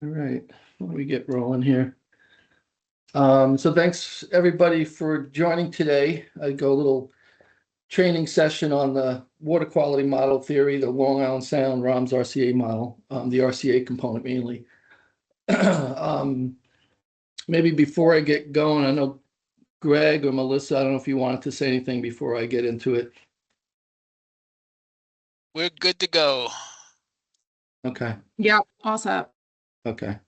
All right, why don't we get rolling here? So thanks everybody for joining today. I go a little training session on the water quality model theory, the Long Island Sound ROMS RCA model, the RCA component mainly. Maybe before I get going, I know Greg or Melissa, I don't know if you wanted to say anything before I get into it. We're good to go. Okay. Yep, all set. Okay.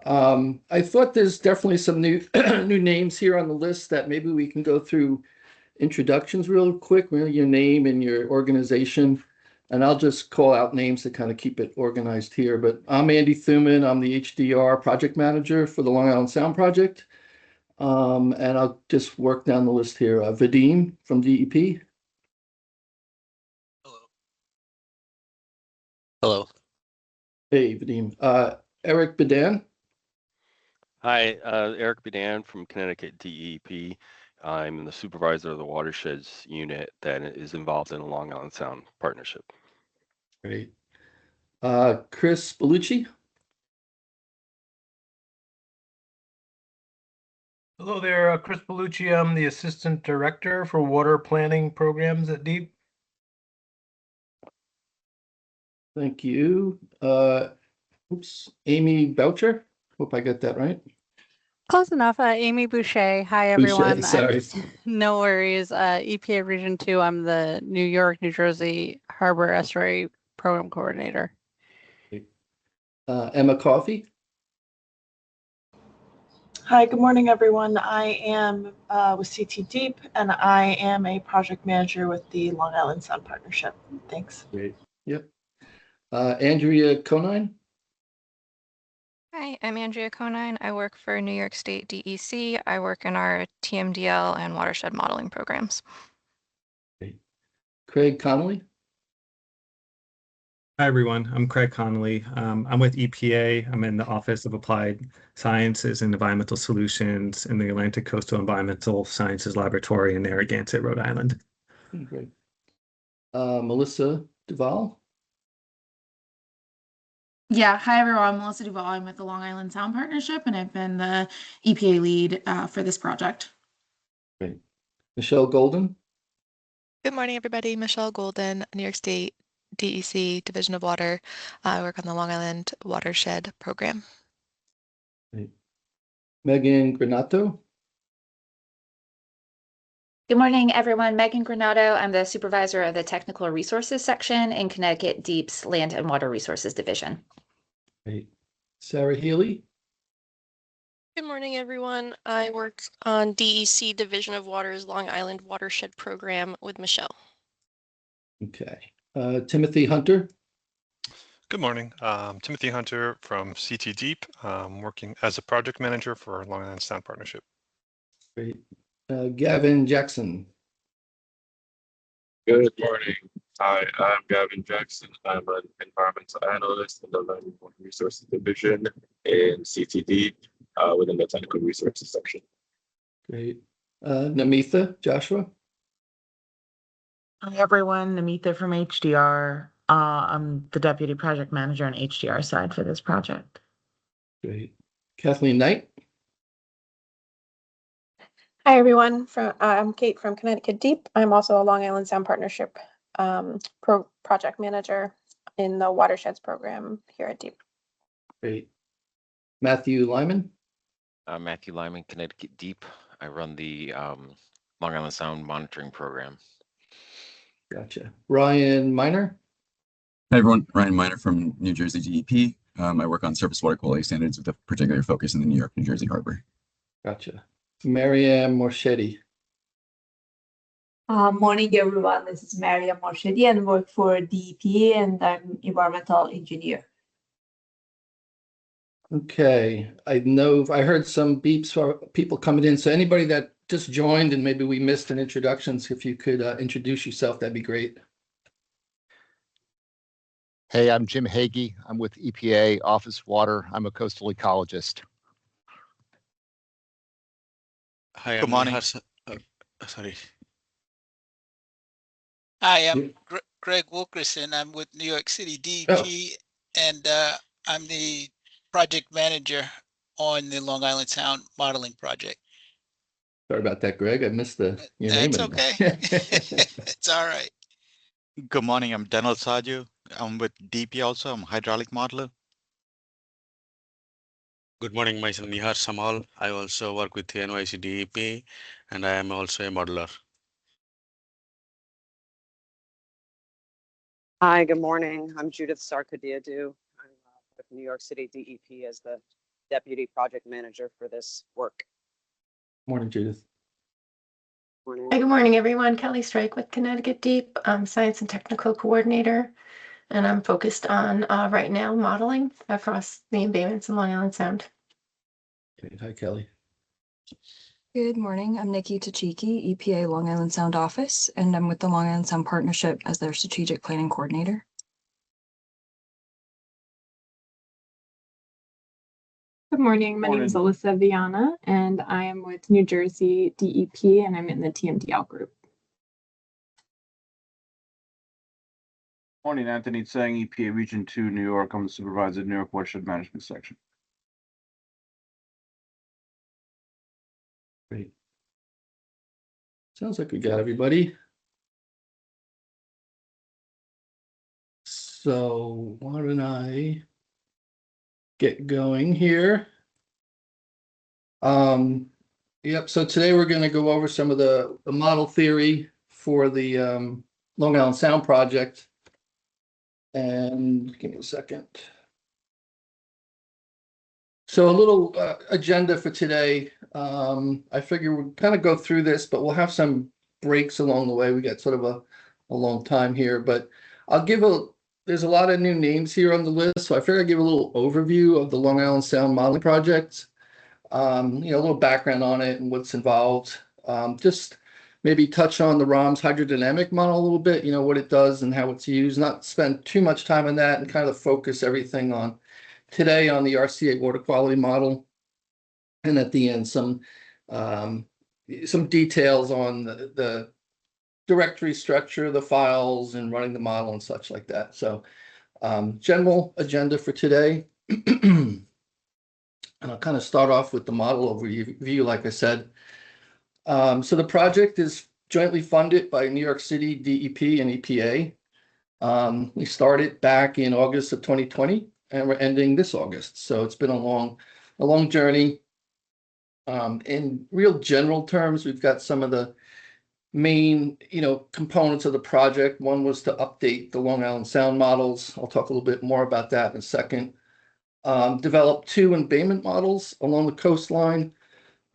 I thought there's definitely some new new names here on the list that maybe we can go through introductions real quick, really your name and your organization. And I'll just call out names to kind of keep it organized here. But I'm Andy Thuman. I'm the HDR project manager for the Long Island Sound Project. And I'll just work down the list here. Vadim from DEP. Hello. Hello. Hey, Vadim. Eric Bedan. Hi, Eric Bedan from Connecticut DEP. I'm the supervisor of the watersheds unit that is involved in the Long Island Sound Partnership. Great. Chris Bellucci. Hello there, Chris Bellucci. I'm the Assistant Director for Water Planning Programs at DEEP. Thank you. Amy Boucher. Hope I got that right. Close enough. Amy Boucher. Hi, everyone. Sorry. No worries. EPA Region 2. I'm the New York, New Jersey Harbor Estuary Program Coordinator. Emma Coffey. Hi, good morning, everyone. I am with CT Deep, and I am a project manager with the Long Island Sound Partnership. Thanks. Great. Yep. Andrea Conine. Hi, I'm Andrea Conine. I work for New York State DEC. I work in our TMDL and watershed modeling programs. Great. Craig Connolly. Hi, everyone. I'm Craig Connolly. I'm with EPA. I'm in the Office of Applied Sciences and Environmental Solutions in the Atlantic Coastal Environmental Sciences Laboratory in Narragansett, Rhode Island. Great. Melissa Duval. Yeah, hi everyone. I'm Melissa Duval. I'm with the Long Island Sound Partnership, and I've been the EPA lead for this project. Great. Michelle Golden. Good morning, everybody. Michelle Golden, New York State DEC Division of Water. I work on the Long Island Watershed Program. Great. Megan Granato. Good morning, everyone. Megan Granado. I'm the supervisor of the Technical Resources section in Connecticut DEEP's Land and Water Resources Division. Great. Sarah Healy. Good morning, everyone. I work on DEC Division of Water's Long Island Watershed Program with Michelle. Okay. Timothy Hunter. Good morning. Timothy Hunter from CT Deep, working as a project manager for Long Island Sound Partnership. Great. Gavin Jackson. Good morning. Hi, I'm Gavin Jackson. I'm an environmental analyst in the Land and Water Resources Division in CTD within the Technical Resources section. Great. Namitha Joshua. Hi, everyone. Namitha from HDR. I'm the Deputy Project Manager on HDR side for this project. Great. Kathleen Knight. Hi, everyone. I'm Kate from Connecticut Deep. I'm also a Long Island Sound Partnership project manager in the Watersheds program here at Deep. Great. Matthew Lyman. I'm Matthew Lyman, Connecticut Deep. I run the Long Island Sound Monitoring Program. Gotcha. Ryan Miner. Hi, everyone. Ryan Miner from New Jersey DEP. I work on surface water quality standards with a particular focus in the New York, New Jersey Harbor. Gotcha. Mariam Morshedi. Morning, everyone. This is Mariam Morshedi and work for DEP, and I'm environmental engineer. Okay. I heard some beeps for people coming in. So anybody that just joined and maybe we missed an introduction, so if you could introduce yourself, that'd be great. Hey, I'm Jim Hagee. I'm with EPA Office Water. I'm a coastal ecologist. Hi, Good morning. Sorry. Hi, I'm Greg Wilkerson. I'm with New York City DEP, and I'm the project manager on the Long Island Sound modeling project. Sorry about that, Greg. I missed your name That's in okay. there. It's all right. Good morning. I'm Denal Saju. I'm with DP also. I'm a hydraulic modeler. Good morning, myself Nihar Samal. I also work with NYC DEP and I am also a modeler. Hi, good morning. I'm Judith Sarkadiadu. I'm with New York City DEP as the Deputy Project Manager for this work. Morning, Judith. Morning. Hi, good morning, everyone. Kelly Strike with Connecticut Deep. I'm Science and Technical Coordinator, and I'm focused on right now modeling across the embayments in Long Island Sound. Okay, hi, Kelly. Good morning. I'm Nikki Tachiki, EPA Long Island Sound Office, and I'm with the Long Island Sound Partnership as their Strategic Planning Coordinator. Good morning. My name is Alyssa Viana, and I am with New Jersey DEP, and I'm in the TMDL group. Morning, Anthony Tsang, EPA Region 2, New York. I'm the supervisor of New York Watershed Management Section. Great. Sounds like we got everybody. So why don't I get going here? Yep, so today we're going to go over some of the model theory for the Long Island Sound project. And give me a second. So a little agenda for today. I figure we'll kind of go through this, but we'll have some breaks along the way. We got sort of a long time here, but there's a lot of new names here on the list. So I figured I'd give a little overview of the Long Island Sound modeling project. A little background on it and what's involved. Just maybe touch on the ROMS hydrodynamic model a little bit, what it does and how it's used, not spend too much time on that and kind of focus everything on today on the RCA water quality model. And at the end, some details on the directory structure, the files and running the model and such like that. So general agenda for today. And I'll kind of start off with the model overview, like I said. So the project is jointly funded by New York City DEP and EPA. We started back in August of 2020, and we're ending this August. So it's been a long journey. In real general terms, we've got some of the main, components of the project. One was to update the Long Island Sound models. I'll talk a little bit more about that in a second. Developed 2 embayment models along the coastline.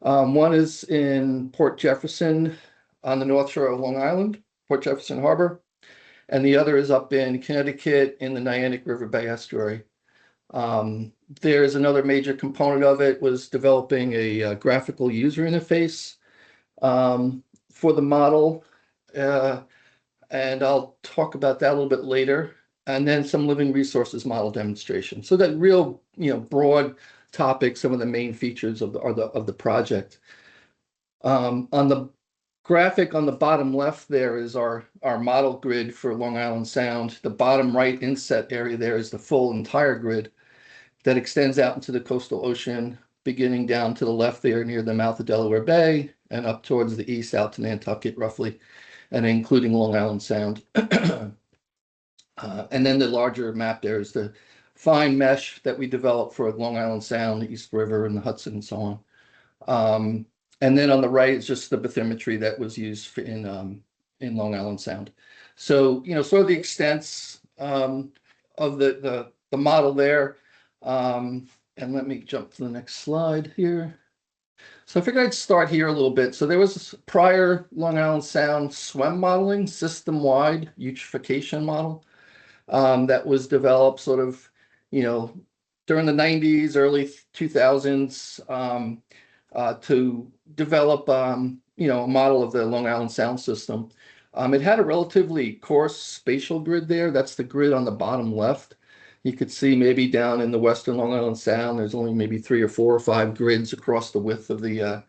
One is in Port Jefferson on the North Shore of Long Island, Port Jefferson Harbor, and the other is up in Connecticut in the Niantic River Bay estuary. There's another major component of it was developing a graphical user interface for the model, and I'll talk about that a little bit later. And then some living resources model demonstration. So that real, broad topic, some of the main features of the project. On the graphic on the bottom left there is our model grid for Long Island Sound. The bottom right inset area there is the full entire grid that extends out into the coastal ocean, beginning down to the left there near the mouth of Delaware Bay and up towards the east out to Nantucket roughly, and including Long Island Sound. And then the larger map there is the fine mesh that we developed for Long Island Sound, the East River, and the Hudson, and so on. And then on the right is just the bathymetry that was used in Long Island Sound. So sort of the extents of the model there. And let me jump to the next slide here. So I figured I'd start here a little bit. So there was prior Long Island Sound SWEM modeling, system-wide eutrophication model. That was developed sort of, during the 90s, early 2000s to develop, a model of the Long Island Sound system. It had a relatively coarse spatial grid there. That's the grid on the bottom left. You could see maybe down in the western Long Island Sound, there's only maybe 3 or 4 or 5 grids across the width of the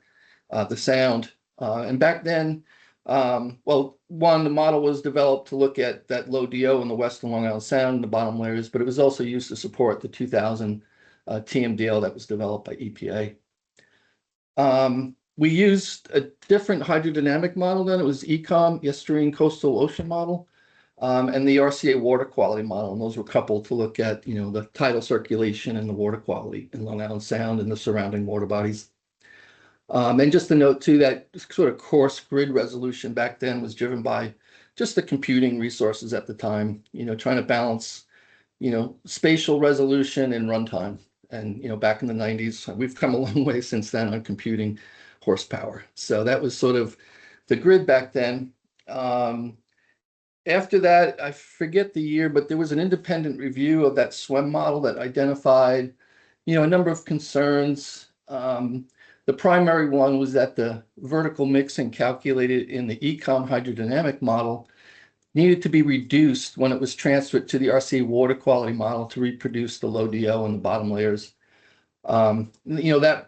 sound. And back then, Well, one, the model was developed to look at that low DO in the western Long Island Sound and the bottom layers, but it was also used to support the 2000 TMDL that was developed by EPA. We used a different hydrodynamic model then. It was ECOM, Estuarine Coastal Ocean model, and the RCA water quality model. And those were coupled to look at, the tidal circulation and the water quality in Long Island Sound and the surrounding water bodies. And just to note too, that sort of coarse grid resolution back then was driven by just the computing resources at the time, trying to balance, spatial resolution and runtime. And, back in the 90s, we've come a long way since then on computing horsepower. So that was sort of the grid back then. After that, I forget the year, but there was an independent review of that SWEM model that identified, a number of concerns. The primary one was that the vertical mixing calculated in the ECOM hydrodynamic model needed to be reduced when it was transferred to the RCA water quality model to reproduce the low DO in the bottom layers. That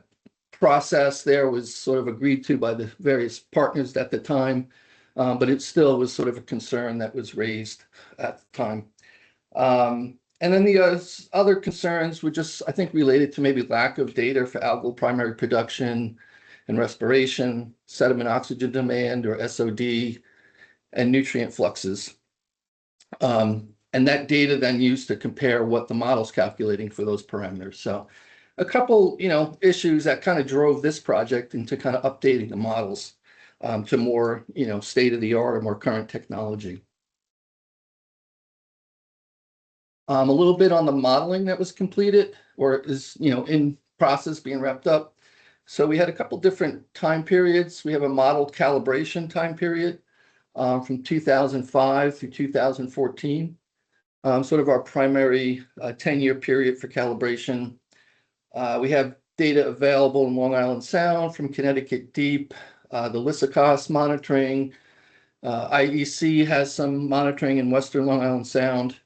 process there was sort of agreed to by the various partners at the time, but it still was sort of a concern that was raised at the time. And then the other concerns were just, I think, related to maybe lack of data for algal primary production and respiration, sediment oxygen demand or SOD, and nutrient fluxes. And that data then used to compare what the model's calculating for those parameters. So a couple, issues that kind of drove this project into kind of updating the models to more, state-of-the-art or more current technology. A little bit on the modeling that was completed or is, in process being wrapped up. So we had a couple different time periods. We have a model calibration time period from 2005 through 2014, sort of our primary 10-year period for calibration. We have data available in Long Island Sound from Connecticut Deep, the Lissicos monitoring. IEC has some monitoring in Western Long Island Sound.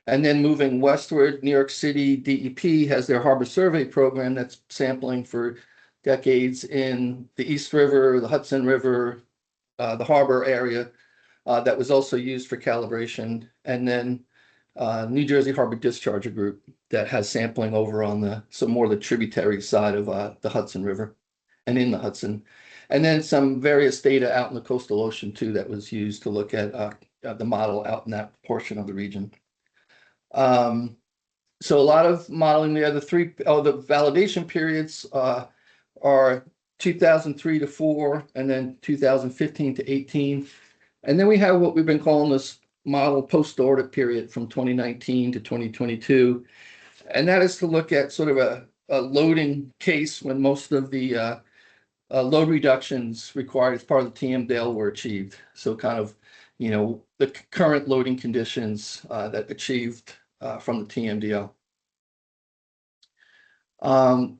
And then moving westward, New York City DEP has their harbor survey program that's sampling for decades in the East River, the Hudson River, the harbor area that was also used for calibration. And then New Jersey Harbor Discharger Group that has sampling over on some more of the tributary side of the Hudson River and in the Hudson. And then some various data out in the coastal ocean too that was used to look at the model out in that portion of the region. So a lot of modeling there. The validation periods are 2003 to 4, and then 2015 to 18. And then we have what we've been calling this model post-audit period from 2019 to 2022. And that is to look at sort of a loading case when most of the load reductions required as part of the TMDL were achieved. So kind of, the current loading conditions that achieved from the TMDL.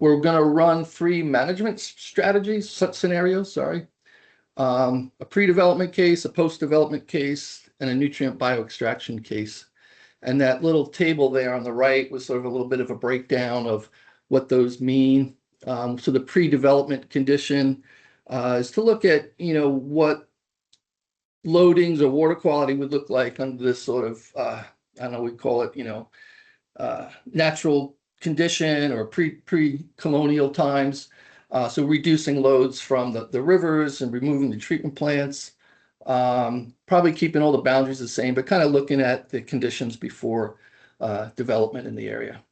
We're going to run 3 management strategies, scenarios, a pre-development case, a post-development case, and a nutrient bioextraction case. And that little table there on the right was sort of a little bit of a breakdown of what those mean. So the pre-development condition is to look at, what loadings or water quality would look like under this sort of, I don't know, we call it, natural condition or pre-colonial times. So reducing loads from the rivers and removing the treatment plants, probably keeping all the boundaries the same, but kind of looking at the conditions before development in the area.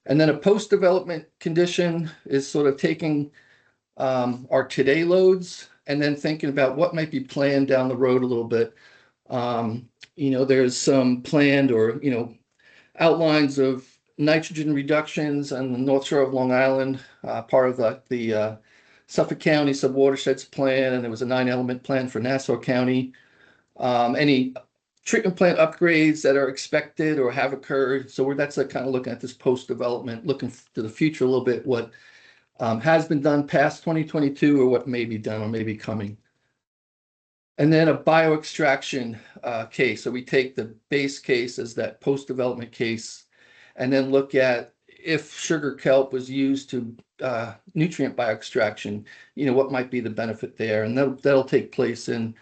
And then a post-development condition is sort of taking our today loads and then thinking about what might be planned down the road a little bit. There's some planned or, outlines of nitrogen reductions on the North Shore of Long Island, part of the Suffolk County subwatersheds plan, and there was a 9-element plan for Nassau County. Any treatment plant upgrades that are expected or have occurred. So that's kind of looking at this post-development, looking to the future a little bit, what has been done past 2022 or what may be done or may be coming. And then a bioextraction case. So we take the base case as that post-development case and then look at if sugar kelp was used to nutrient bioextraction, what might be the benefit there. And that'll take place in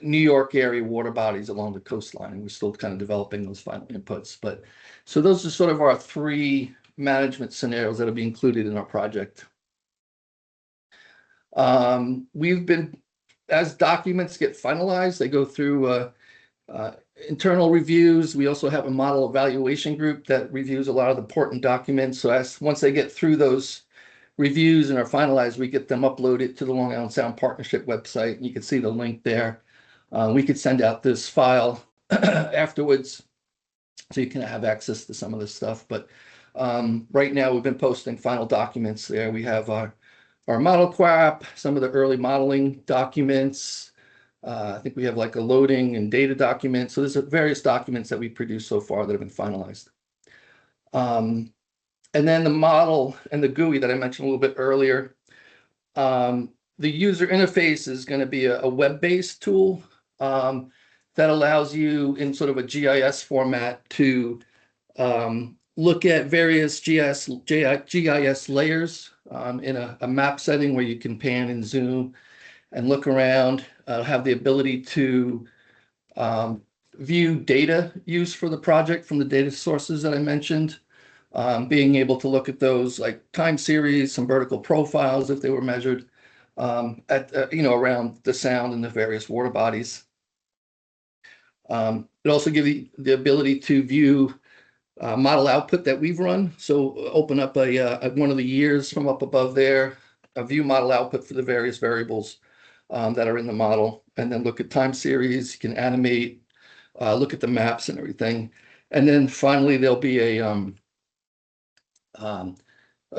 New York area water bodies along the coastline. And we're still kind of developing those final inputs. But so those are sort of our 3 management scenarios that'll be included in our project. We've been, as documents get finalized, they go through internal reviews. We also have a model evaluation group that reviews a lot of the important documents. So once they get through those reviews and are finalized, we get them uploaded to the Long Island Sound Partnership website. And you can see the link there. We could send out this file afterwards so you can have access to some of this stuff. But right now we've been posting final documents there. We have our model QAP, some of the early modeling documents. I think we have like a loading and data document. So there's various documents that we produced so far that have been finalized. And then the model and the GUI that I mentioned a little bit earlier. The user interface is going to be a web-based tool that allows you in sort of a GIS format to look at various GIS layers in a map setting where you can pan and zoom and look around, have the ability to view data use for the project from the data sources that I mentioned, being able to look at those like time series, some vertical profiles if they were measured around the sound and the various water bodies. It also gives you the ability to view model output that we've run. So open up one of the years from up above there, view model output for the various variables that are in the model, and then look at time series. You can animate, look at the maps and everything. And then finally, there'll be a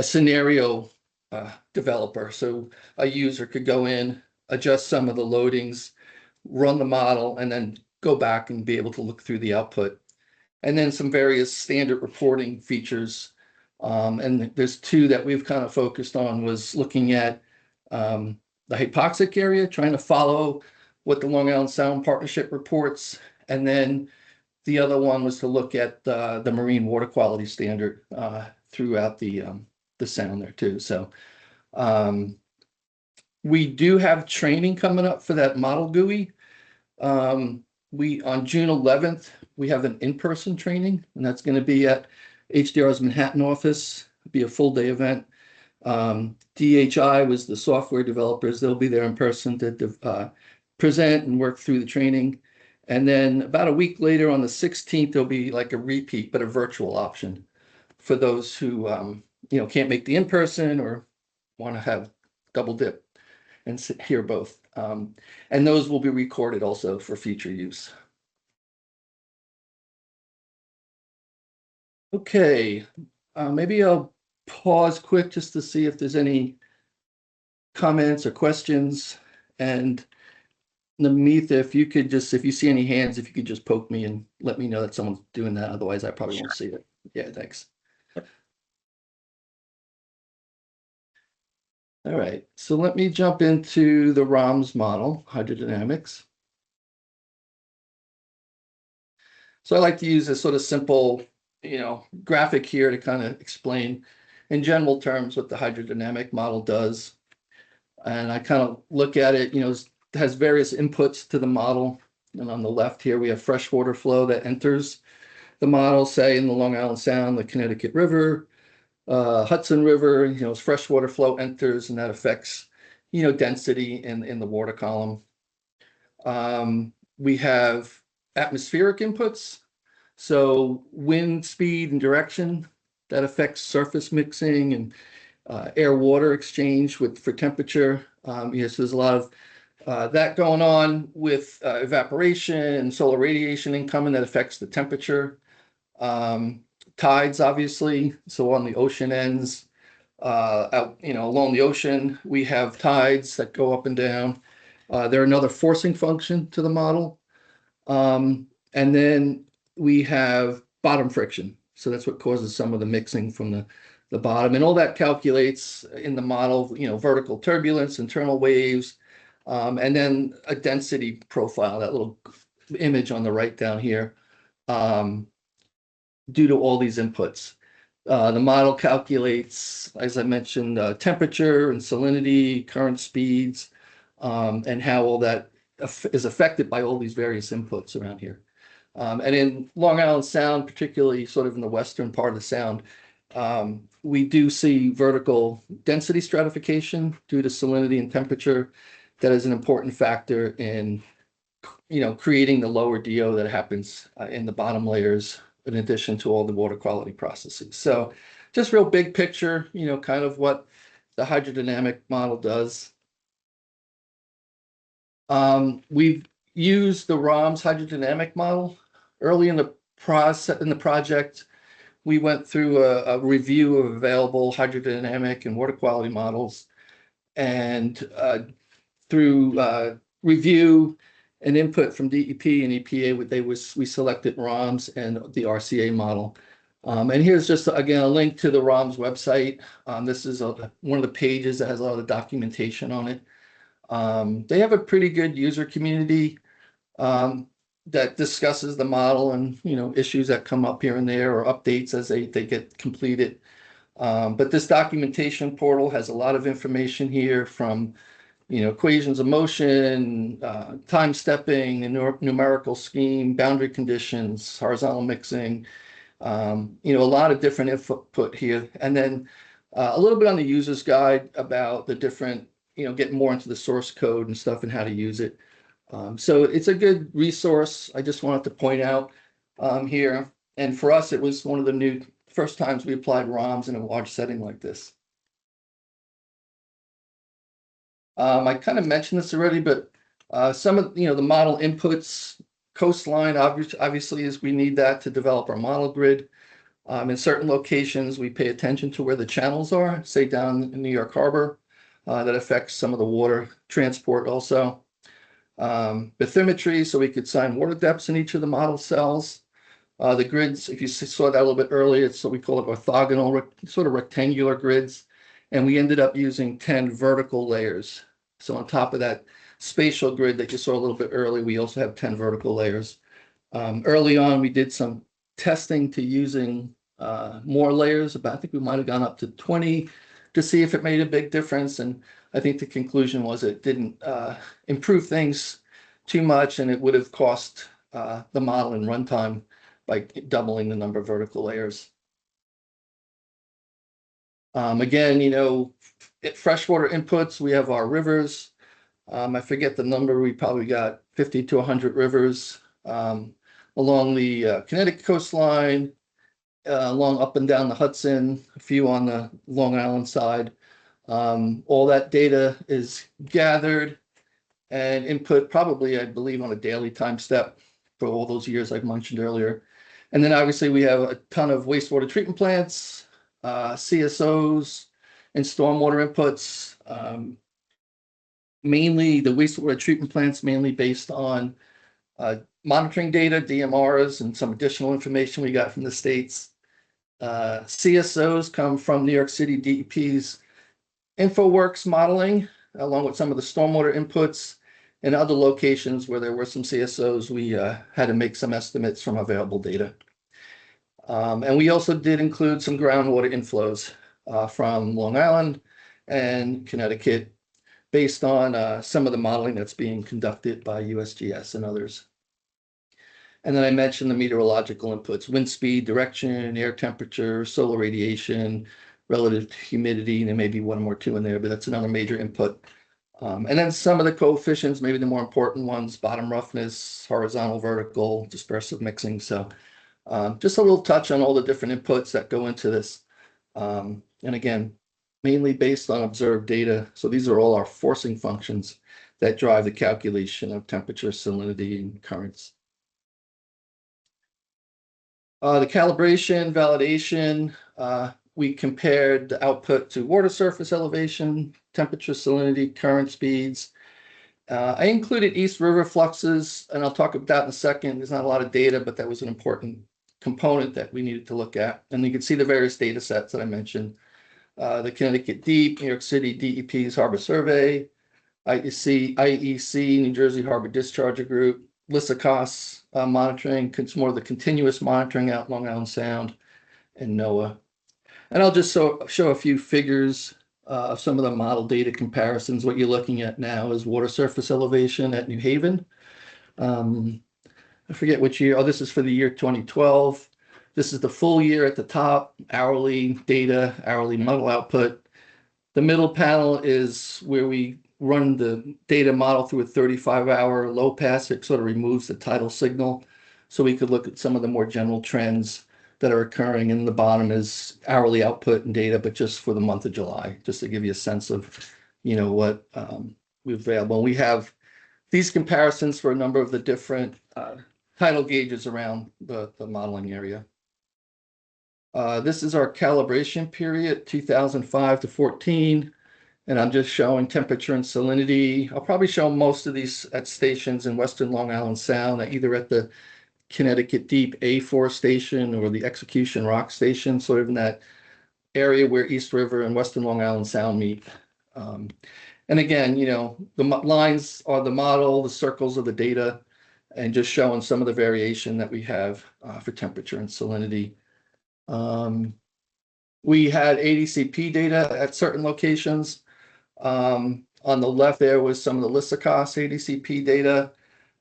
scenario developer. So a user could go in, adjust some of the loadings, run the model, and then go back and be able to look through the output. And then some various standard reporting features. And there's 2 that we've kind of focused on, was looking at the hypoxic area, trying to follow what the Long Island Sound Partnership reports. And then the other one was to look at the marine water quality standard throughout the sound there too. So we do have training coming up for that model GUI. On June 11th, we have an in-person training, and that's going to be at HDR's Manhattan office. It'll be a full-day event. DHI was the software developers. They'll be there in person to present and work through the training. And then about a week later on the 16th, there'll be like a repeat, but a virtual option for those who can't make the in-person or want to have double dip and hear both. And those will be recorded also for future use. Okay, maybe I'll pause quick just to see if there's any comments or questions. And Namita, if you see any hands, if you could just poke me and let me know that someone's doing that. Otherwise, I probably won't see it. Yeah, thanks. All right, so let me jump into the ROMS model, hydrodynamics. So I like to use a sort of simple, graphic here to kind of explain in general terms what the hydrodynamic model does. And I kind of look at it, it has various inputs to the model. And on the left here, we have freshwater flow that enters the model, say in the Long Island Sound, the Connecticut River, Hudson River, as freshwater flow enters, and that affects, density in the water column. We have atmospheric inputs, so wind speed and direction that affects surface mixing and air-water exchange for temperature. Yes, there's a lot of that going on with evaporation and solar radiation incoming that affects the temperature. Tides, obviously. So on the ocean ends, along the ocean, we have tides that go up and down. They're another forcing function to the model. And then we have bottom friction. So that's what causes some of the mixing from the bottom. And all that calculates in the model, vertical turbulence, internal waves, and then a density profile, that little image on the right down here, due to all these inputs. The model calculates, as I mentioned, temperature and salinity, current speeds, and how all that is affected by all these various inputs around here. And in Long Island Sound, particularly sort of in the western part of the sound, we do see vertical density stratification due to salinity and temperature. That is an important factor in, creating the lower DO that happens in the bottom layers, in addition to all the water quality processes. So just real big picture, kind of what the hydrodynamic model does. We've used the ROMS hydrodynamic model early in the project. We went through a review of available hydrodynamic and water quality models, and through review and input from DEP and EPA, we selected ROMS and the RCA model. And here's just, again, a link to the ROMS website. This is one of the pages that has a lot of documentation on it. They have a pretty good user community that discusses the model and, issues that come up here and there, or updates as they get completed. But this documentation portal has a lot of information here, from equations of motion, time stepping, and numerical scheme, boundary conditions, horizontal mixing, a lot of different input here. And then a little bit on the user's guide about the different, getting more into the source code and stuff and how to use it. So it's a good resource. I just wanted to point out here. And for us, it was one of the first times we applied ROMS in a large setting like this. I kind of mentioned this already, but some of the model inputs, coastline obviously is we need that to develop our model grid. In certain locations, we pay attention to where the channels are, say down in New York Harbor. That affects some of the water transport also. Bathymetry, so we could assign water depths in each of the model cells. The grids, if you saw that a little bit earlier, it's what we call it orthogonal, sort of rectangular grids. And we ended up using 10 vertical layers. So on top of that spatial grid that you saw a little bit earlier, we also have 10 vertical layers. Early on, we did some testing to using more layers. I think we might have gone up to 20 to see if it made a big difference. And I think the conclusion was it didn't improve too much, and it would have cost the model in runtime by doubling the number of vertical layers. Again, freshwater inputs, we have our rivers. I forget the number, we probably got 50 to 100 rivers along the Connecticut coastline, along up and down the Hudson, a few on the Long Island side. All that data is gathered and input probably, I believe, on a daily time step for all those years I've mentioned earlier. And then obviously we have a ton of wastewater treatment plants, CSOs, and stormwater inputs. Mainly the wastewater treatment plants, mainly based on monitoring data, DMRs, and some additional information we got from the states. CSOs come from New York City DEP's InfoWorks modeling, along with some of the stormwater inputs, and other locations where there were some CSOs, we had to make some estimates from available data. And we also did include some groundwater inflows from Long Island and Connecticut, based on some of the modeling that's being conducted by USGS and others. And then I mentioned the meteorological inputs: wind speed, direction, air temperature, solar radiation, relative humidity, and there may be one more two in there, but that's another major input. And then some of the coefficients, maybe the more important ones: bottom roughness, horizontal, vertical, dispersive mixing. So just a little touch on all the different inputs that go into this. And again, mainly based on observed data. So these are all our forcing functions that drive the calculation of temperature, salinity, and currents. The calibration, validation, we compared the output to water surface elevation, temperature, salinity, current speeds. I included East River fluxes, and I'll talk about that in a second. There's not a lot of data, but that was an important component that we needed to look at. And you can see the various data sets that I mentioned. The Connecticut Deep, New York City DEP's Harbor Survey, IEC, New Jersey Harbor Discharger Group, LISACOS monitoring, more of the continuous monitoring out Long Island Sound, and NOAA. And I'll just show a few figures of some of the model data comparisons. What you're looking at now is water surface elevation at New Haven. I forget which year. Oh, this is for the year 2012. This is the full year at the top, hourly data, hourly model output. The middle panel is where we run the data model through a 35-hour low pass. It sort of removes the tidal signal. So we could look at some of the more general trends that are occurring. And the bottom is hourly output and data, but just for the month of July, just to give you a sense of, what we've available. We have these comparisons for a number of the different tidal gauges around the modeling area. This is our calibration period, 2005 to 14. And I'm just showing temperature and salinity. I'll probably show most of these at stations in Western Long Island Sound, either at the Connecticut Deep A4 station or the Execution Rock station, sort of in that area where East River and Western Long Island Sound meet. And again, the lines are the model, the circles are the data, and just showing some of the variation that we have for temperature and salinity. We had ADCP data at certain locations. On the left there was some of the Lysicos ADCP data,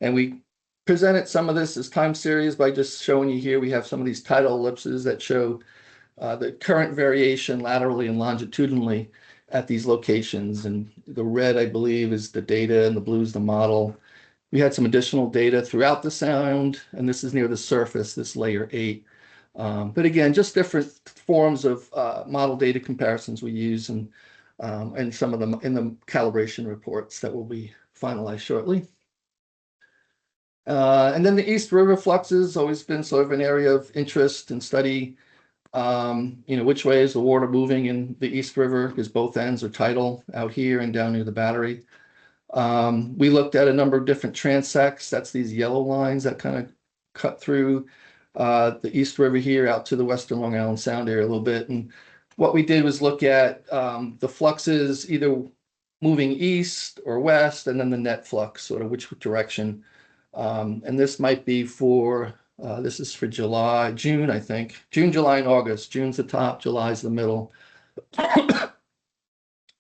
and we presented some of this as time series by just showing you here. We have some of these tidal ellipses that show the current variation laterally and longitudinally at these locations. And the red, I believe, is the data, and the blue is the model. We had some additional data throughout the sound, and this is near the surface, this layer 8. But again, just different forms of model data comparisons we use, and some of them in the calibration reports that will be finalized shortly. And then the East River fluxes always been sort of an area of interest and study. Which way is the water moving in the East River, because both ends are tidal out here and down near the battery. We looked at a number of different transects. That's these yellow lines that kind of cut through the East River here out to the Western Long Island Sound area a little bit. And what we did was look at the fluxes either moving east or west, and then the net flux, sort of which direction. And this might be for, this is for June, I think. June, July, and August. June's the top, July's the middle.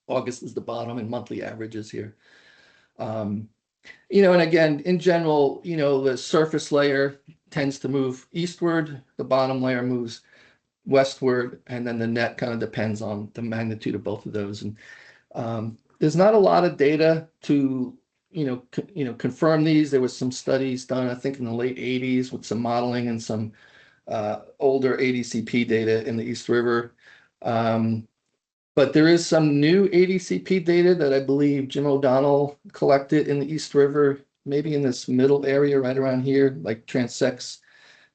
August is the bottom, and monthly averages here. And again, in general, the surface layer tends to move eastward, the bottom layer moves westward, and then the net kind of depends on the magnitude of both of those. And there's not a lot of data to confirm these. There was some studies done, I think, in the late 80s with some modeling and some older ADCP data in the East River. But there is some new ADCP data that I believe Jim O'Donnell collected in the East River, maybe in this middle area right around here, like transects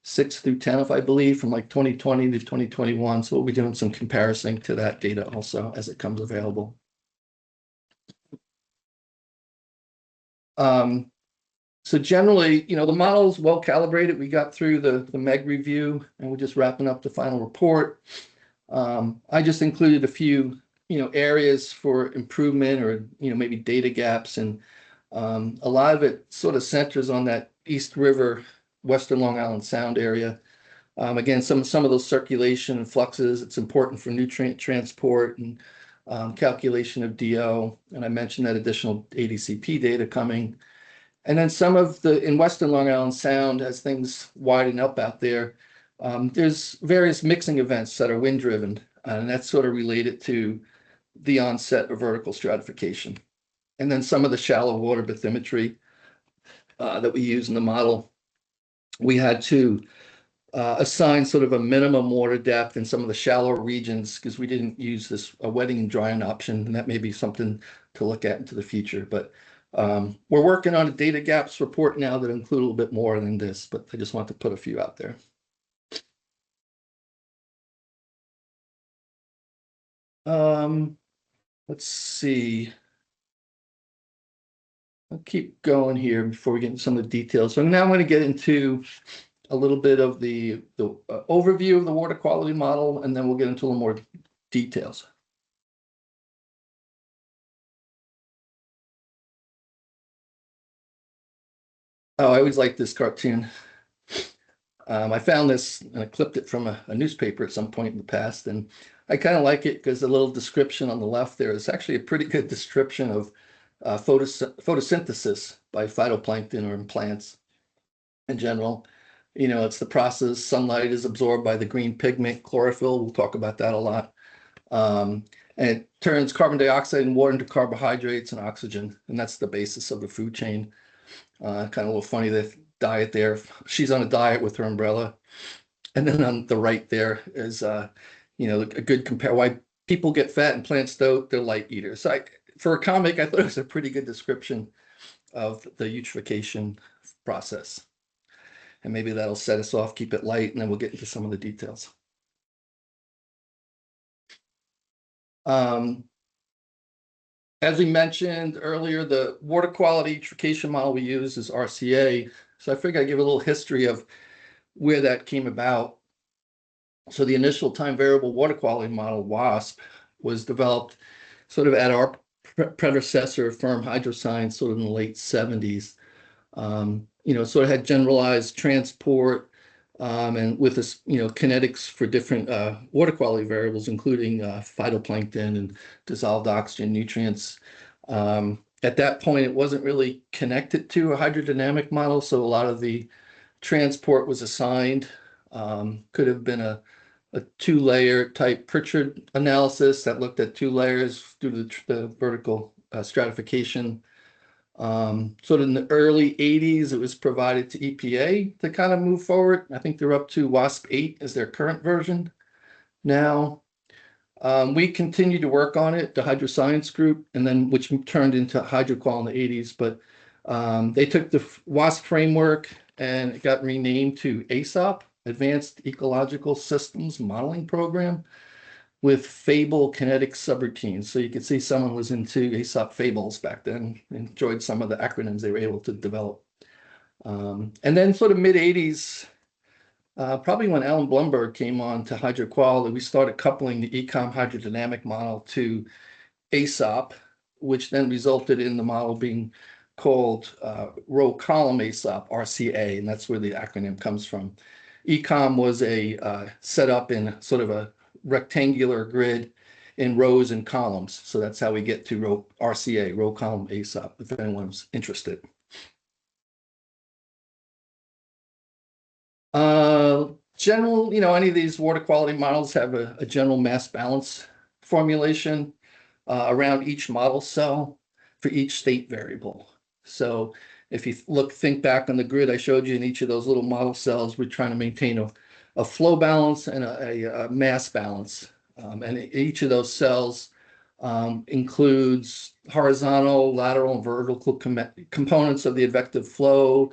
6 through 10, if I believe, from like 2020 to 2021. So we'll be doing some comparison to that data also as it comes available. So generally, the model is well calibrated. We got through the MEG review, and we're just wrapping up the final report. I just included a few, areas for improvement, or, maybe data gaps. And a lot of it sort of centers on that East River, Western Long Island Sound area. Again, some of those circulation and fluxes, it's important for nutrient transport and calculation of DO. And I mentioned that additional ADCP data coming. And then some of in Western Long Island Sound, as things widen up out there, there's various mixing events that are wind driven, and that's sort of related to the onset of vertical stratification. And then some of the shallow water bathymetry that we use in the model, we had to assign sort of a minimum water depth in some of the shallower regions, because we didn't use this wetting and drying option, and that may be something to look at into the future. But we're working on a data gaps report now that include a little bit more than this, but I just want to put a few out there. Let's see. I'll keep going here before we get into some of the details. So now I'm going to get into a little bit of the overview of the water quality model, and then we'll get into a little more details. Oh, I always like this cartoon. I found this, and I clipped it from a newspaper at some point in the past, and I kind of like it because the little description on the left there is actually a pretty good description of photosynthesis by phytoplankton or in plants in general. It's the process sunlight is absorbed by the green pigment chlorophyll. We'll talk about that a lot. And it turns carbon dioxide and water into carbohydrates and oxygen, and that's the basis of the food chain. Kind of a little funny, the diet there. She's on a diet with her umbrella. And then on the right there is, a good compare why people get fat and plants don't. They're light eaters. So for a comic, I thought it was a pretty good description of the eutrophication process. And maybe that'll set us off, keep it light, and then we'll get into some of the details. As we mentioned earlier, the water quality eutrophication model we use is RCA. So I figured I'd give a little history of where that came about. So the initial time variable water quality model, WASP, was developed sort of at our predecessor firm, Hydroscience, sort of in the late 70s. Sort of had generalized transport and with this, kinetics for different water quality variables, including phytoplankton and dissolved oxygen nutrients. At that point, it wasn't really connected to a hydrodynamic model, so a lot of the transport was assigned. Could have been a two-layer type Pritchard analysis that looked at two layers due to the vertical stratification. Sort of in the early 80s, it was provided to EPA to kind of move forward. I think they're up to WASP 8 as their current version now. We continued to work on it, the Hydroscience group, and then which turned into HydroQual in the 80s. But they took the WASP framework and it got renamed to ASOP, Advanced Ecological Systems Modeling Program, with Fable kinetic subroutines. So you could see someone was into ASOP fables back then, enjoyed some of the acronyms they were able to develop. And then sort of mid 80s, probably when Alan Blumberg came on to HydroQual, we started coupling the ECOM hydrodynamic model to ASOP, which then resulted in the model being called row column ASOP, RCA, and that's where the acronym comes from. ECOM was a set up in sort of a rectangular grid in rows and columns. So that's how we get to RCA, row column ASOP, if anyone's interested. General, any of these water quality models have a general mass balance formulation around each model cell for each state variable. So if you think back on the grid I showed you in each of those little model cells, we're trying to maintain a flow balance and a mass balance. And each of those cells includes horizontal, lateral, and vertical components of the advective flow,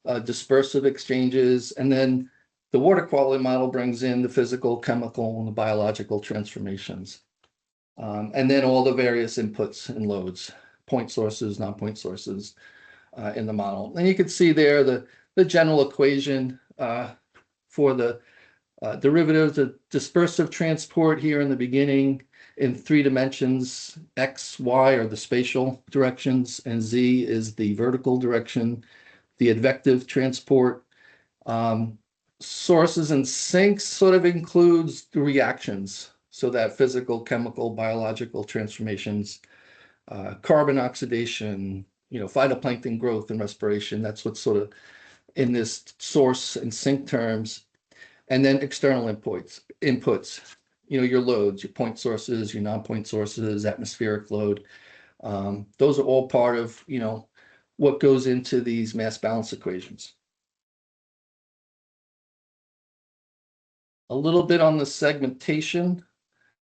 dispersive exchanges, and then the water quality model brings in the physical, chemical, and the biological transformations. And then all the various inputs and loads, point sources, non-point sources in the model. And you can see there the general equation for the derivatives, the dispersive transport here in the beginning in 3 dimensions. X, Y are the spatial directions, and Z is the vertical direction. The advective transport sources and sinks sort of includes the reactions. So that physical, chemical, biological transformations, carbon oxidation, phytoplankton growth and respiration. That's what's sort of in this source and sink terms. And then external inputs, your loads, your point sources, your non-point sources, atmospheric load. Those are all part of, what goes into these mass balance equations. A little bit on the segmentation.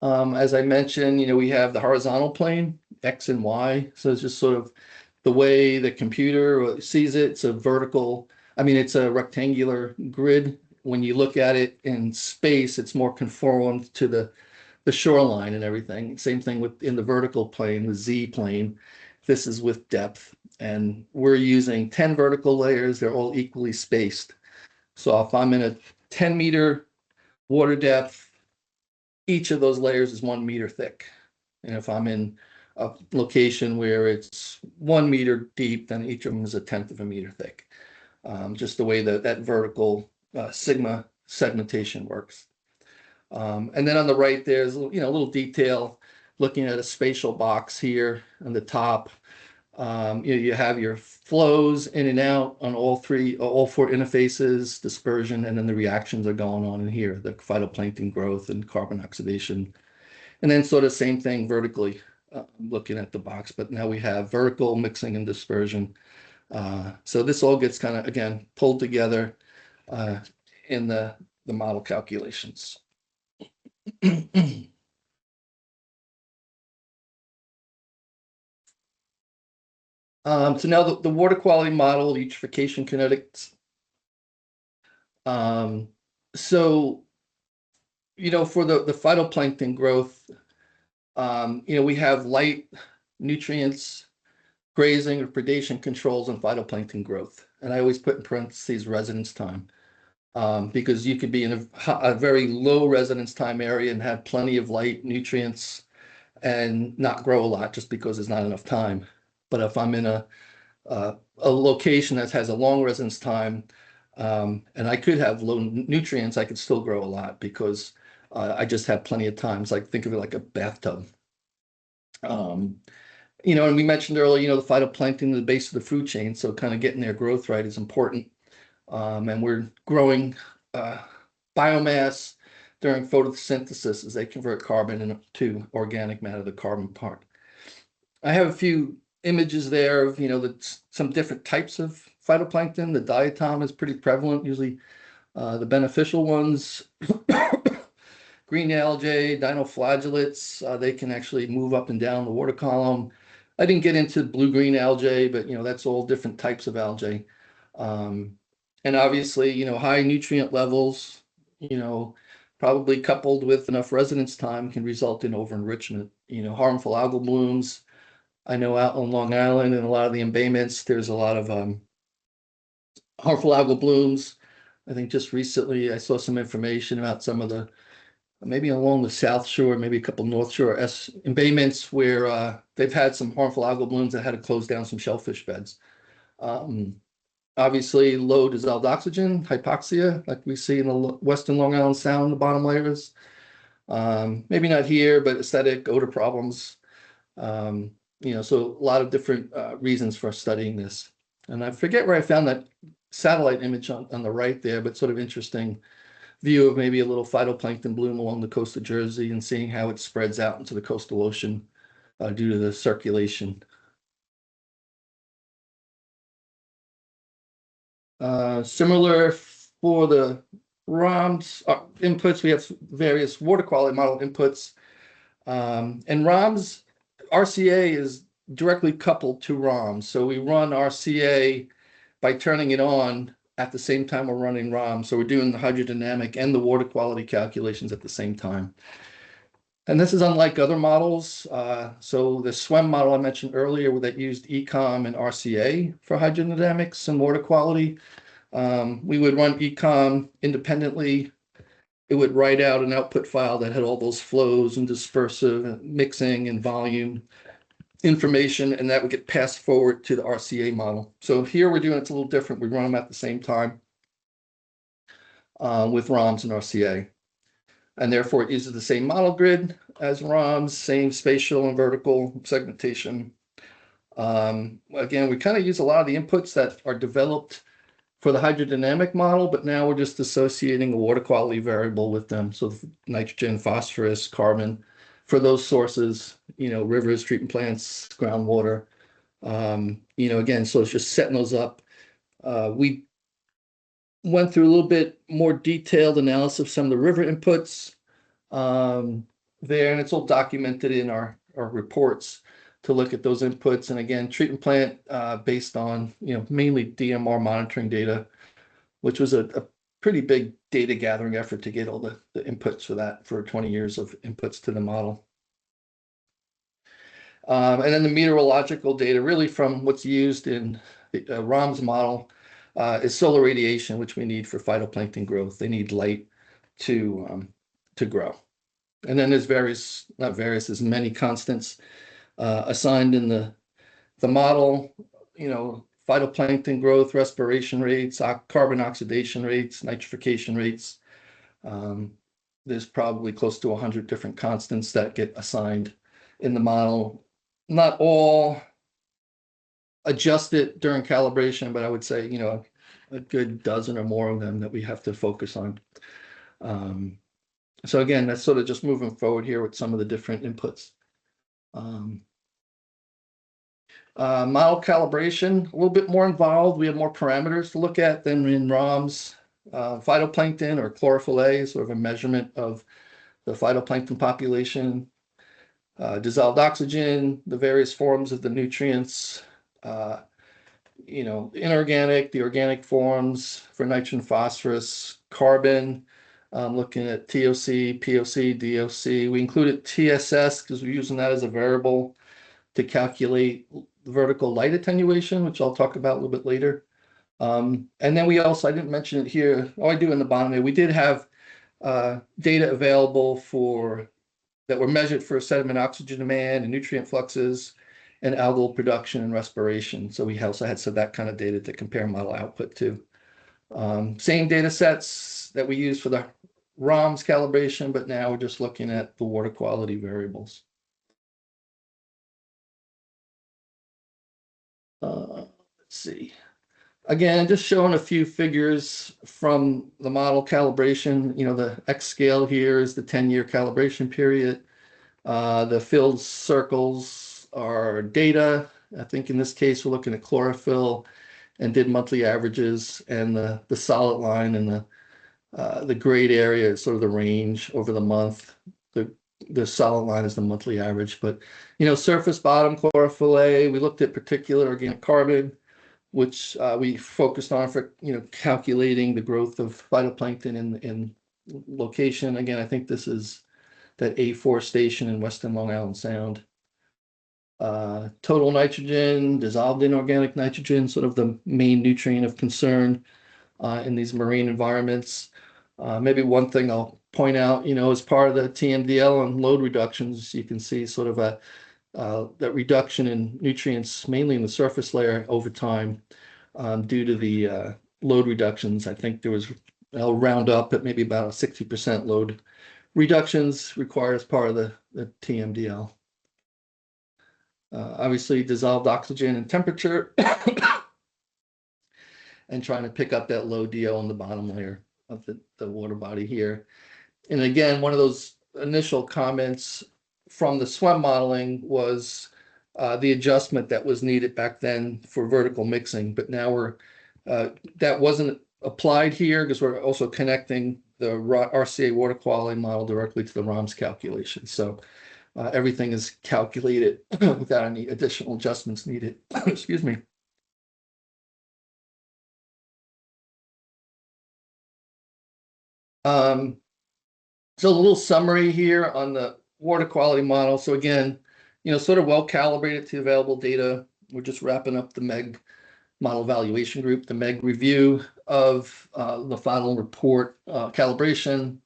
As I mentioned, we have the horizontal plane, X and Y. So it's just sort of the way the computer sees it. It's a it's a rectangular grid. When you look at it in space, it's more conformed to the shoreline and everything. Same thing in the vertical plane, the Z plane. This is with depth. And we're using 10 vertical layers. They're all equally spaced. So if I'm in a 10-meter water depth, each of those layers is 1 meter thick. And if I'm in a location where it's 1 meter deep, then each of them is 1/10 of a meter thick. Just the way that vertical sigma segmentation works. And then on the right, there's a little detail looking at a spatial box here on the top. You have your flows in and out on all four interfaces, dispersion, and then the reactions are going on in here, the phytoplankton growth and carbon oxidation. And then sort of same thing vertically, looking at the box, but now we have vertical mixing and dispersion. So this all gets kind of, again, pulled together in the model calculations. So now the water quality model, eutrophication kinetics. So, for the phytoplankton growth, we have light, nutrients, grazing or predation controls, and phytoplankton growth. And I always put in parentheses residence time, because you could be in a very low residence time area and have plenty of light, nutrients, and not grow a lot just because there's not enough time. But if I'm in a location that has a long residence time, and I could have low nutrients, I could still grow a lot because I just have plenty of time. It's like, think of it like a bathtub. And we mentioned earlier, the phytoplankton, the base of the food chain, so kind of getting their growth right is important. And we're growing biomass during photosynthesis as they convert carbon into organic matter, the carbon part. I have a few images there of, some different types of phytoplankton. The diatom is pretty prevalent, usually the beneficial ones. Green algae, dinoflagellates, they can actually move up and down the water column. I didn't get into blue-green algae, but, that's all different types of algae. And obviously, high nutrient levels, probably coupled with enough residence time can result in over-enrichment. Harmful algal blooms. I know out on Long Island and a lot of the embayments, there's a lot of harmful algal blooms. I think just recently I saw some information about some of the, maybe along the South Shore, maybe a couple North Shore embayments where they've had some harmful algal blooms that had to close down some shellfish beds. Obviously, low dissolved oxygen, hypoxia, like we see in the Western Long Island Sound, the bottom layers. Maybe not here, but aesthetic, odor problems. So a lot of different reasons for studying this. And I forget where I found that satellite image on the right there, but sort of interesting view of maybe a little phytoplankton bloom along the coast of Jersey and seeing how it spreads out into the coastal ocean due to the circulation. Similar for the ROMS inputs, we have various water quality model inputs. And ROMS, RCA is directly coupled to ROMS. So we run RCA by turning it on at the same time we're running ROMS. So we're doing the hydrodynamic and the water quality calculations at the same time. And this is unlike other models. So the SWEM model I mentioned earlier that used ECOM and RCA for hydrodynamics and water quality. We would run ECOM independently. It would write out an output file that had all those flows and dispersive and mixing and volume information, and that would get passed forward to the RCA model. So here we're doing it's a little different. We run them at the same time with ROMS and RCA. And therefore it uses the same model grid as ROMS, same spatial and vertical segmentation. Again, we kind of use a lot of the inputs that are developed for the hydrodynamic model, but now we're just associating a water quality variable with them. So nitrogen, phosphorus, carbon, for those sources, rivers, treatment plants, groundwater, again, so it's just setting those up. We went through a little bit more detailed analysis of some of the river inputs there, and it's all documented in our reports to look at those inputs. And again, treatment plant based on, mainly DMR monitoring data, which was a pretty big data gathering effort to get all the inputs for that for 20 years of inputs to the model. And then the meteorological data really from what's used in the ROMS model is solar radiation, which we need for phytoplankton growth. They need light to grow. And then there's there's many constants assigned in the model, phytoplankton growth, respiration rates, carbon oxidation rates, nitrification rates. there's probably close to 100 different constants that get assigned in the model. Not all adjusted during calibration, but I would say, a good dozen or more of them that we have to focus on. So again, that's sort of just moving forward here with some of the different inputs. Model calibration, a little bit more involved. We have more parameters to look at than in ROMs. Phytoplankton or chlorophyll A is sort of a measurement of the phytoplankton population. Dissolved oxygen, the various forms of the nutrients, inorganic, the organic forms for nitrogen, phosphorus, carbon, looking at TOC, POC, DOC. We included TSS because we're using that as a variable to calculate vertical light attenuation, which I'll talk about a little bit later. And then we also, I didn't mention it here, I do in the bottom there, we did have data available that were measured for sediment oxygen demand and nutrient fluxes and algal production and respiration. So we also had some that kind of data to compare model output to. Same data sets that we use for the ROMS calibration, but now we're just looking at the water quality variables. Let's see. Again, just showing a few figures from the model calibration. The X scale here is the 10-year calibration period. The filled circles are data. I think in this case, we're looking at chlorophyll and did monthly averages, and the solid line and the grayed area is sort of the range over the month. The solid line is the monthly average, but surface bottom chlorophyll A, we looked at particulate organic carbon, which we focused on for calculating the growth of phytoplankton in location. Again, I think this is that A4 station in Western Long Island Sound. Total nitrogen, dissolved inorganic nitrogen, sort of the main nutrient of concern in these marine environments. Maybe one thing I'll point out, as part of the TMDL and load reductions, you can see sort of that reduction in nutrients, mainly in the surface layer over time, due to the load reductions. I think there was, I'll round up at maybe about a 60% load reductions required as part of the TMDL. Obviously, dissolved oxygen and temperature, and trying to pick up that low DO on the bottom layer of the water body here. And again, one of those initial comments from the SWEM modeling was the adjustment that was needed back then for vertical mixing, but now that wasn't applied here because we're also connecting the RCA water quality model directly to the ROMS calculation. So everything is calculated without any additional adjustments needed. Excuse me. So a little summary here on the water quality model. So again, sort of well calibrated to available data. We're just wrapping up the MEG model evaluation group, the MEG review of the final report calibration.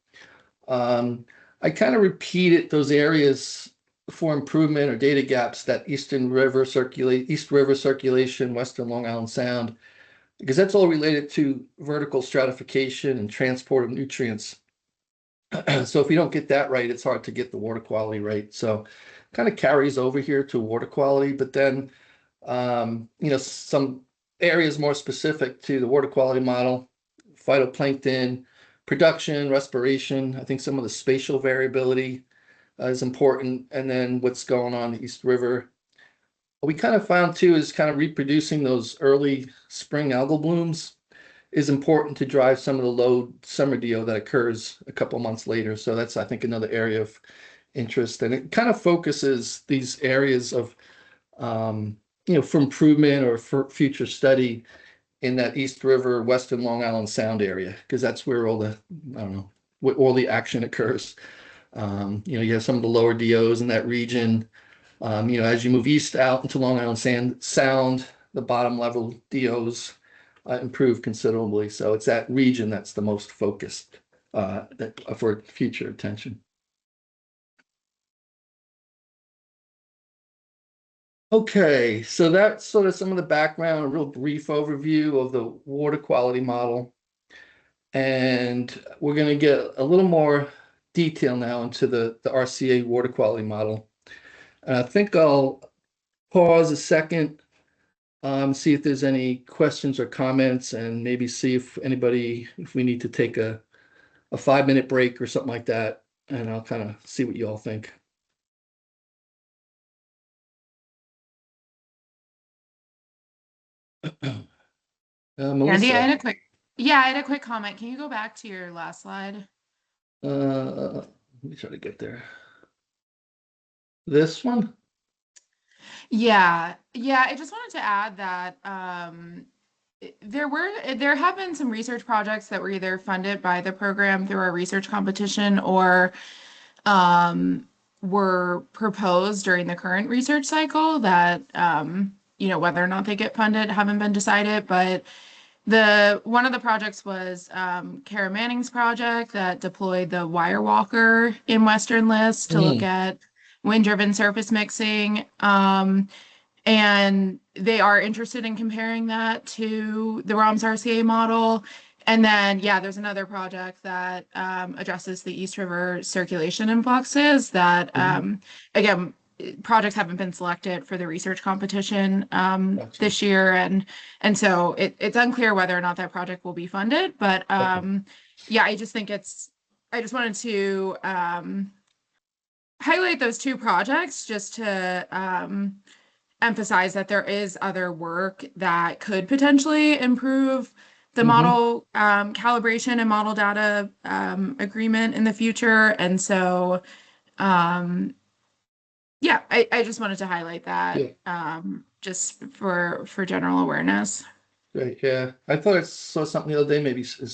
I kind of repeated those areas for improvement or data gaps that East River circulation, Western Long Island Sound, because that's all related to vertical stratification and transport of nutrients. So if you don't get that right, it's hard to get the water quality right. So kind of carries over here to water quality, but then, some areas more specific to the water quality model, phytoplankton, production, respiration. I think some of the spatial variability is important. And then what's going on in the East River. What we kind of found too is kind of reproducing those early spring algal blooms is important to drive some of the low summer DO that occurs a couple months later. So that's, I think, another area of interest. And it kind of focuses these areas of, for improvement or for future study in that East River, Western Long Island Sound area, because that's where all the, where all the action occurs. You have some of the lower DOs in that region. As you move east out into Long Island Sound, the bottom level DOs improve considerably. So it's that region that's the most focused for future attention. Okay, so that's sort of some of the background, a real brief overview of the water quality model. And we're going to get a little more detail now into the RCA water quality model. And I think I'll pause a second, see if there's any questions or comments, and maybe see if we need to take a 5-minute break or something like that, and I'll kind of see what you all think. Andy, Melissa, I had a quick comment. Can you go back to your last slide? let me try to get there. This one? Yeah, I just wanted to add that there have been some research projects that were either funded by the program through our research competition or were proposed during the current research cycle that whether or not they get funded haven't been decided, but one of the projects was Kara Manning's project that deployed the wire walker in Western List to look at wind-driven surface mixing. And they are interested in comparing that to the ROMS RCA model. And then, there's another project that addresses the East River circulation influxes that, again, projects haven't been selected for the research competition this year. And so it's unclear whether or not that project will be funded. But I just wanted to highlight those two projects just to emphasize that there is other work that could potentially improve the model calibration and model data agreement in the future. And so, I just wanted to highlight that just for general awareness. Right, yeah. I thought I saw something the other day, maybe I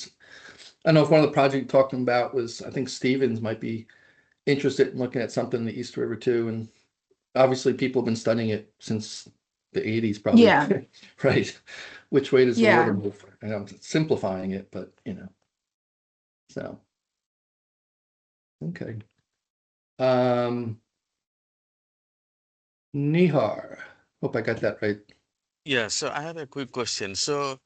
don't know if one of the projects talking about was, I think Stevens might be interested in looking at something in the East River too, and obviously people have been studying it since the 80s probably. Yeah. Right. Which way does the Yeah. water move? And I'm simplifying it, but so okay. Nihar, hope I got that right. Yeah, so I have a quick question. So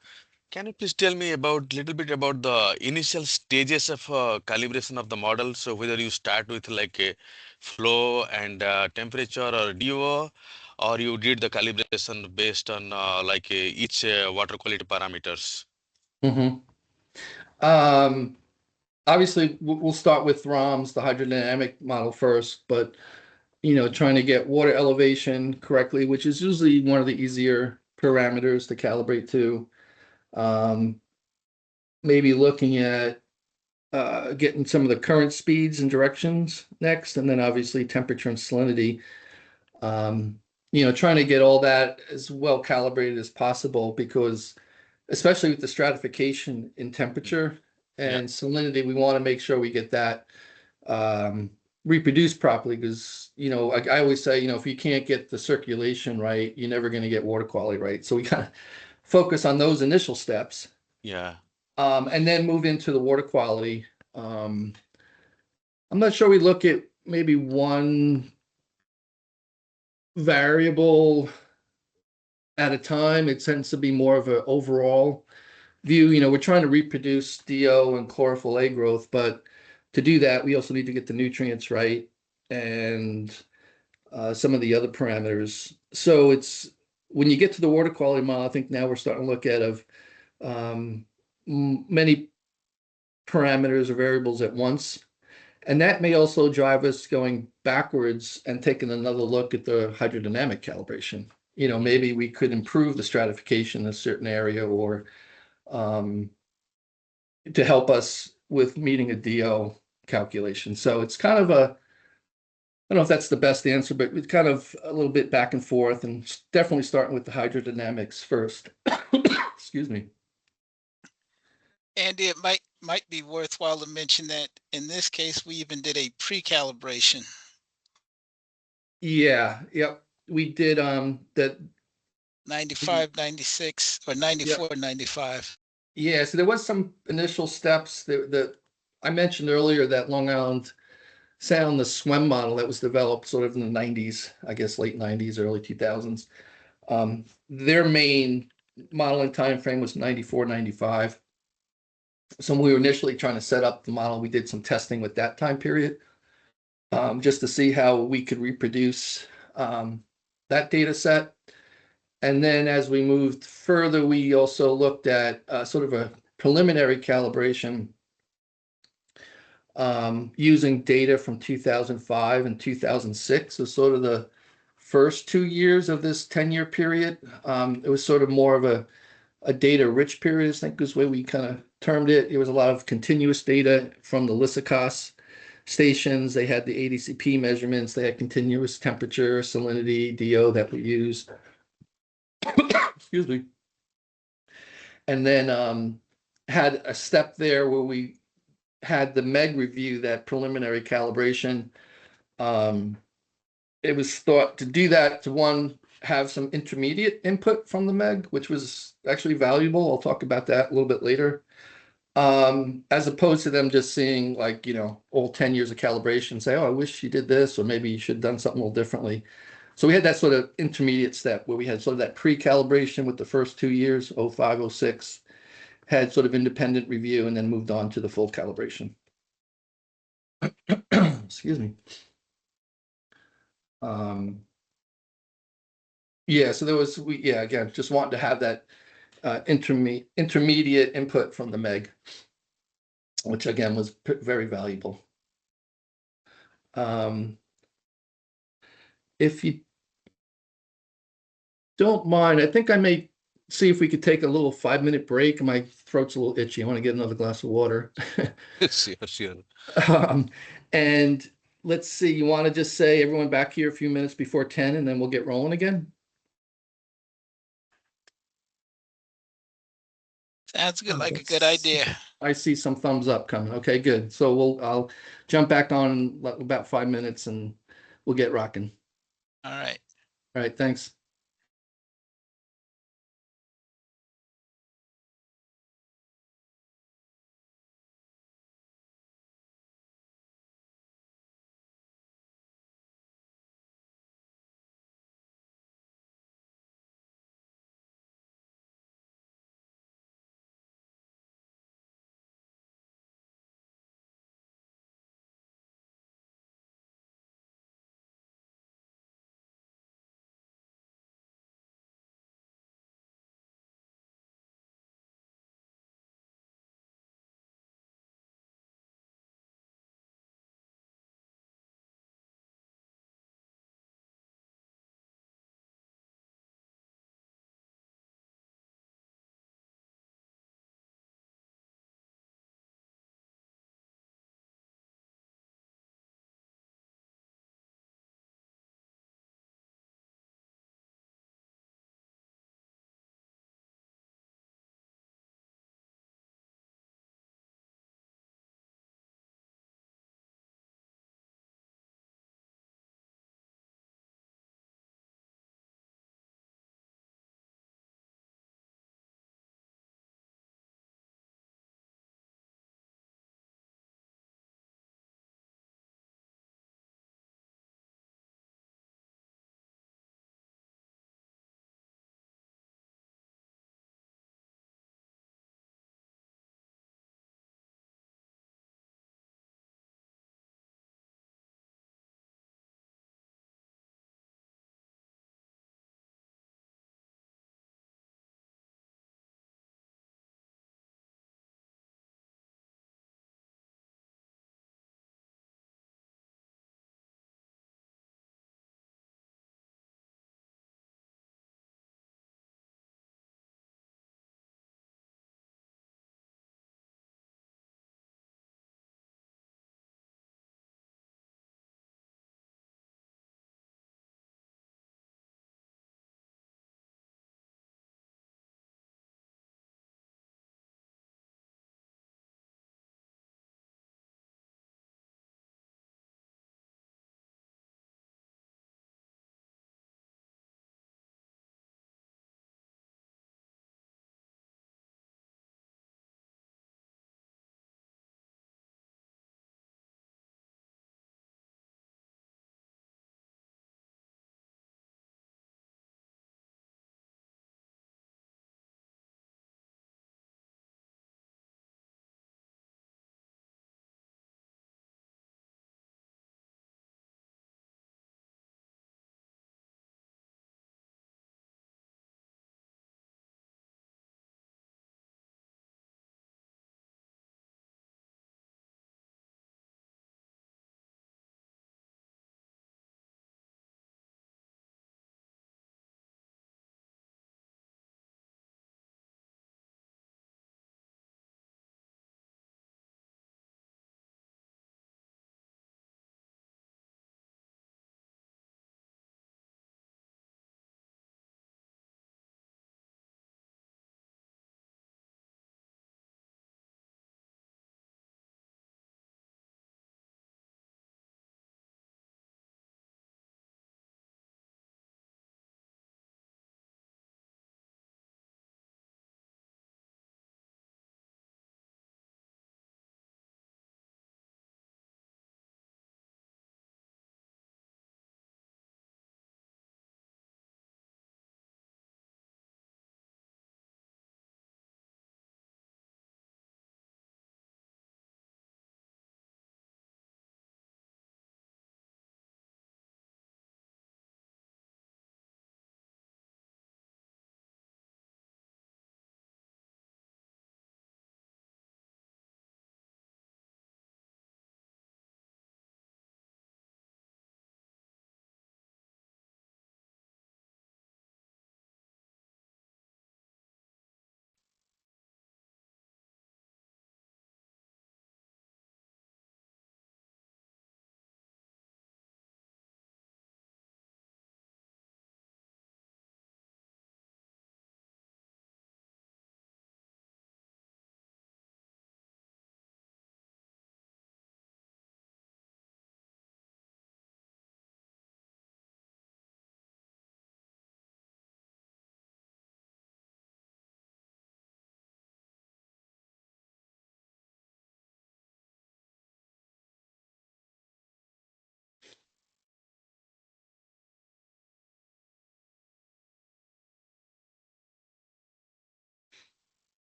can you please tell me little bit about the initial stages of calibration of the model? So whether you start with like a flow and temperature or DO, or you did the calibration based on each water quality parameters? Obviously we'll start with ROMS, the hydrodynamic model first, but trying to get water elevation correctly, which is usually one of the easier parameters to calibrate to. Maybe looking at getting some of the current speeds and directions next, and then obviously temperature and salinity. Trying to get all that as well calibrated as possible, because especially with the stratification in temperature and salinity, we want to make sure we get that reproduced properly, because I always say, if you can't get the circulation right, you're never going to get water quality right. So we kind of focus on those initial steps. Yeah. And then move into the water quality. I'm not sure we look at maybe one variable at a time. It tends to be more of an overall view. We're trying to reproduce DO and chlorophyll A growth, but to do that, we also need to get the nutrients right and some of the other parameters. So it's when you get to the water quality model, I think now we're starting to look at many parameters or variables at once. And that may also drive us going backwards and taking another look at the hydrodynamic calibration. Maybe we could improve the stratification in a certain area, or to help us with meeting a DO calculation. So it's kind of I don't know if that's the best answer, but it's kind of a little bit back and forth, and definitely starting with the hydrodynamics first. Excuse me. Andy, it might be worthwhile to mention that in this case, we even did a pre-calibration. Yeah, yep. We did that 95, 96, or 94, 95. Yeah, so there was some initial steps that I mentioned earlier, that Long Island Sound, the SWEM model that was developed sort of in the 90s, I guess late 90s, early 2000s. Their main modeling time frame was 94, 95. So when we were initially trying to set up the model, we did some testing with that time period, just to see how we could reproduce that data set. And then as we moved further, we also looked at sort of a preliminary calibration using data from 2005 and 2006, so sort of the first 2 years of this 10-year period. It was sort of more of a data-rich period, I think is the way we kind of termed it. It was a lot of continuous data from the Lysicos stations. They had the ADCP measurements. They had continuous temperature, salinity, DO that we used. Excuse me. And then had a step there where we had the MEG review that preliminary calibration. It was thought to do that to, one, have some intermediate input from the MEG, which was actually valuable. I'll talk about that a little bit later. As opposed to them just seeing, like, all 10 years of calibration, say, oh, I wish you did this, or maybe you should have done something a little differently. So we had that sort of intermediate step where we had sort of that pre-calibration with the first 2 years, 05, 06, had sort of independent review, and then moved on to the full calibration. Excuse me. Yeah, so there was, again, just wanting to have that intermediate input from the MEG, which again was very valuable. If you don't mind, I think I may see if we could take a little 5-minute break. My throat's a little itchy. I want to get another glass of water. Sure. And let's see, you want to just say everyone back here a few minutes before 10, and then we'll get rolling again? Sounds good, like a good idea. I see some thumbs up coming. Okay, good. So I'll jump back on in about 5 minutes and we'll get rocking. All right. All right, thanks.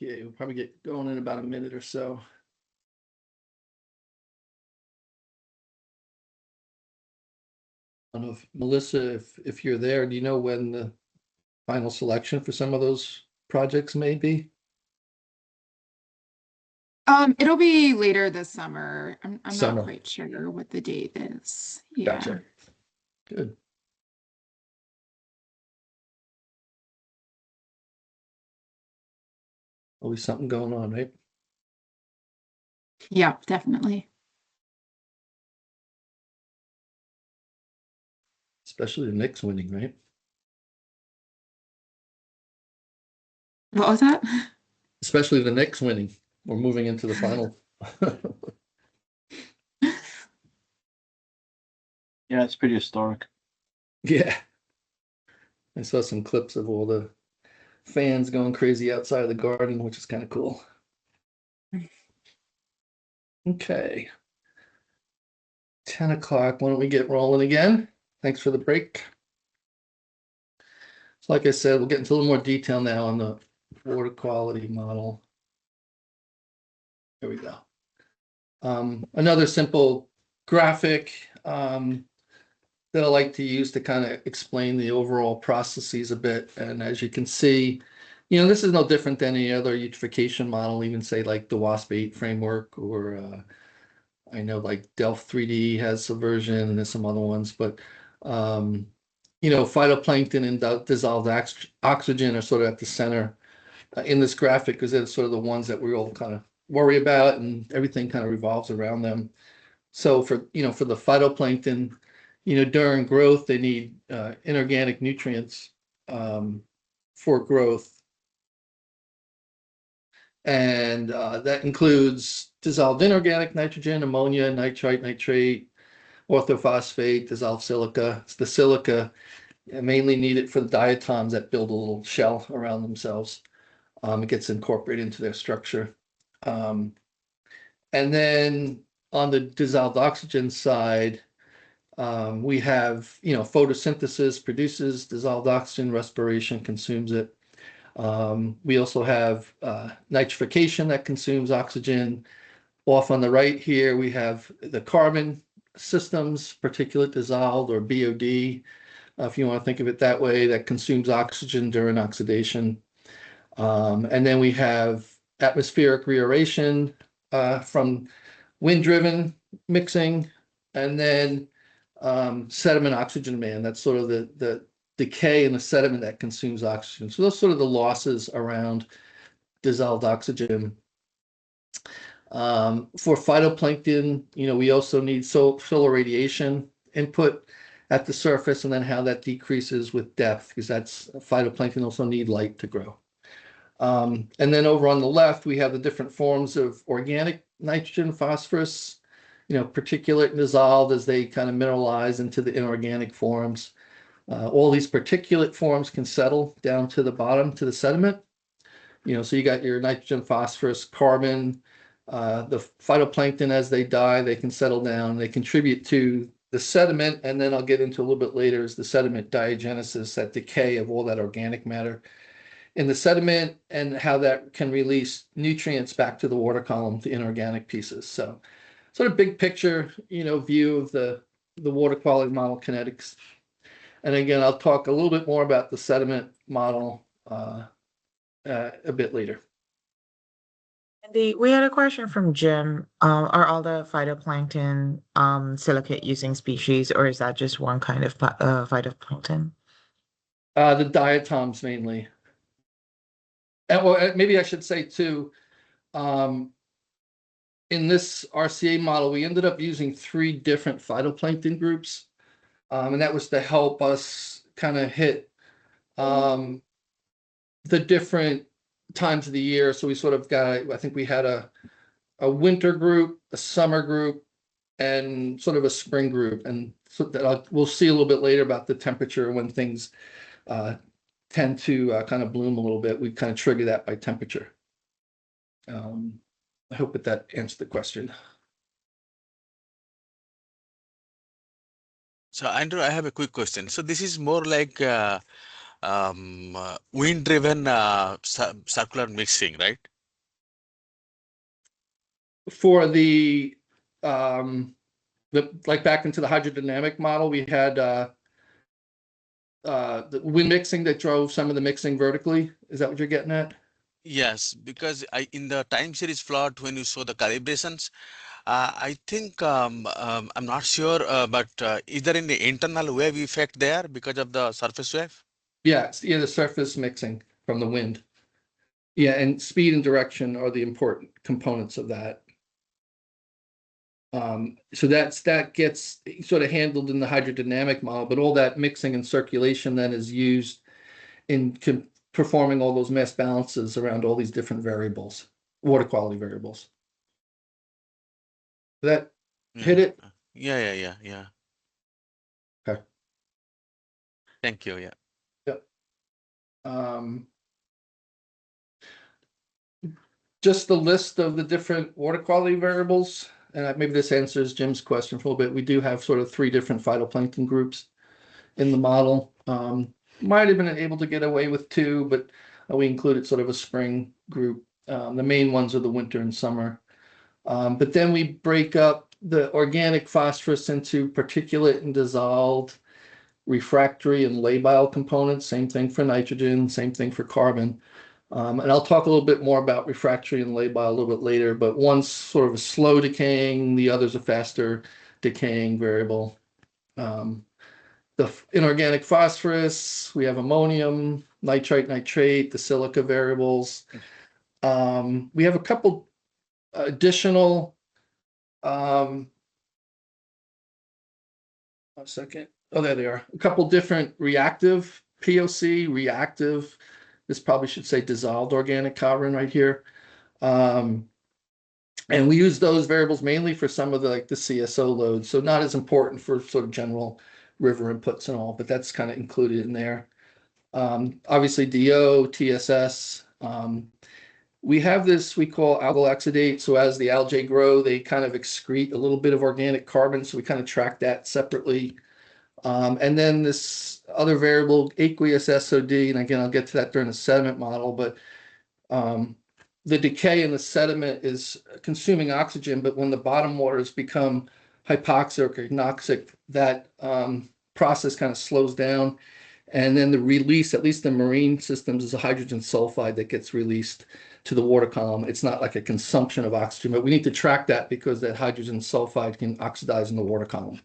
Okay, we'll probably get going in about a minute or so. I don't know if Melissa, if you're there, do you know when the final selection for some of those projects may be? It'll be later this summer. I'm Summer. not quite sure what the date is. Yeah. Gotcha. Good. Always something going on, right? Yeah, definitely. Especially the Knicks winning, right? What was that? Especially the Knicks winning. We're moving into the final. Yeah, it's pretty historic. Yeah. I saw some clips of all the fans going crazy outside of the garden, which is kind of cool. Okay. 10 o'clock. Why don't we get rolling again? Thanks for the break. So like I said, we'll get into a little more detail now on the water quality model. There we go. Another simple graphic that I like to use to kind of explain the overall processes a bit. And as you can see, this is no different than any other eutrophication model, even say like the WASP-8 framework, or I know like Delft 3D has a version and there's some other ones, but phytoplankton and dissolved oxygen are sort of at the center in this graphic because they're sort of the ones that we all kind of worry about, and everything kind of revolves around them. So for the phytoplankton, during growth, they need inorganic nutrients for growth. And that includes dissolved inorganic nitrogen, ammonia, nitrite, nitrate, orthophosphate, dissolved silica. It's the silica mainly needed for the diatoms that build a little shell around themselves. It gets incorporated into their structure. And then on the dissolved oxygen side, we have, photosynthesis produces dissolved oxygen, respiration consumes it. We also have nitrification that consumes oxygen. Off on the right here, we have the carbon systems, particulate dissolved, or BOD, if you want to think of it that way, that consumes oxygen during oxidation. And then we have atmospheric reaeration from wind-driven mixing, and then sediment oxygen demand. That's sort of the decay in the sediment that consumes oxygen. So those sort of the losses around dissolved oxygen. For phytoplankton, we also need solar radiation input at the surface, and then how that decreases with depth, because phytoplankton also need light to grow. And then over on the left, we have the different forms of organic nitrogen, phosphorus, particulate and dissolved as they kind of mineralize into the inorganic forms. All these particulate forms can settle down to the bottom, to the sediment. So you got your nitrogen, phosphorus, carbon, the phytoplankton, as they die, they can settle down. They contribute to the sediment, and then I'll get into a little bit later is the sediment diagenesis, that decay of all that organic matter in the sediment, and how that can release nutrients back to the water column, the inorganic pieces. So sort of big picture, view of the water quality model kinetics. And again, I'll talk a little bit more about the sediment model a bit later. Andy, we had a question from Jim. Are all the phytoplankton silicate using species, or is that just one kind of phytoplankton? The diatoms mainly. And well, maybe I should say too, in this RCA model, we ended up using 3 different phytoplankton groups. And that was to help us kind of hit the different times of the year. So we sort of got, I think we had a winter group, a summer group, and sort of a spring group. And so that we'll see a little bit later about the temperature when things tend to kind of bloom a little bit. We kind of trigger that by temperature. I hope that answered the question. So Andrew, I have a quick question. So this is more like wind-driven circular mixing, right? For the like back into the hydrodynamic model, we had the wind mixing that drove some of the mixing vertically. Is that what you're getting at? Yes, because in the time series plot, when you show the calibrations, I think I'm not sure, but is there any internal wave effect there because of the surface wave? Yeah, the surface mixing from the wind. Yeah, and speed and direction are the important components of that. So that gets sort of handled in the hydrodynamic model, but all that mixing and circulation then is used in performing all those mass balances around all these different variables, water quality variables. That hit it? Yeah. Okay. Thank you. Yeah. Yep. Just the list of the different water quality variables, and maybe this answers Jim's question for a little bit. We do have sort of 3 different phytoplankton groups in the model. Might have been able to get away with 2, but we included sort of a spring group. The main ones are the winter and summer. But then we break up the organic phosphorus into particulate and dissolved, refractory and labile components. Same thing for nitrogen, same thing for carbon. And I'll talk a little bit more about refractory and labile a little bit later, but one's sort of a slow decaying, the other's a faster decaying variable. The inorganic phosphorus, we have ammonium, nitrite, nitrate, the silica variables. We have a couple additional, one second. Oh, there they are. A couple different reactive, POC, reactive. This probably should say dissolved organic carbon right here. And we use those variables mainly for some of the like the CSO loads. So not as important for sort of general river inputs and all, but that's kind of included in there. Obviously DO, TSS. We have this we call algal exudate. So as the algae grow, they kind of excrete a little bit of organic carbon. So we kind of track that separately. And then this other variable, aqueous SOD, and again, I'll get to that during the sediment model, but the decay in the sediment is consuming oxygen, but when the bottom waters become hypoxic or anoxic, that process kind of slows down. And then the release, at least in marine systems, is a hydrogen sulfide that gets released to the water column. It's not like a consumption of oxygen, but we need to track that because that hydrogen sulfide can oxidize in the water column.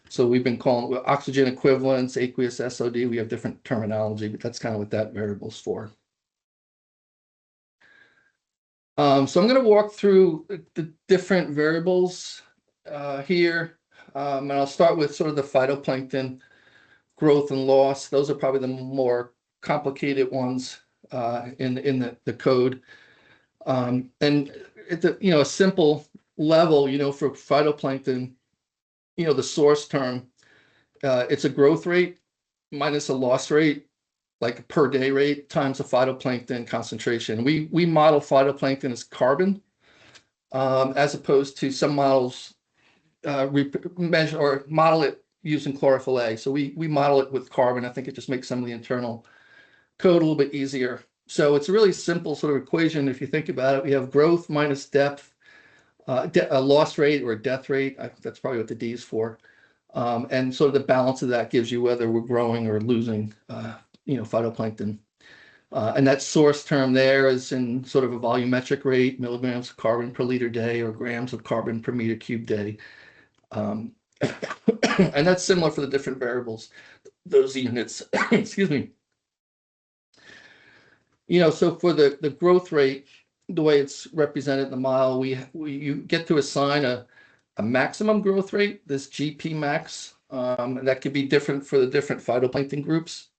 So we've been calling oxygen equivalents, aqueous SOD. We have different terminology, but that's kind of what that variable's for. So I'm going to walk through the different variables here, and I'll start with sort of the phytoplankton growth and loss. Those are probably the more complicated ones in the code. And at the a simple level, for phytoplankton, the source term, it's a growth rate minus a loss rate, like a per day rate times the phytoplankton concentration. We model phytoplankton as carbon, as opposed to some models measure or model it using chlorophyll A. So we model it with carbon. I think it just makes some of the internal code a little bit easier. So it's a really simple sort of equation. If you think about it, we have growth minus depth, a loss rate or a death rate. That's probably what the D is for. And sort of the balance of that gives you whether we're growing or losing phytoplankton. And that source term there is in sort of a volumetric rate, milligrams of carbon per liter day or grams of carbon per meter cube day. And that's similar for the different variables, those units. Excuse me. So for the growth rate, the way it's represented in the model, you get to assign a maximum growth rate, this GP max, and that could be different for the different phytoplankton groups.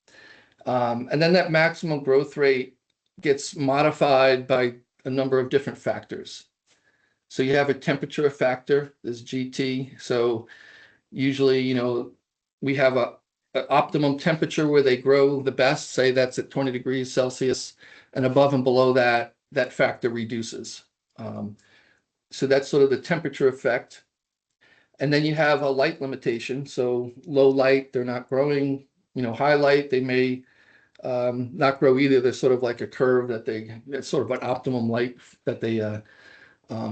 And then that maximum growth rate gets modified by a number of different factors. So you have a temperature factor, this GT. So usually, we have an optimum temperature where they grow the best, say that's at 20 degrees Celsius, and above and below that, that factor reduces. So that's sort of the temperature effect. And then you have a light limitation. So low light, they're not growing. High light, they may not grow either. They're sort of like a curve it's sort of an optimum light that they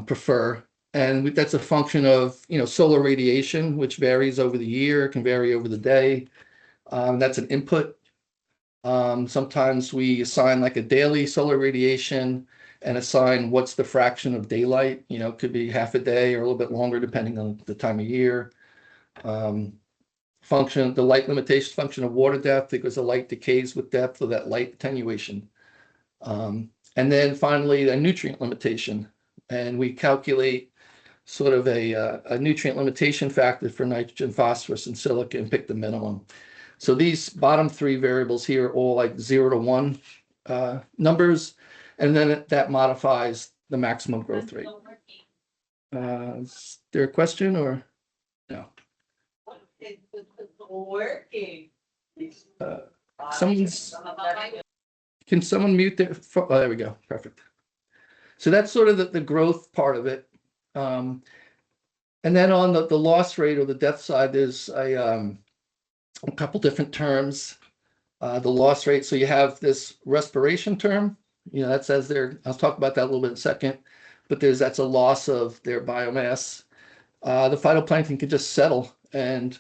prefer. And that's a function of, solar radiation, which varies over the year, can vary over the day. That's an input. Sometimes we assign like a daily solar radiation and assign what's the fraction of daylight. It could be half a day or a little bit longer depending on the time of year. The light limitation function of water depth, because the light decays with depth, so that light attenuation. And then finally, a nutrient limitation. And we calculate sort of a nutrient limitation factor for nitrogen, phosphorus, and silica and pick the minimum. So these bottom three variables here are all like 0 to 1 numbers, and then that modifies the maximum growth rate. Is there a question or no? Can someone mute their phone? Oh, there we go. Perfect. So that's sort of the growth part of it. And then on the loss rate or the death side, there's a couple different terms. The loss rate, so you have this respiration term, that says there, I'll talk about that a little bit in a second, but that's a loss of their biomass. The phytoplankton can just settle and,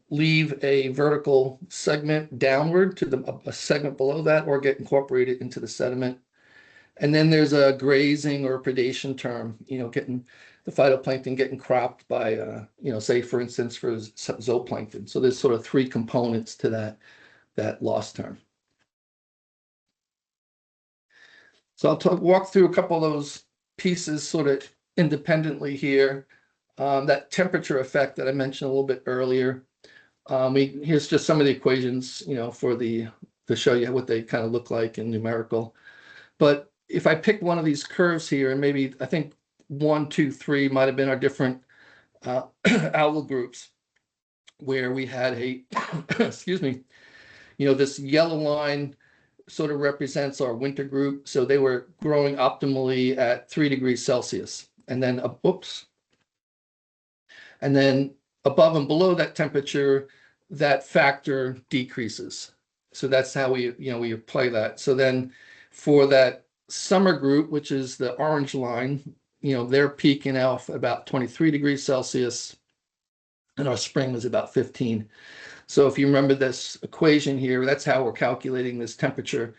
leave a vertical segment downward to a segment below that, or get incorporated into the sediment. And then there's a grazing or predation term, getting the phytoplankton getting cropped by, say, for instance, for zooplankton. So there's sort of three components to that loss term. So I'll walk through a couple of those pieces sort of independently here. That temperature effect that I mentioned a little bit earlier. Here's just some of the equations, to show you what they kind of look like in numerical. But if I pick one of these curves here, and maybe I think 1, 2, 3 might have been our different algal groups, where we had excuse me, this yellow line sort of represents our winter group. So they were growing optimally at 3 degrees Celsius. And then, and then above and below that temperature, that factor decreases. So that's how we apply that. So then for that summer group, which is the orange line, they're peaking off about 23 degrees Celsius, and our spring was about 15. So if you remember this equation here, that's how we're calculating this temperature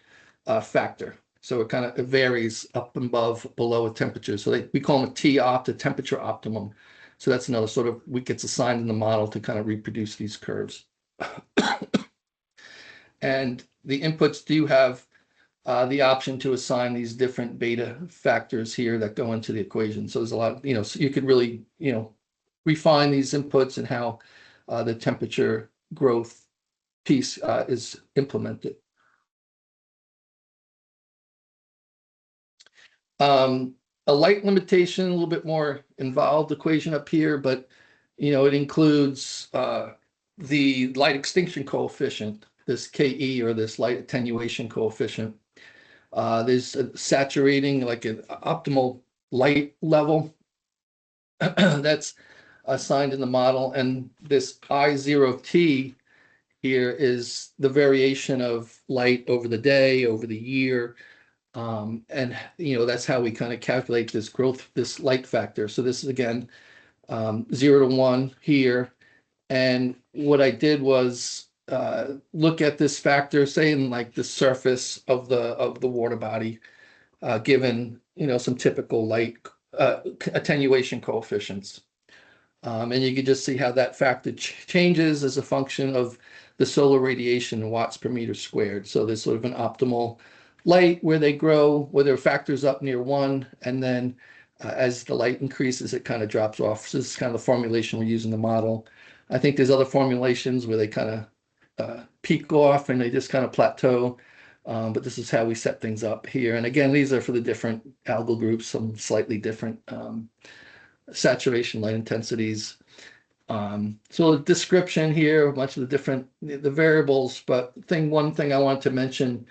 factor. So it varies up and above, below a temperature. So we call them a T-opt, a temperature optimum. So that's another sort of, we gets assigned in the model to kind of reproduce these curves. And the inputs do have the option to assign these different beta factors here that go into the equation. So there's a lot, so you could really, refine these inputs and how the temperature growth piece is implemented. A light limitation, a little bit more involved equation up here, but it includes the light extinction coefficient, this KE, or this light attenuation coefficient. There's a saturating, like an optimal light level that's assigned in the model, and this I0T here is the variation of light over the day, over the year. And that's how we kind of calculate this growth, this light factor. So this is again 0 to 1 here. And what I did was look at this factor, say in like the surface of the water body, given some typical light attenuation coefficients. And you can just see how that factor changes as a function of the solar radiation in watts per meter squared. So there's sort of an optimal light where they grow, where their factor's up near 1, and then as the light increases, it kind of drops off. So this is kind of the formulation we use in the model. I think there's other formulations where they kind of peak off and they just kind of plateau. But this is how we set things up here. And again, these are for the different algal groups, some slightly different saturation light intensities. So a description here, a bunch of the different the variables, but one thing I want to mention,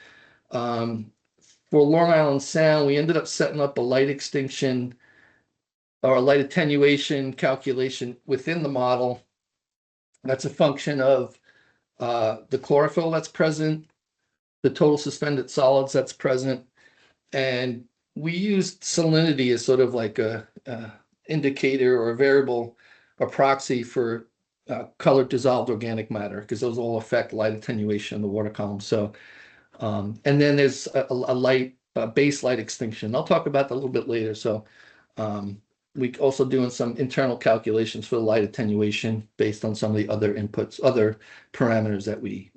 for Long Island Sound, we ended up setting up a light extinction or a light attenuation calculation within the model. That's a function of the chlorophyll that's present, the total suspended solids that's present. And we used salinity as sort of like a indicator or a variable, a proxy for colored dissolved organic matter, because those all affect light attenuation in the water column. So, and then there's a light base light extinction. I'll talk about that a little bit later. So, we also doing some internal calculations for the light attenuation based on some of the other inputs, other parameters that we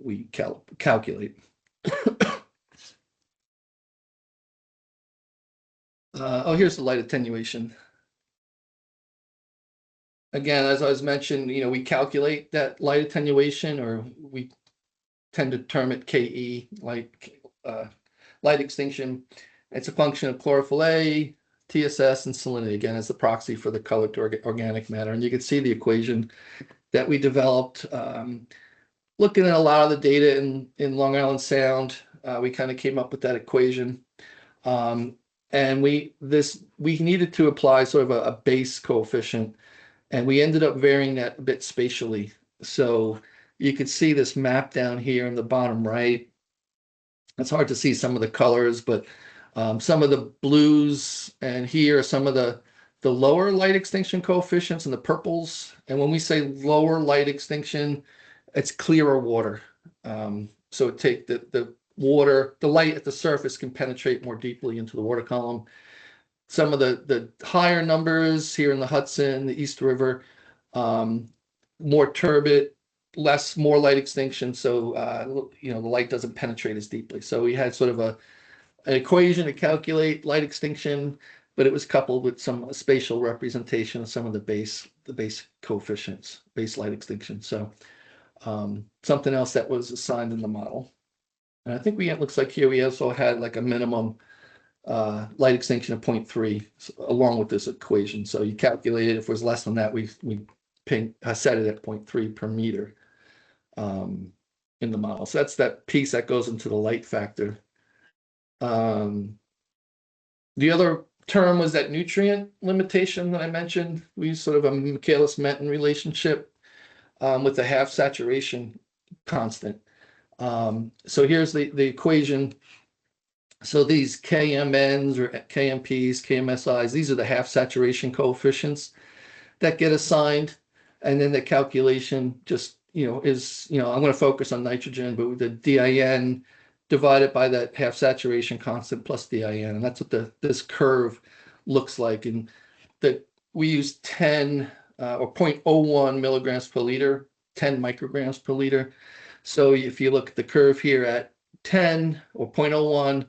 calculate. Here's the light attenuation. Again, as I was mentioned, we calculate that light attenuation, or we tend to term it KE, like light extinction. It's a function of chlorophyll A, TSS, and salinity, again, as the proxy for the colored organic matter. And you can see the equation that we developed. Looking at a lot of the data in Long Island Sound, we kind of came up with that equation. And we needed to apply sort of a base coefficient, and we ended up varying that a bit spatially. So you could see this map down here in the bottom right. It's hard to see some of the colors, but some of the blues and here are some of the lower light extinction coefficients and the purples. And when we say lower light extinction, it's clearer water. So take the water, the light at the surface can penetrate more deeply into the water column. Some of the higher numbers here in the Hudson, the East River, more turbid, more light extinction. So, the light doesn't penetrate as deeply. So we had sort of an equation to calculate light extinction, but it was coupled with some spatial representation of some of the base coefficients, base light extinction. So something else that was assigned in the model. And I think it looks like here we also had like a minimum light extinction of 0.3 along with this equation. So you calculate it. If it was less than that, we set it at 0.3 per meter in the model. So that's that piece that goes into the light factor. The other term was that nutrient limitation that I mentioned. We use sort of a Michaelis-Menten relationship with the half saturation constant. So here's the equation. So these KMNs or KMPs, KMSIs, these are the half saturation coefficients that get assigned. And then the calculation just, is, I'm going to focus on nitrogen, but with the DIN divided by that half saturation constant plus DIN. And that's what this curve looks like. And we use 10 or 0.01 milligrams per liter, 10 micrograms per liter. So if you look at the curve here at 10 or 0.01,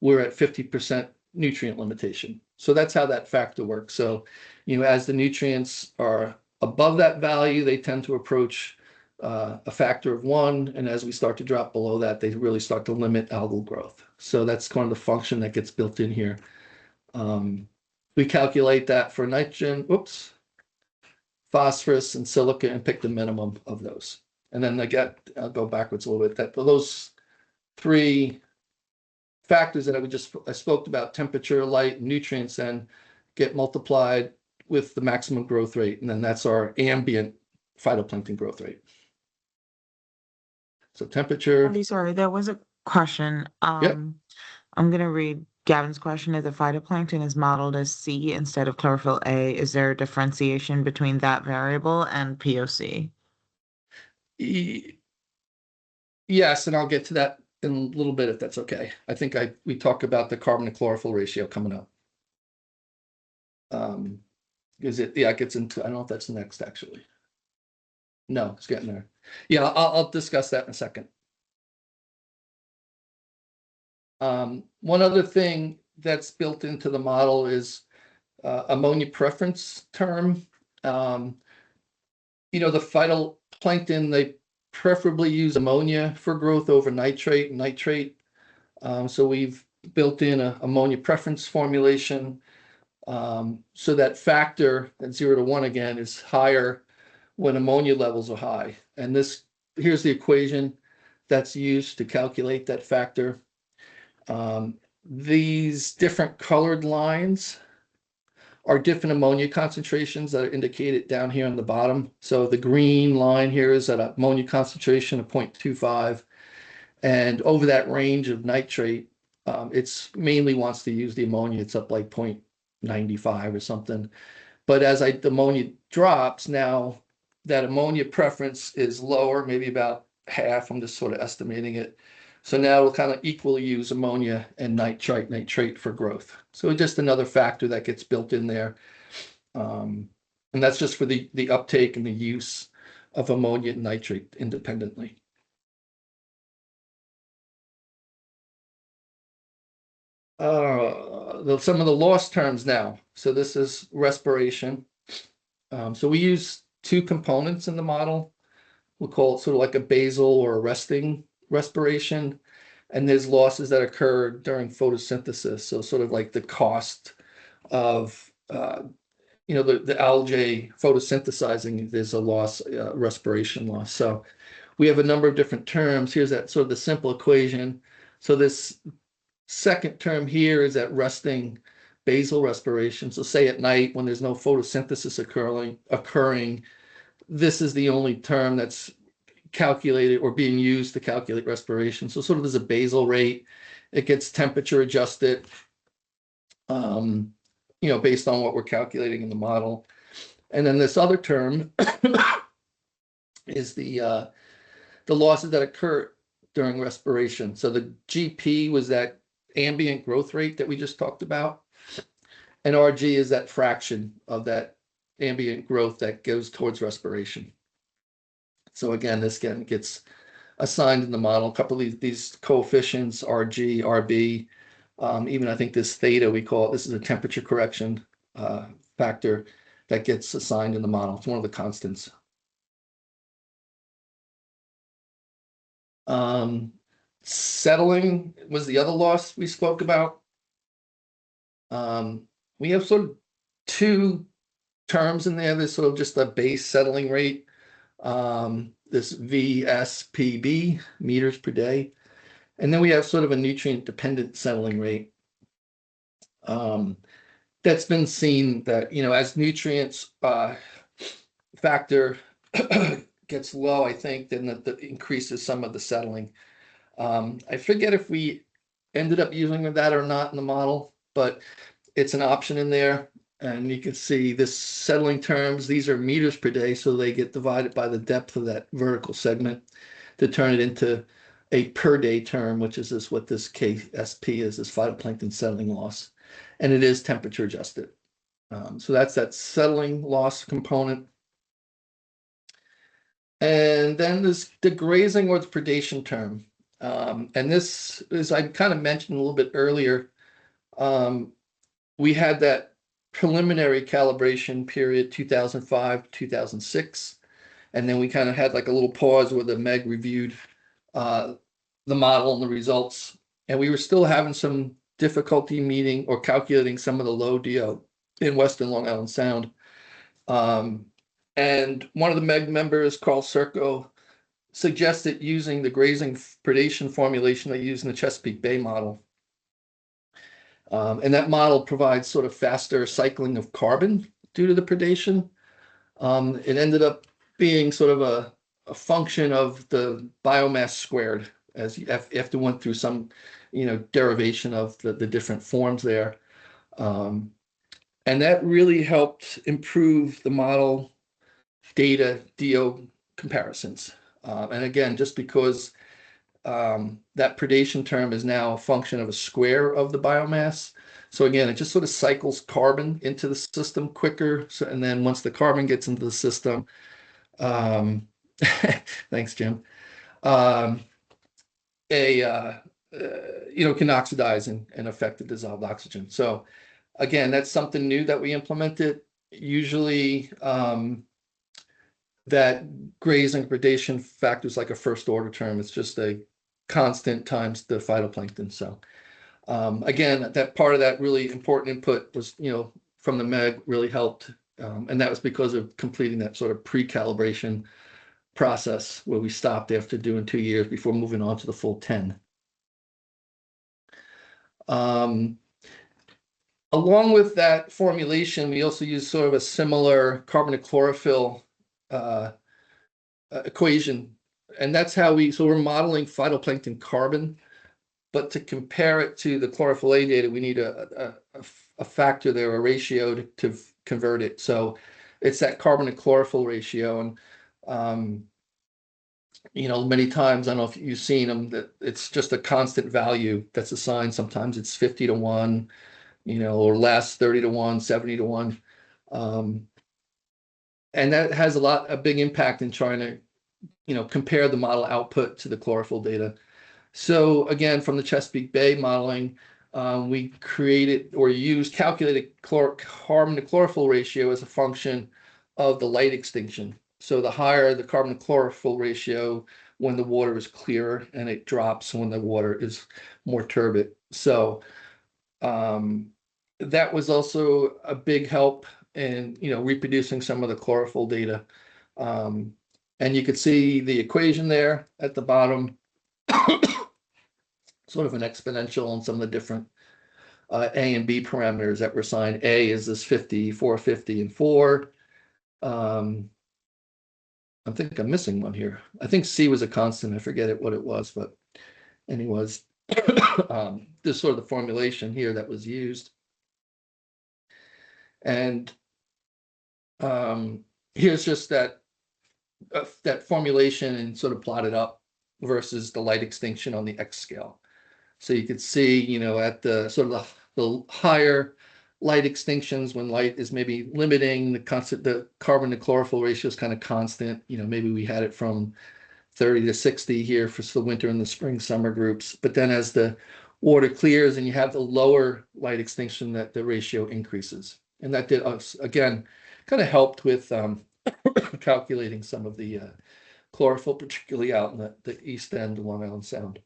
we're at 50% nutrient limitation. So that's how that factor works. So, as the nutrients are above that value, they tend to approach a factor of 1. And as we start to drop below that, they really start to limit algal growth. So that's kind of the function that gets built in here. We calculate that for nitrogen, phosphorus, and silica, and pick the minimum of those. And then I'll go backwards a little bit. Those three factors that I spoke about, temperature, light, and nutrients, then get multiplied with the maximum growth rate. And then that's our ambient phytoplankton growth rate. So temperature. Andy, sorry, there was a question. Yep. I'm going to read Gavin's question. If the phytoplankton is modeled as C instead of chlorophyll A, is there a differentiation between that variable and POC? Yes, and I'll get to that in a little bit if that's okay. I think we talk about the carbon to chlorophyll ratio coming up. It gets into, I don't know if that's next actually. No, it's getting there. Yeah, I'll discuss that in a second. One other thing that's built into the model is ammonia preference term. The phytoplankton, they preferably use ammonia for growth over nitrate and nitrate. So we've built in a ammonia preference formulation. So that factor at 0 to 1 again is higher when ammonia levels are high. And here's the equation that's used to calculate that factor. These different colored lines are different ammonia concentrations that are indicated down here on the bottom. So the green line here is at ammonia concentration of 0.25. And over that range of nitrate, it's mainly wants to use the ammonia. It's up like 0.95 or something. But as the ammonia drops, now that ammonia preference is lower, maybe about half. I'm just sort of estimating it. So now we'll kind of equally use ammonia and nitrate for growth. So just another factor that gets built in there. And that's just for the uptake and the use of ammonia and nitrate independently. Some of the loss terms now. So this is respiration. So we use two components in the model. We'll call it sort of like a basal or a resting respiration. And there's losses that occur during photosynthesis. So sort of like the cost of, the algae photosynthesizing, there's a loss, respiration loss. So we have a number of different terms. Here's that sort of the simple equation. So this second term here is that resting basal respiration. So say at night when there's no photosynthesis occurring, this is the only term that's calculated or being used to calculate respiration. So sort of as a basal rate, it gets temperature adjusted, based on what we're calculating in the model. And then this other term is the losses that occur during respiration. So the GP was that ambient growth rate that we just talked about. And RG is that fraction of that ambient growth that goes towards respiration. So again, this gets assigned in the model. A couple of these coefficients, RG, RB, even I think this theta, we call it, this is a temperature correction factor that gets assigned in the model. It's one of the constants. Settling was the other loss we spoke about. We have sort of two terms in there. There's sort of just a base settling rate, this VSPB, meters per day. And then we have sort of a nutrient dependent settling rate. That's been seen that, as nutrients factor gets low, I think, then that increases some of the settling. I forget if we ended up using that or not in the model, but it's an option in there. And you can see this settling terms, these are meters per day, so they get divided by the depth of that vertical segment to turn it into a per day term, which is what this KSP is, this phytoplankton settling loss. And it is temperature adjusted. So that's that settling loss component. And then there's the grazing or the predation term. And this is, I kind of mentioned a little bit earlier, we had that preliminary calibration period, 2005, 2006. And then we kind of had like a little pause where the MEG reviewed the model and the results. And we were still having some difficulty meeting or calculating some of the low DO in Western Long Island Sound. And one of the MEG members, Carl Serco, suggested using the grazing predation formulation they use in the Chesapeake Bay model. And that model provides sort of faster cycling of carbon due to the predation. It ended up being sort of a function of the biomass squared, as you have to went through some, derivation of the different forms there. And that really helped improve the model data DO comparisons. And again, just because that predation term is now a function of a square of the biomass. So again, it just sort of cycles carbon into the system quicker. So, and then once the carbon gets into the system, thanks, Jim, can oxidize and affect the dissolved oxygen. So again, that's something new that we implemented. Usually that grazing predation factor is like a first order term. It's just a constant times the phytoplankton. So again, that part of that really important input was, from the MEG really helped. And that was because of completing that sort of pre-calibration process where we stopped after doing 2 years before moving on to the full 10. Along with that formulation, we also use sort of a similar carbonate chlorophyll equation and that's how so we're modeling phytoplankton carbon, but to compare it to the chlorophyll A data, we need a factor there, a ratio to convert it. So it's that carbon to chlorophyll ratio. And, many times, I don't know if you've seen them, that it's just a constant value that's assigned. Sometimes it's 50 to 1, or less, 30 to 1, 70 to 1. And that has a big impact in trying to, compare the model output to the chlorophyll data. So again, from the Chesapeake Bay modeling, we created or used calculated carbon to chlorophyll ratio as a function of the light extinction. So the higher the carbon to chlorophyll ratio when the water is clearer, and it drops when the water is more turbid. So that was also a big help in reproducing some of the chlorophyll data. And you could see the equation there at the bottom, sort of an exponential on some of the different A and B parameters that were assigned. A is this 50, 450, and 4. I think I'm missing one here. I think C was a constant. I forget what it was, but anyways, this sort of the formulation here that was used. And here's just that formulation and sort of plotted up versus the light extinction on the X scale. So you could see, at the sort of the higher light extinctions, when light is maybe limiting, the carbon to chlorophyll ratio is kind of constant. Maybe we had it from 30 to 60 here for the winter and the spring summer groups. But then as the water clears and you have the lower light extinction, that the ratio increases. And that did, again, kind of helped with calculating some of the chlorophyll, particularly out in the east end of Long Island Sound.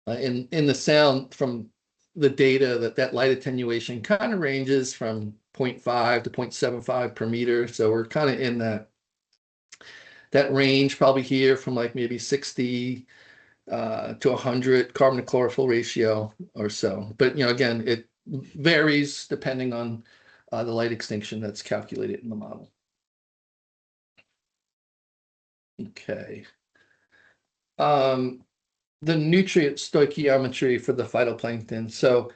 In the sound, from the data, that light attenuation kind of ranges from 0.5 to 0.75 per meter. So we're kind of in that range, probably here from like maybe 60 to 100 carbon to chlorophyll ratio or so. But again, it varies depending on the light extinction that's calculated in the model. Okay. The nutrient stoichiometry for the phytoplankton. So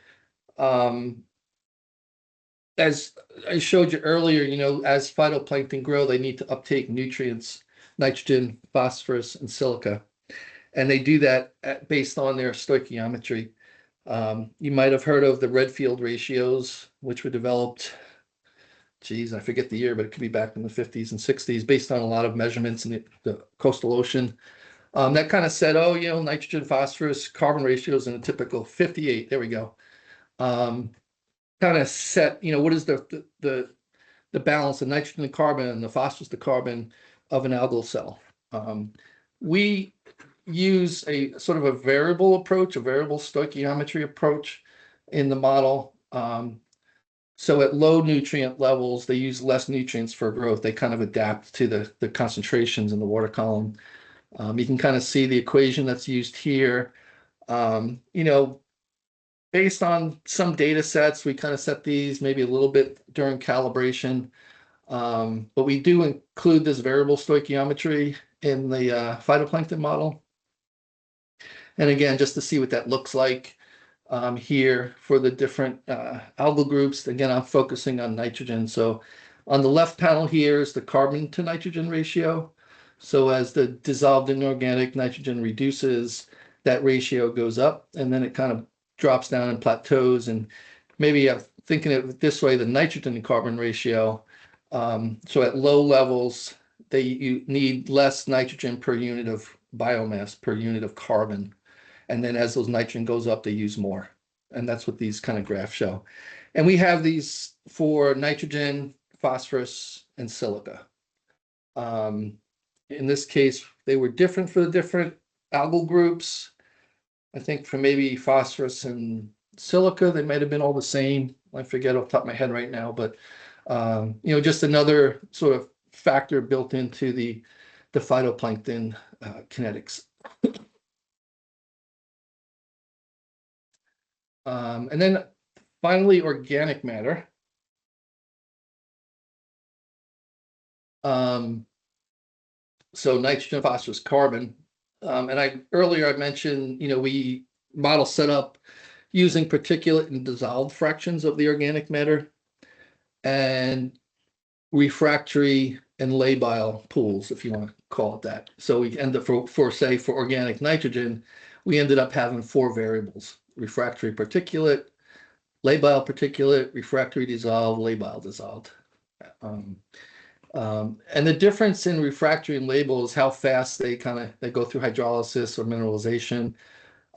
as I showed you earlier, as phytoplankton grow, they need to uptake nutrients, nitrogen, phosphorus, and silica. And they do that based on their stoichiometry. You might have heard of the Redfield ratios, which were developed, I forget the year, but it could be back in the 50s and 60s, based on a lot of measurements in the coastal ocean. That kind of said, nitrogen, phosphorus, carbon ratios in a typical 58. There we go. Kind of set, what is the balance of nitrogen to carbon and the phosphorus to carbon of an algal cell. We use a sort of a variable approach, a variable stoichiometry approach in the model. So at low nutrient levels, they use less nutrients for growth. They kind of adapt to the concentrations in the water column. You can kind of see the equation that's used here. Based on some data sets, we kind of set these maybe a little bit during calibration. But we do include this variable stoichiometry in the phytoplankton model. And again, just to see what that looks like here for the different algal groups. Again, I'm focusing on nitrogen. So on the left panel here is the carbon to nitrogen ratio. So as the dissolved inorganic nitrogen reduces, that ratio goes up, and then it kind of drops down and plateaus. And maybe I'm thinking of it this way, the nitrogen to carbon ratio. So at low levels, you need less nitrogen per unit of biomass, per unit of carbon. And then as those nitrogen goes up, they use more. And that's what these kind of graphs show. And we have these for nitrogen, phosphorus, and silica. In this case, they were different for the different algal groups. I think for maybe phosphorus and silica, they might have been all the same. I forget off the top of my head right now, but just another sort of factor built into the phytoplankton kinetics. And then finally, organic matter. So nitrogen, phosphorus, carbon. And earlier I mentioned, we model set up using particulate and dissolved fractions of the organic matter and refractory and labile pools, if you want to call it that. So we end up for say for organic nitrogen, we ended up having 4 variables: refractory particulate, labile particulate, refractory dissolved, labile dissolved. And the difference in refractory and labile is how fast they go through hydrolysis or mineralization.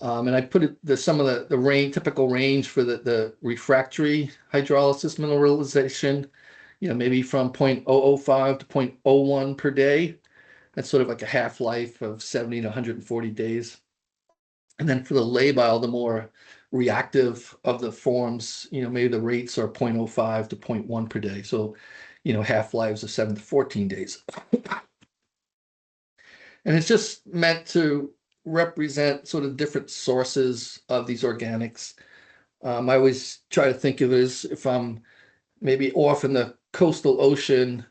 And I put some of the typical range for the refractory hydrolysis mineralization, maybe from 0.005 to 0.01 per day. That's sort of like a half-life of 70 to 140 days. And then for the labile, the more reactive of the forms, maybe the rates are 0.05 to 0.1 per day. So, half-lives of 7 to 14 days. And it's just meant to represent sort of different sources of these organics. I always try to think of it as if I'm maybe off in the coastal ocean,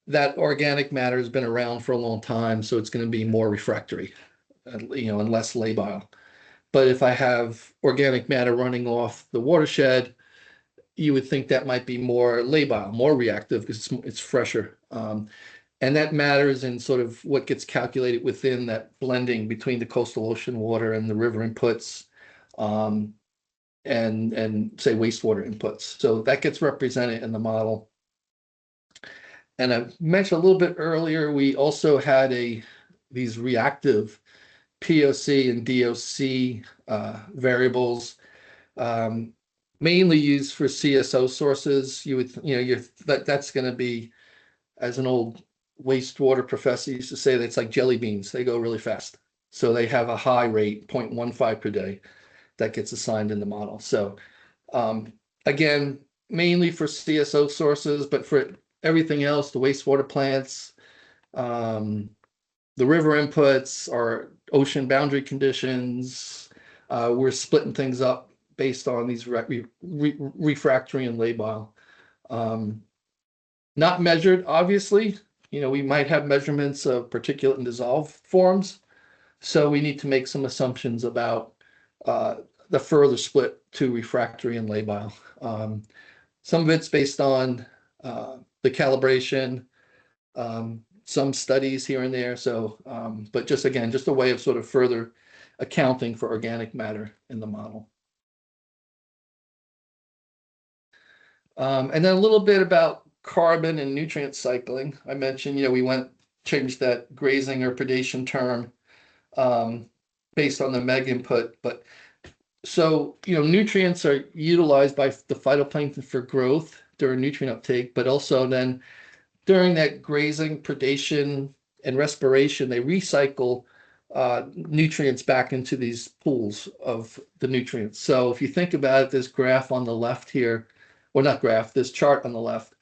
that organic matter has been around for a long time, so it's going to be more refractory, and less labile. But if I have organic matter running off the watershed, you would think that might be more labile, more reactive because it's fresher. And that matters in sort of what gets calculated within that blending between the coastal ocean water and the river inputs, and say wastewater inputs. So that gets represented in the model. And I mentioned a little bit earlier, we also had these reactive POC and DOC variables, mainly used for CSO sources. That's going to be, as an old wastewater professor used to say, that it's like jelly beans. They go really fast. So they have a high rate, 0.15 per day, that gets assigned in the model. So again, mainly for CSO sources, but for everything else, the wastewater plants, the river inputs, or ocean boundary conditions, we're splitting things up based on these refractory and labile. Not measured, obviously. We might have measurements of particulate and dissolved forms, so we need to make some assumptions about the further split to refractory and labile. Some of it's based on the calibration, some studies here and there. So, but just a way of sort of further accounting for organic matter in the model. And then a little bit about carbon and nutrient cycling. I mentioned, we changed that grazing or predation term based on the MEG input. But so, nutrients are utilized by the phytoplankton for growth during nutrient uptake, but also then during that grazing, predation, and respiration, they recycle nutrients back into these pools of the nutrients. So if you think about it, this graph on the left here, or not graph, this chart on the left,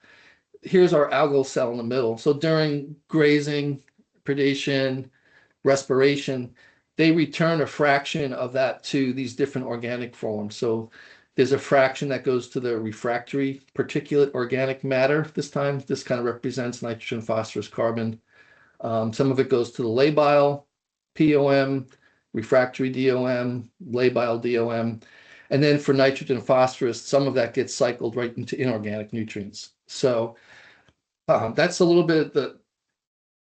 here's our algal cell in the middle. So during grazing, predation, respiration, they return a fraction of that to these different organic forms. So there's a fraction that goes to the refractory particulate organic matter. This time, this kind of represents nitrogen, phosphorus, carbon. Some of it goes to the labile, POM, refractory DOM, labile DOM. And then for nitrogen and phosphorus, some of that gets cycled right into inorganic nutrients. So that's a little bit of the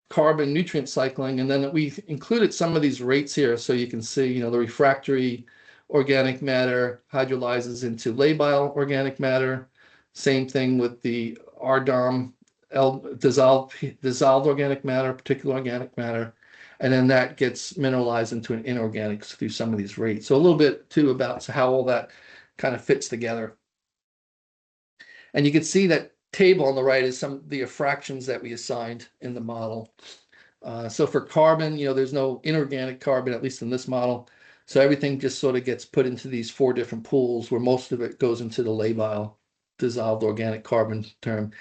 carbon nutrient cycling. And then we included some of these rates here so you can see, the refractory organic matter hydrolyzes into labile organic matter. Same thing with the RDOM, dissolved organic matter, particular organic matter. And then that gets mineralized into an inorganic through some of these rates. So a little bit too about how all that kind of fits together. And you can see that table on the right is some of the fractions that we assigned in the model. So for carbon, there's no inorganic carbon, at least in this model. So everything just sort of gets put into these 4 different pools where most of it goes into the labile dissolved organic carbon term.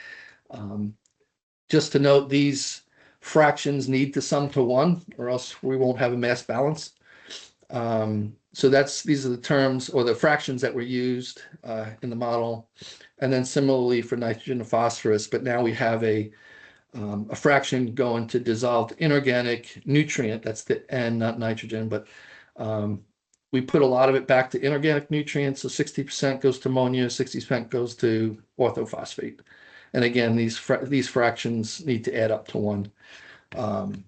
Just to note, these fractions need to sum to 1 or else we won't have a mass balance. So these are the terms or the fractions that were used in the model. And then similarly for nitrogen and phosphorus, but now we have a a fraction going to dissolved inorganic nutrient. That's the N, not nitrogen, but we put a lot of it back to inorganic nutrients. So 60% goes to ammonia, 60% goes to orthophosphate. And again, these fractions need to add up to 1. And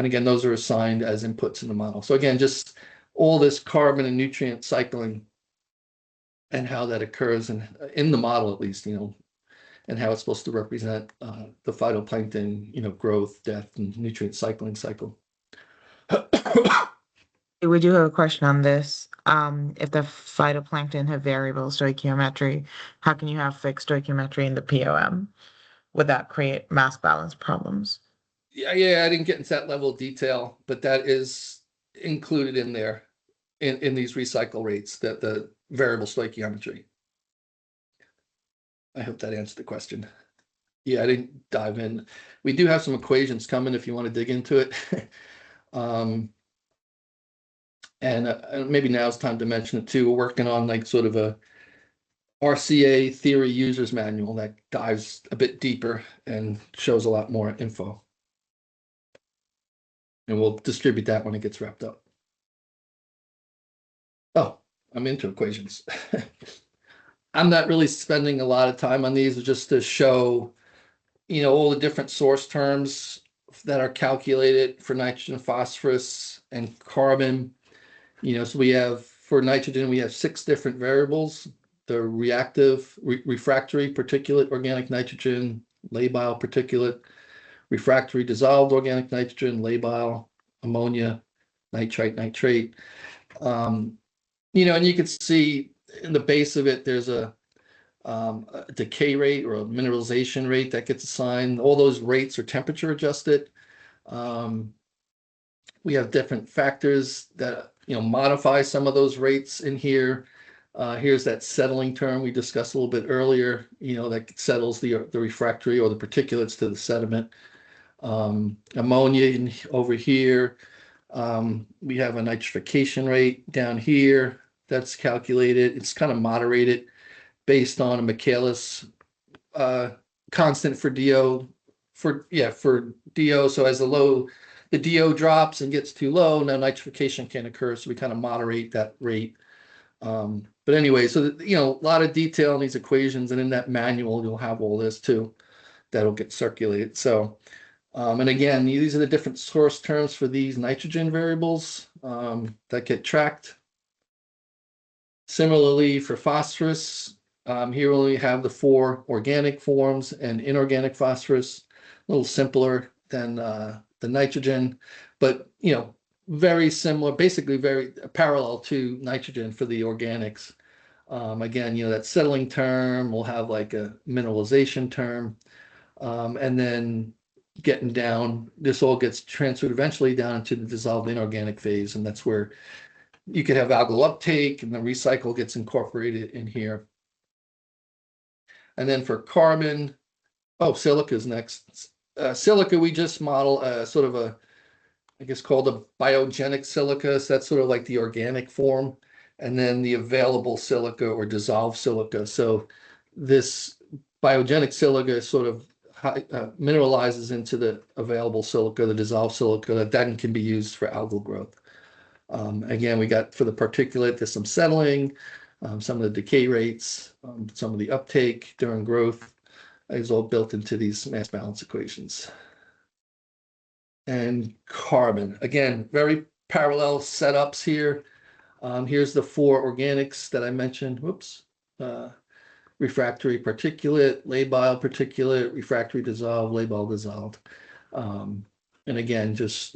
again, those are assigned as inputs in the model. So again, just all this carbon and nutrient cycling and how that occurs in the model, at least, and how it's supposed to represent the phytoplankton, growth, death, and nutrient cycling cycle. We do have a question on this. If the phytoplankton have variable stoichiometry, how can you have fixed stoichiometry in the POM? Would that create mass balance problems? Yeah, I didn't get into that level of detail, but that is included in there in these recycle rates, that the variable stoichiometry. I hope that answered the question. Yeah, I didn't dive in. We do have some equations coming if you want to dig into it. And maybe now's time to mention it too. We're working on like sort of a RCA theory user's manual that dives a bit deeper and shows a lot more info. And we'll distribute that when it gets wrapped up. Oh, I'm into equations. I'm not really spending a lot of time on these, just to show, all the different source terms that are calculated for nitrogen, phosphorus, and carbon. So we have, for nitrogen, we have 6 different variables: the reactive, refractory particulate organic nitrogen, labile particulate, refractory dissolved organic nitrogen, labile, ammonia, nitrite, nitrate. And you can see in the base of it, there's a decay rate or a mineralization rate that gets assigned. All those rates are temperature adjusted. We have different factors that modify some of those rates in here. Here's that settling term we discussed a little bit earlier, that settles the refractory or the particulates to the sediment. Ammonia over here. We have a nitrification rate down here that's calculated. It's kind of moderated based on a Michaelis constant for DO. For DO. So as the DO drops and gets too low, now nitrification can occur. So we kind of moderate that rate. But anyway, so a lot of detail in these equations, and in that manual you'll have all this too. That'll get circulated. So, and again, these are the different source terms for these nitrogen variables that get tracked. Similarly, for phosphorus, here we only have the 4 organic forms and inorganic phosphorus. A little simpler than the nitrogen, but very similar, basically very parallel to nitrogen for the organics. Again, that settling term will have like a mineralization term, and then getting down, this all gets transferred eventually down into the dissolved inorganic phase, and that's where you could have algal uptake, and the recycle gets incorporated in here. And then for carbon, silica is next. Silica, we just model sort of a, I guess, called a biogenic silica. So that's sort of like the organic form, and then the available silica or dissolved silica. So this biogenic silica sort of mineralizes into the available silica, the dissolved silica, that then can be used for algal growth. Again, we got for the particulate, there's some settling, some of the decay rates, some of the uptake during growth is all built into these mass balance equations. And carbon, again, very parallel setups here. Here's the 4 organics that I mentioned. Whoops. Refractory particulate, labile particulate, refractory dissolved, labile dissolved. And again, just,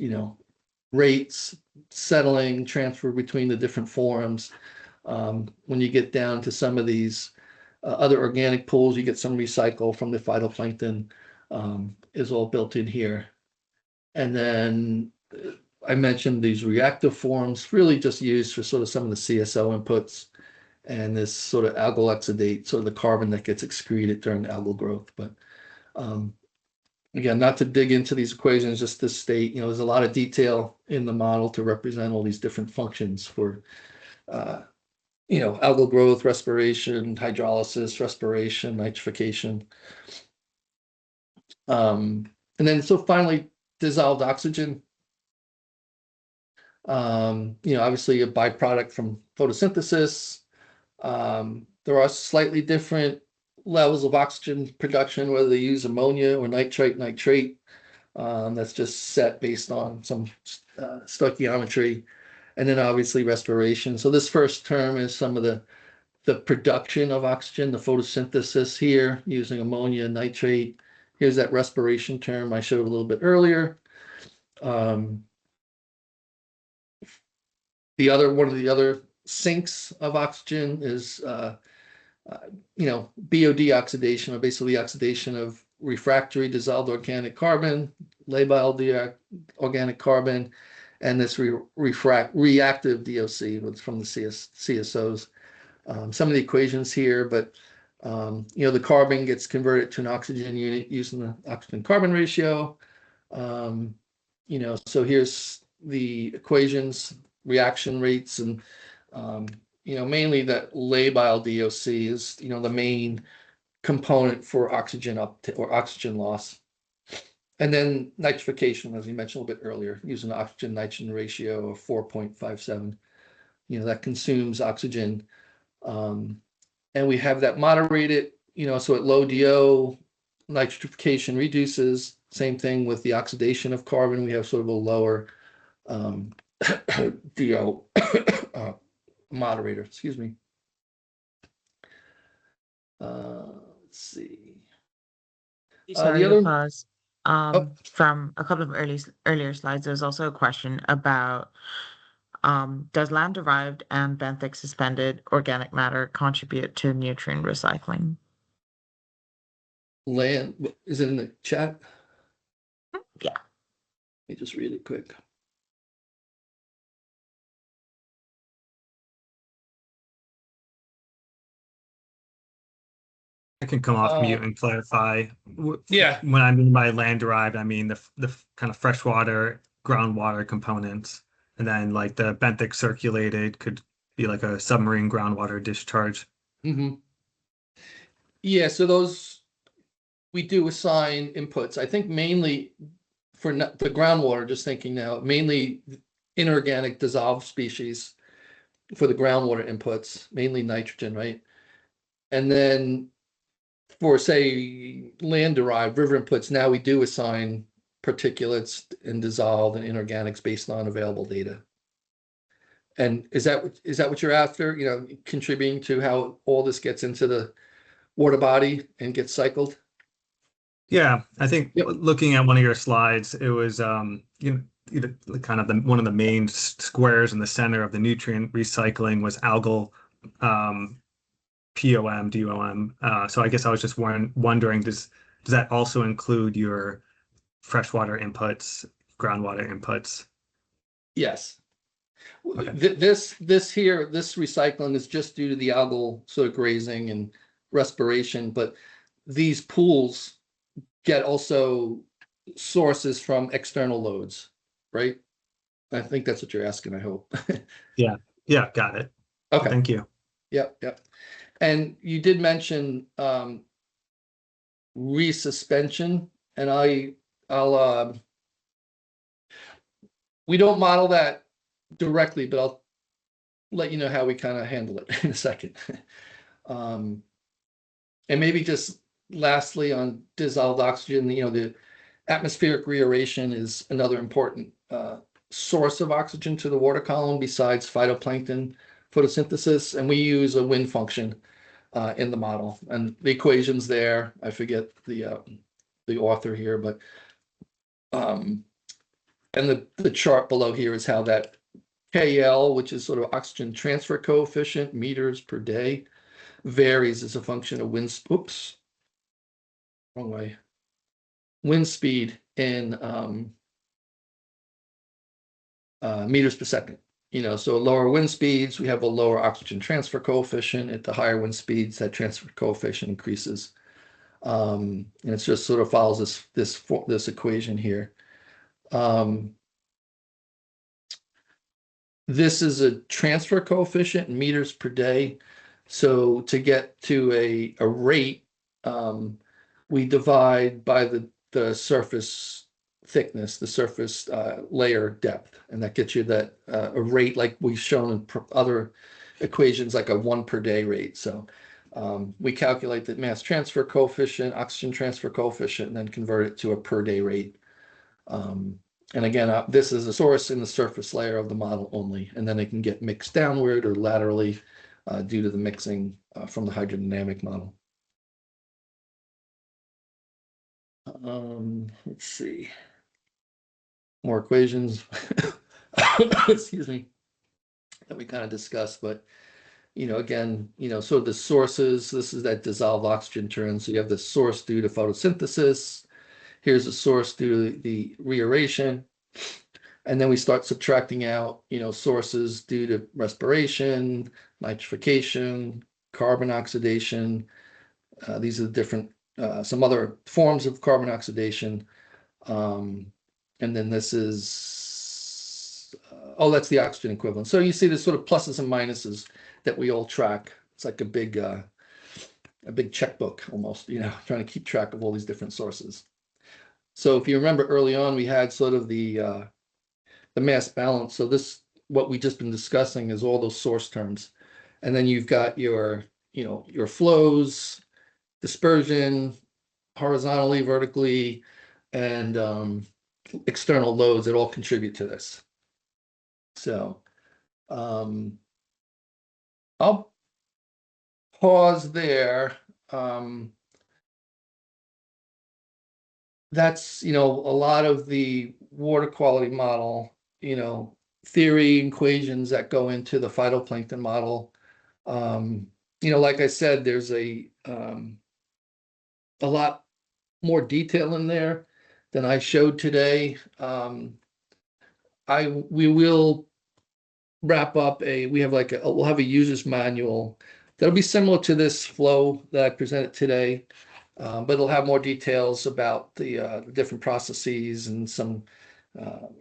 rates, settling, transfer between the different forms. When you get down to some of these other organic pools, you get some recycle from the phytoplankton, is all built in here. And then I mentioned these reactive forms, really just used for sort of some of the CSO inputs, and this sort of algal exudate, sort of the carbon that gets excreted during algal growth. But again, not to dig into these equations, just to state, there's a lot of detail in the model to represent all these different functions for, algal growth, respiration, hydrolysis, respiration, nitrification. And then so finally, dissolved oxygen. Obviously a byproduct from photosynthesis. There are slightly different levels of oxygen production, whether they use ammonia or nitrate. That's just set based on some stoichiometry. And then obviously respiration. So this first term is some of the production of oxygen, the photosynthesis here using ammonia and nitrate. Here's that respiration term I showed a little bit earlier. One of the other sinks of oxygen is BOD oxidation, or basically oxidation of refractory dissolved organic carbon, labile organic carbon, and this reactive DOC from the CSOs. Some of the equations here, but the carbon gets converted to an oxygen unit using the oxygen carbon ratio. So here's the equations, reaction rates, and mainly that labile DOC is the main component for oxygen uptake or oxygen loss. And then nitrification, as we mentioned a little bit earlier, using an oxygen nitrogen ratio of 4.57. That consumes oxygen. And we have that moderated, so at low DO, nitrification reduces. Same thing with the oxidation of carbon. We have sort of a lower DO moderator, excuse me. Let's see. Sorry The to other, pause. From a couple of earlier slides, there's also a question about does land-derived and benthic suspended organic matter contribute to nutrient recycling? land, is it in the chat? Yeah. Let me just read it quick. I can come off mute and clarify. Yeah. When I mean by land derived, I mean the kind of freshwater, groundwater components, and then like the benthic circulated could be like a submarine groundwater discharge. Mm-hmm. Yeah, so those we do assign inputs. I think mainly for the groundwater, just thinking now, mainly inorganic dissolved species for the groundwater inputs, mainly nitrogen, right? And then for, say, land-derived river inputs, now we do assign particulates and dissolved and inorganics based on available data. And is that what you're after, contributing to how all this gets into the water body and gets cycled? Yeah, I think looking at one of your slides, it was kind of one of the main squares in the center of the nutrient recycling was algal POM, DOM. So I guess I was just wondering, does that also include your freshwater inputs, groundwater inputs? Yes. Okay. This recycling is just due to the algal sort of grazing and respiration, but these pools get also sources from external loads, right? I think that's what you're asking, I hope. Yeah, got it. Okay. Thank you. Yep. And you did mention resuspension, and I'll we don't model that directly, but I'll let you know how we kind of handle it in a second. And maybe just lastly on dissolved oxygen, the atmospheric reaeration is another important source of oxygen to the water column besides phytoplankton photosynthesis, and we use a wind function in the model, and the equations there, I forget the author here, but and the chart below here is how that KL, which is sort of oxygen transfer coefficient, meters per day, varies as a function of wind. Oops, wrong way. Wind speed in meters per second. So lower wind speeds, we have a lower oxygen transfer coefficient. At the higher wind speeds, that transfer coefficient increases. And it just sort of follows this equation here. This is a transfer coefficient in meters per day. So to get to a rate, we divide by the the surface thickness, the surface layer depth, and that gets you that a rate like we've shown in other equations, like a 1 per day rate. So we calculate the mass transfer coefficient, oxygen transfer coefficient, and then convert it to a per day rate. And again, this is a source in the surface layer of the model only, and then it can get mixed downward or laterally due to the mixing from the hydrodynamic model. Let's see. More equations, excuse me, that we kind of discussed, but again, so the sources, this is that dissolved oxygen turn. So you have the source due to photosynthesis. Here's the source due to the reaeration. And then we start subtracting out, sources due to respiration, nitrification, carbon oxidation. These are the different, some other forms of carbon oxidation. And then this is, that's the oxygen equivalent. So you see the sort of pluses and minuses that we all track. It's like a big checkbook almost, trying to keep track of all these different sources. So if you remember early on, we had sort of the mass balance. So this, what we just been discussing, is all those source terms. And then you've got your flows, dispersion, horizontally, vertically, and external loads that all contribute to this. So I'll pause there. That's, a lot of the water quality model, theory equations that go into the phytoplankton model. Like I said, there's a lot more detail in there than I showed today. We will wrap up we'll have a user's manual that'll be similar to this flow that I presented today, but it'll have more details about the different processes and some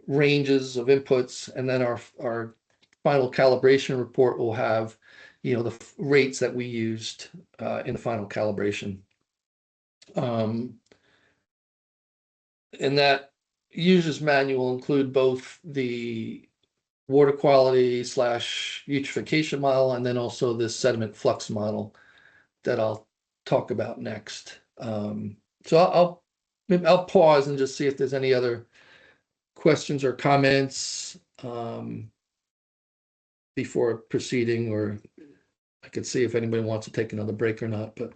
ranges of inputs. And then our final calibration report will have, the rates that we used in the final calibration. And that user's manual will include both the water quality / eutrophication model, and then also this sediment flux model that I'll talk about next. So I'll pause and just see if there's any other questions or comments before proceeding, or I could see if anybody wants to take another break or not, but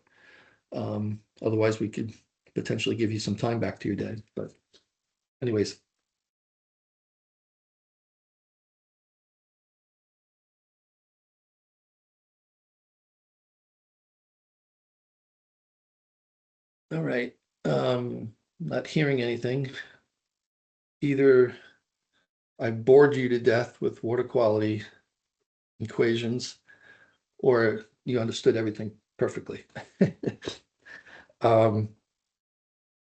otherwise we could potentially give you some time back to your day. But anyways. All right, not hearing anything. Either I bored you to death with water quality equations, or you understood everything perfectly. And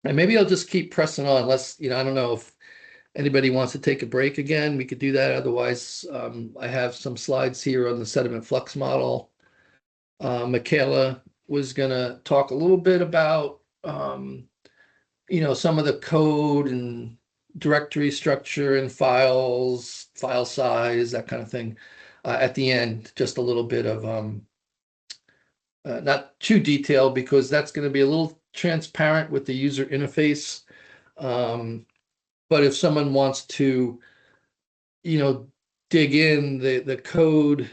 maybe I'll just keep pressing on, unless, I don't know if anybody wants to take a break again, we could do that. Otherwise, I have some slides here on the sediment flux model. Michaela was gonna talk a little bit about some of the code and directory structure and files, file size, that kind of thing. At the end, just a little bit of not too detailed, because that's going to be a little transparent with the user interface. But if someone wants to, dig in, the code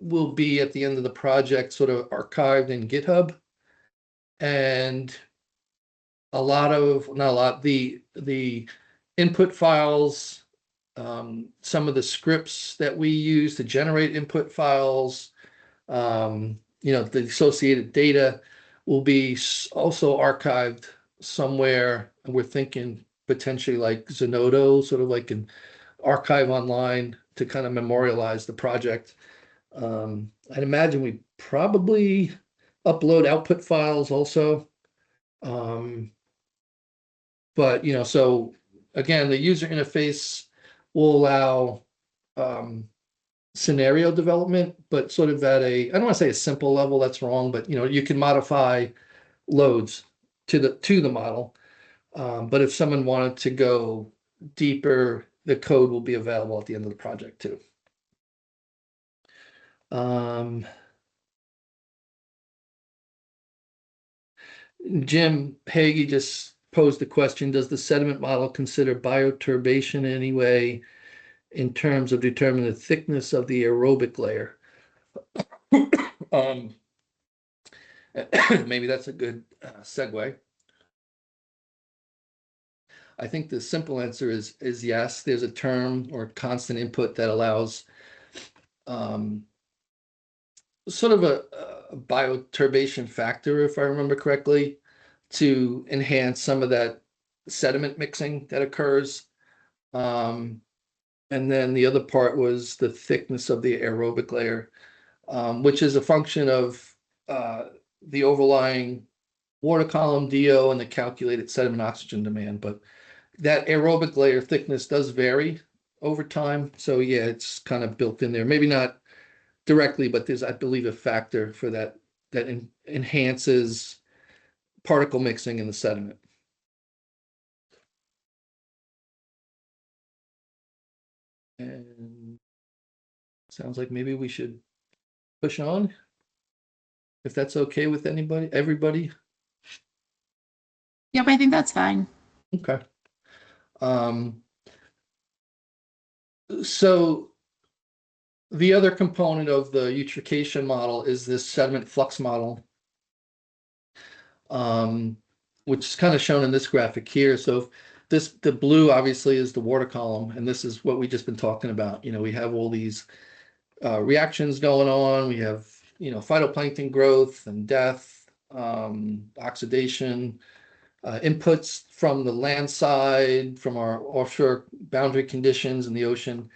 will be at the end of the project sort of archived in GitHub. And the input files, some of the scripts that we use to generate input files, the associated data will be also archived somewhere. And we're thinking potentially like Zenodo, sort of like an archive online to kind of memorialize the project. I'd imagine we probably upload output files also. But, so again, the user interface will allow scenario development, but sort of at I don't want to say a simple level, that's wrong, but you can modify loads to the model. But if someone wanted to go deeper, the code will be available at the end of the project too. Jim Hagee just posed the question, does the sediment model consider bioturbation in any way in terms of determining the thickness of the aerobic layer? Maybe that's a good segue. I think the simple answer is yes. There's a term or constant input that allows sort of a bioturbation factor, if I remember correctly, to enhance some of that sediment mixing that occurs. And then the other part was the thickness of the aerobic layer, which is a function of the overlying water column DO and the calculated sediment oxygen demand. But that aerobic layer thickness does vary over time. So yeah, it's kind of built in there. Maybe not directly, but there's, I believe, a factor for that enhances particle mixing in the sediment. And sounds like maybe we should push on, if that's okay with everybody. Yep, I think that's fine. Okay. So the other component of the eutrophication model is this sediment flux model, which is kind of shown in this graphic here. So the blue obviously is the water column, and this is what we've just been talking about. We have all these reactions going on. We have, phytoplankton growth and death, oxidation, inputs from the land side, from our offshore boundary conditions in the ocean.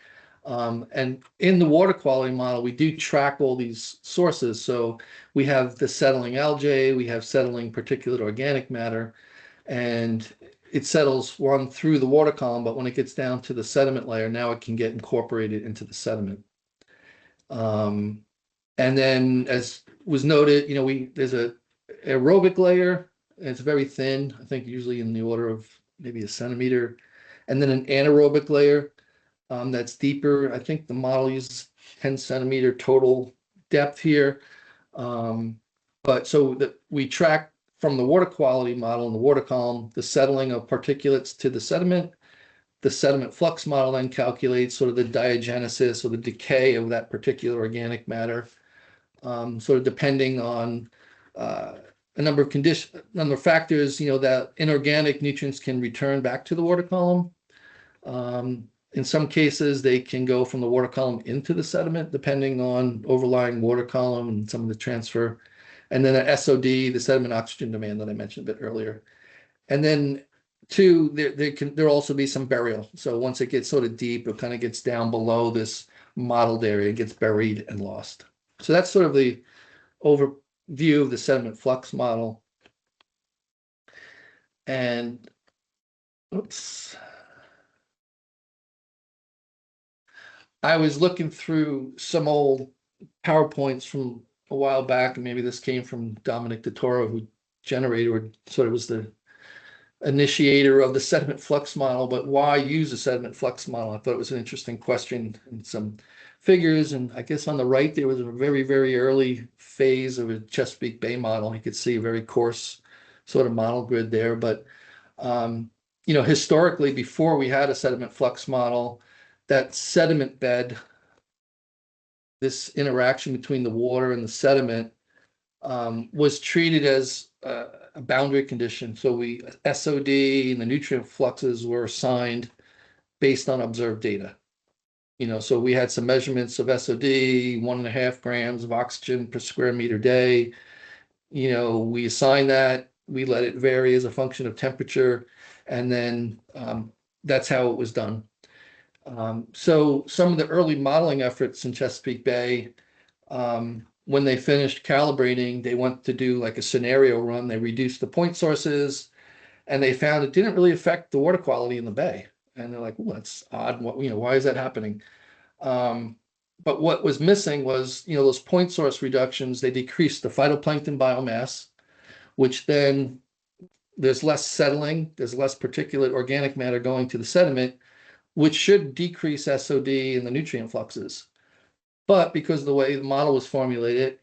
And in the water quality model, we do track all these sources. So we have the settling algae, we have settling particulate organic matter, and it settles one through the water column, but when it gets down to the sediment layer, now it can get incorporated into the sediment. And then, as was noted, there's a aerobic layer, and it's very thin, I think usually in the order of maybe a centimeter, and then an anaerobic layer that's deeper. I think the model uses 10 centimeter total depth here. But so that we track from the water quality model in the water column, the settling of particulates to the sediment. The sediment flux model then calculates sort of the diagenesis or the decay of that particular organic matter, sort of depending on a number of factors, that inorganic nutrients can return back to the water column. In some cases, they can go from the water column into the sediment, depending on overlying water column and some of the transfer. And then an SOD, the sediment oxygen demand that I mentioned a bit earlier. And then two, there'll also be some burial. So once it gets sort of deep, it kind of gets down below this modeled area, it gets buried and lost. So that's sort of the overview of the sediment flux model. And oops. I was looking through some old PowerPoints from a while back, and maybe this came from Dominic DeToro, who generated or sort of was the initiator of the sediment flux model. But why use a sediment flux model? I thought it was an interesting question and some figures. And I guess on the right, there was a very, very early phase of a Chesapeake Bay model. You could see a very coarse sort of model grid there. But, historically, before we had a sediment flux model, that sediment bed, this interaction between the water and the sediment, was treated as a boundary condition. So SOD and the nutrient fluxes were assigned based on observed data. So we had some measurements of SOD, 1.5 grams of oxygen per square meter day. We assigned that, we let it vary as a function of temperature, and then that's how it was done. So some of the early modeling efforts in Chesapeake Bay, when they finished calibrating, they went to do like a scenario run. They reduced the point sources, and they found it didn't really affect the water quality in the bay. And they're like, well, that's odd. Why is that happening? But what was missing was, those point source reductions. They decreased the phytoplankton biomass, which then there's less settling, there's less particulate organic matter going to the sediment, which should decrease SOD and the nutrient fluxes. But because of the way the model was formulated,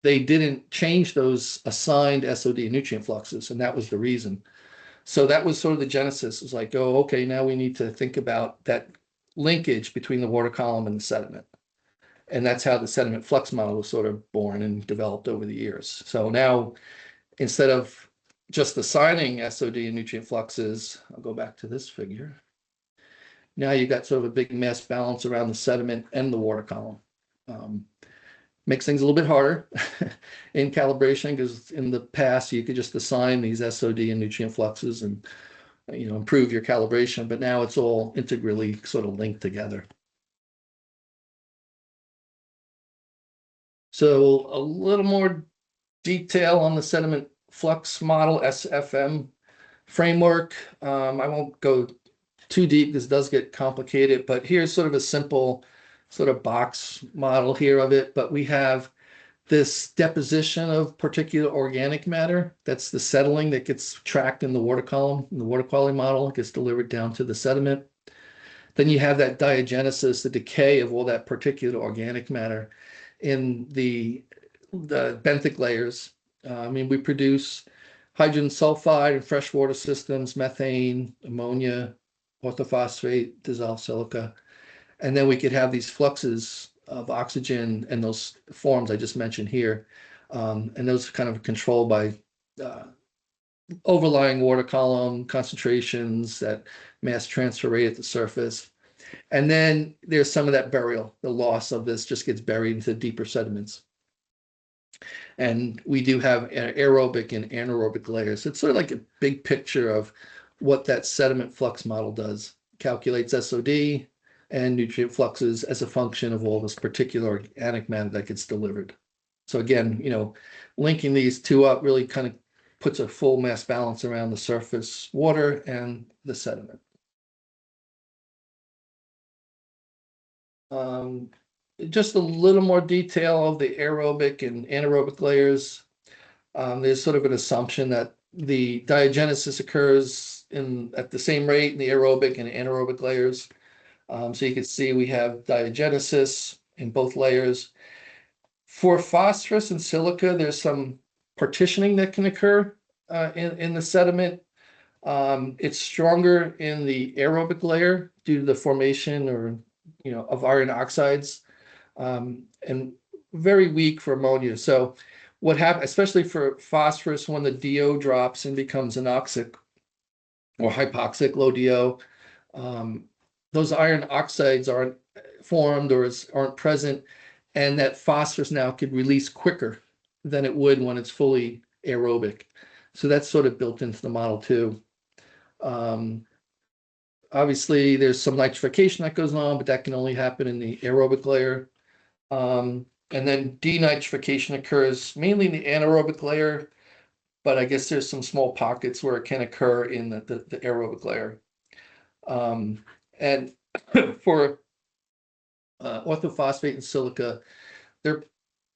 they didn't change those assigned SOD and nutrient fluxes, and that was the reason. So that was sort of the genesis. It was like, oh, okay, now we need to think about that linkage between the water column and the sediment. And that's how the sediment flux model was sort of born and developed over the years. So now, instead of just assigning SOD and nutrient fluxes, I'll go back to this figure. Now you've got sort of a big mass balance around the sediment and the water column. Makes things a little bit harder in calibration, because in the past you could just assign these SOD and nutrient fluxes and improve your calibration, but now it's all integrally sort of linked together. So a little more detail on the sediment flux model, SFM framework. I won't go too deep, because it does get complicated, but here's sort of a simple sort of box model here of it. But we have this deposition of particulate organic matter. That's the settling that gets tracked in the water column. In the water quality model, it gets delivered down to the sediment. Then you have that diagenesis, the decay of all that particulate organic matter in the benthic layers. We produce hydrogen sulfide in freshwater systems, methane, ammonia, orthophosphate, dissolved silica. And then we could have these fluxes of oxygen and those forms I just mentioned here. And those kind of controlled by overlying water column concentrations, that mass transfer rate at the surface. And then there's some of that burial. The loss of this just gets buried into deeper sediments. And we do have aerobic and anaerobic layers. It's sort of like a big picture of what that sediment flux model does. Calculates SOD and nutrient fluxes as a function of all this particular organic matter that gets delivered. So again, linking these two up really kind of puts a full mass balance around the surface water and the sediment. Just a little more detail of the aerobic and anaerobic layers. There's sort of an assumption that the diagenesis occurs at the same rate in the aerobic and anaerobic layers. So you can see we have diagenesis in both layers. For phosphorus and silica, there's some partitioning that can occur in the sediment. It's stronger in the aerobic layer due to the formation of iron oxides, and very weak for ammonia. So what happens, especially for phosphorus, when the DO drops and becomes anoxic or hypoxic, low DO, those iron oxides aren't formed or aren't present, and that phosphorus now could release quicker than it would when it's fully aerobic. So that's sort of built into the model too. Obviously, there's some nitrification that goes on, but that can only happen in the aerobic layer. And then denitrification occurs mainly in the anaerobic layer, but I guess there's some small pockets where it can occur in the aerobic layer. And for orthophosphate and silica, they're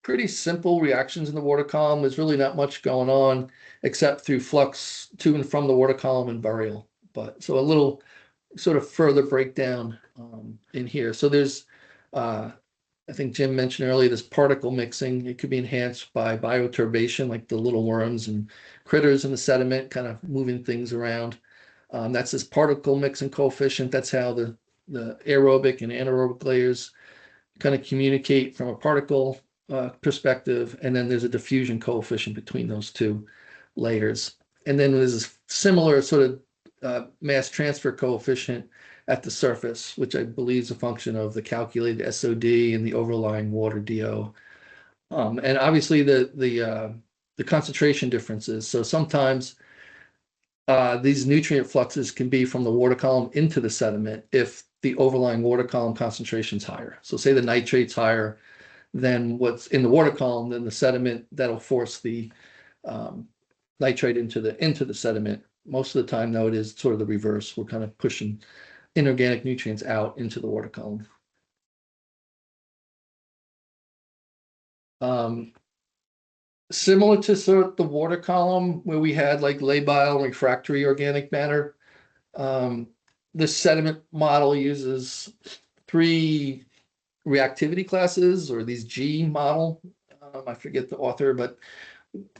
pretty simple reactions in the water column. There's really not much going on except through flux to and from the water column and burial. But so a little sort of further breakdown in here. So there's, I think Jim mentioned earlier, this particle mixing. It could be enhanced by bioturbation, like the little worms and critters in the sediment, kind of moving things around. That's this particle mixing coefficient. That's how the aerobic and anaerobic layers kind of communicate from a particle perspective. And then there's a diffusion coefficient between those two layers. And then there's a similar sort of mass transfer coefficient at the surface, which I believe is a function of the calculated SOD and the overlying water DO. And obviously the concentration differences. So sometimes these nutrient fluxes can be from the water column into the sediment if the overlying water column concentration is higher. So say the nitrate's higher than what's in the water column, then the sediment, that'll force the nitrate into the sediment. Most of the time, though, it is sort of the reverse. We're kind of pushing inorganic nutrients out into the water column. similar to sort of the water column where we had like labile and refractory organic matter. The sediment model uses 3 reactivity classes, or these G model. I forget the author, but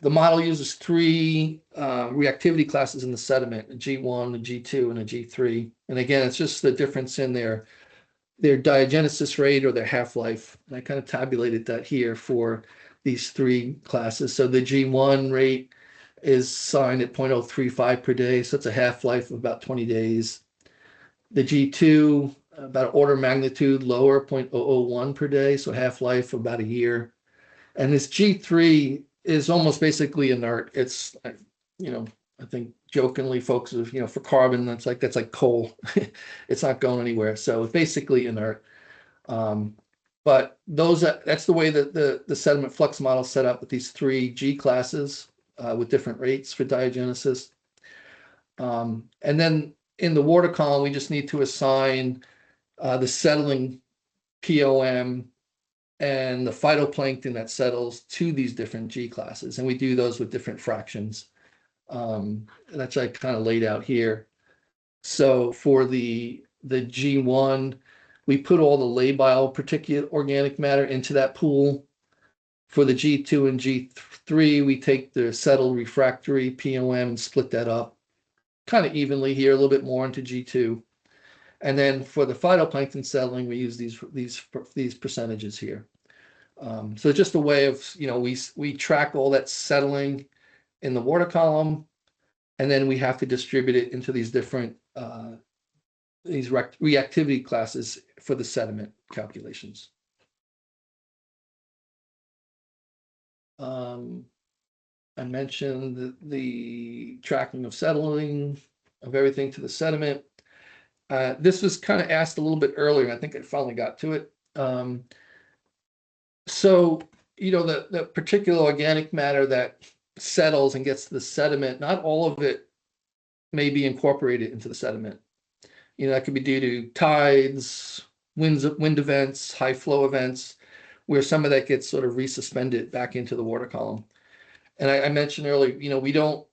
the model uses 3 reactivity classes in the sediment: a G1, a G2, and a G3. And again, it's just the difference in their diagenesis rate or their half-life. And I kind of tabulated that here for these 3 classes. So the G1 rate is signed at 0.035 per day, so it's a half-life of about 20 days. The G2, about an order of magnitude lower, 0.001 per day, so half-life of about a year. And this G3 is almost basically inert. It's, I think jokingly folks have, for carbon, that's like coal. It's not going anywhere. So it's basically inert. But that's the way that the sediment flux model is set up, with these 3 G classes with different rates for diagenesis. And then in the water column, we just need to assign the settling POM and the phytoplankton that settles to these different G classes. And we do those with different fractions. That's like kind of laid out here. So for the G1, we put all the labile particulate organic matter into that pool. For the G2 and G3, we take the settled refractory POM and split that up kind of evenly here, a little bit more into G2. And then for the phytoplankton settling, we use these percentages here. So just a way of, we track all that settling in the water column, and then we have to distribute it into these different reactivity classes for the sediment calculations. I mentioned the tracking of settling of everything to the sediment. This was kind of asked a little bit earlier. I think I finally got to it. So, the particular organic matter that settles and gets to the sediment, not all of it may be incorporated into the sediment. That could be due to tides, wind events, high flow events, where some of that gets sort of resuspended back into the water column. And I mentioned earlier, we don't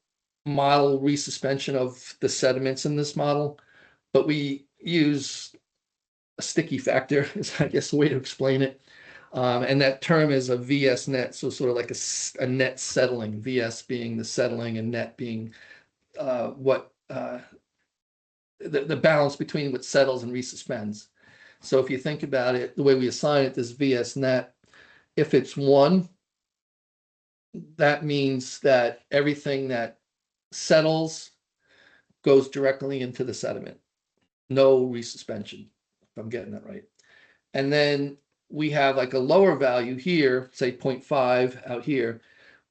model resuspension of the sediments in this model, but we use a sticky factor, is I guess the way to explain it. And that term is a VS net, so sort of like a net settling, VS being the settling and net being the balance between what settles and resuspends. So if you think about it, the way we assign it, this VS net, if it's 1, that means that everything that settles goes directly into the sediment. No resuspension, if I'm getting that right. And then we have like a lower value here, say 0.5 out here,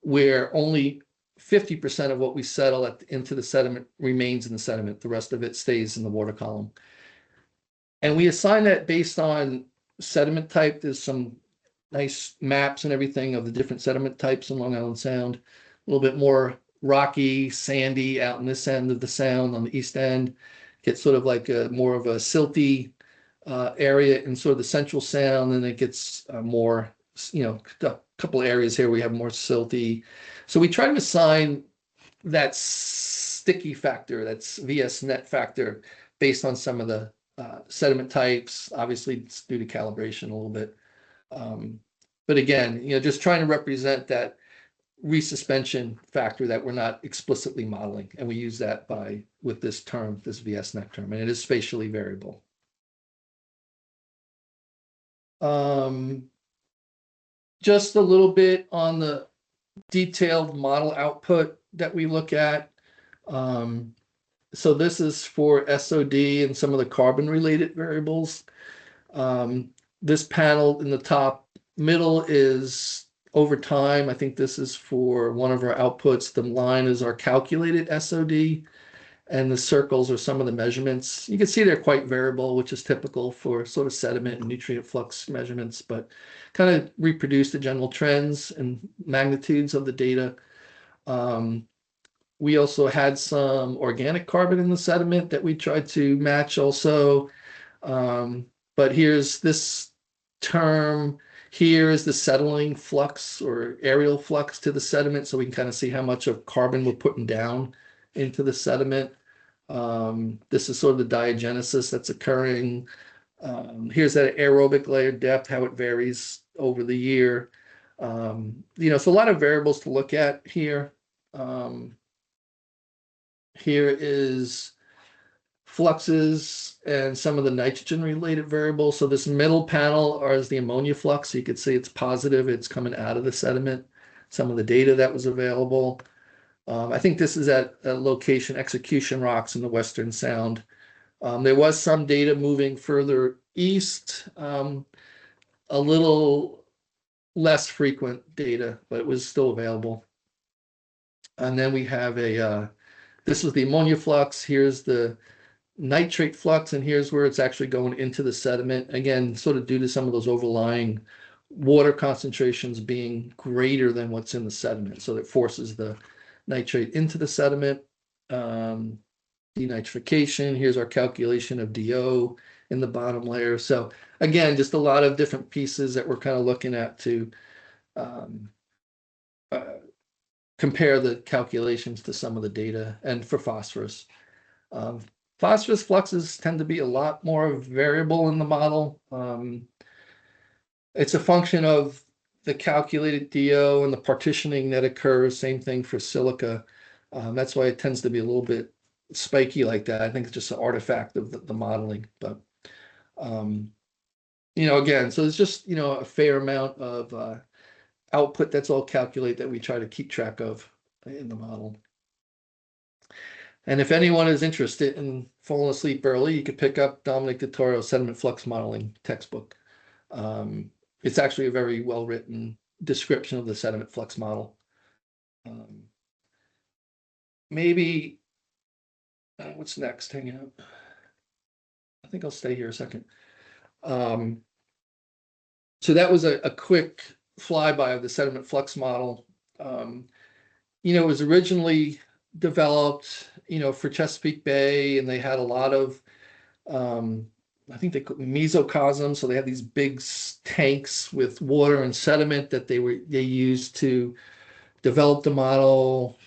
where only 50% of what we settle into the sediment remains in the sediment. The rest of it stays in the water column. And we assign that based on sediment type. There's some nice maps and everything of the different sediment types in Long Island Sound. A little bit more rocky, sandy out in this end of the sound. On the east end, gets sort of like more of a silty area in sort of the central sound, and it gets more, a couple areas here we have more silty. So we try to assign that sticky factor, that's VS net factor, based on some of the sediment types. Obviously, it's due to calibration a little bit. But again, just trying to represent that resuspension factor that we're not explicitly modeling. And we use that with this term, this VS net term, and it is spatially variable. Just a little bit on the detailed model output that we look at. So this is for SOD and some of the carbon related variables. This panel in the top middle is over time. I think this is for one of our outputs. The line is our calculated SOD, and the circles are some of the measurements. You can see they're quite variable, which is typical for sort of sediment and nutrient flux measurements, but kind of reproduce the general trends and magnitudes of the data. We also had some organic carbon in the sediment that we tried to match also. But here's this term Here is the settling flux or aerial flux to the sediment, so we can kind of see how much of carbon we're putting down into the sediment. This is sort of the diagenesis that's occurring. Here's that aerobic layer depth, how it varies over the year. So a lot of variables to look at here. Here is fluxes and some of the nitrogen related variables. So this middle panel is the ammonia flux. So you could see it's positive. It's coming out of the sediment. Some of the data that was available. I think this is at a location, Execution Rocks in the Western Sound. There was some data moving further east, a little less frequent data, but it was still available. And then we have this was the ammonia flux. Here's the nitrate flux, and here's where it's actually going into the sediment. Again, sort of due to some of those overlying water concentrations being greater than what's in the sediment. So that forces the nitrate into the sediment. Denitrification, here's our calculation of DO in the bottom layer. So again, just a lot of different pieces that we're kind of looking at to compare the calculations to some of the data. And for phosphorus. Phosphorus fluxes tend to be a lot more variable in the model. It's a function of the calculated DO and the partitioning that occurs. Same thing for silica. That's why it tends to be a little bit spiky like that. I think it's just an artifact of the modeling. But, again, so it's just, a fair amount of output that's all calculated that we try to keep track of in the model. And if anyone is interested in falling asleep early, you could pick up Dominic Dittorio's Sediment Flux Modeling textbook. It's actually a very well-written description of the sediment flux model. Maybe, what's next? Hang out. I think I'll stay here a second. So that was a quick flyby of the sediment flux model. It was originally developed, for Chesapeake Bay, and they had a lot of, I think they call mesocosms. So they had these big tanks with water and sediment that they used to develop the model,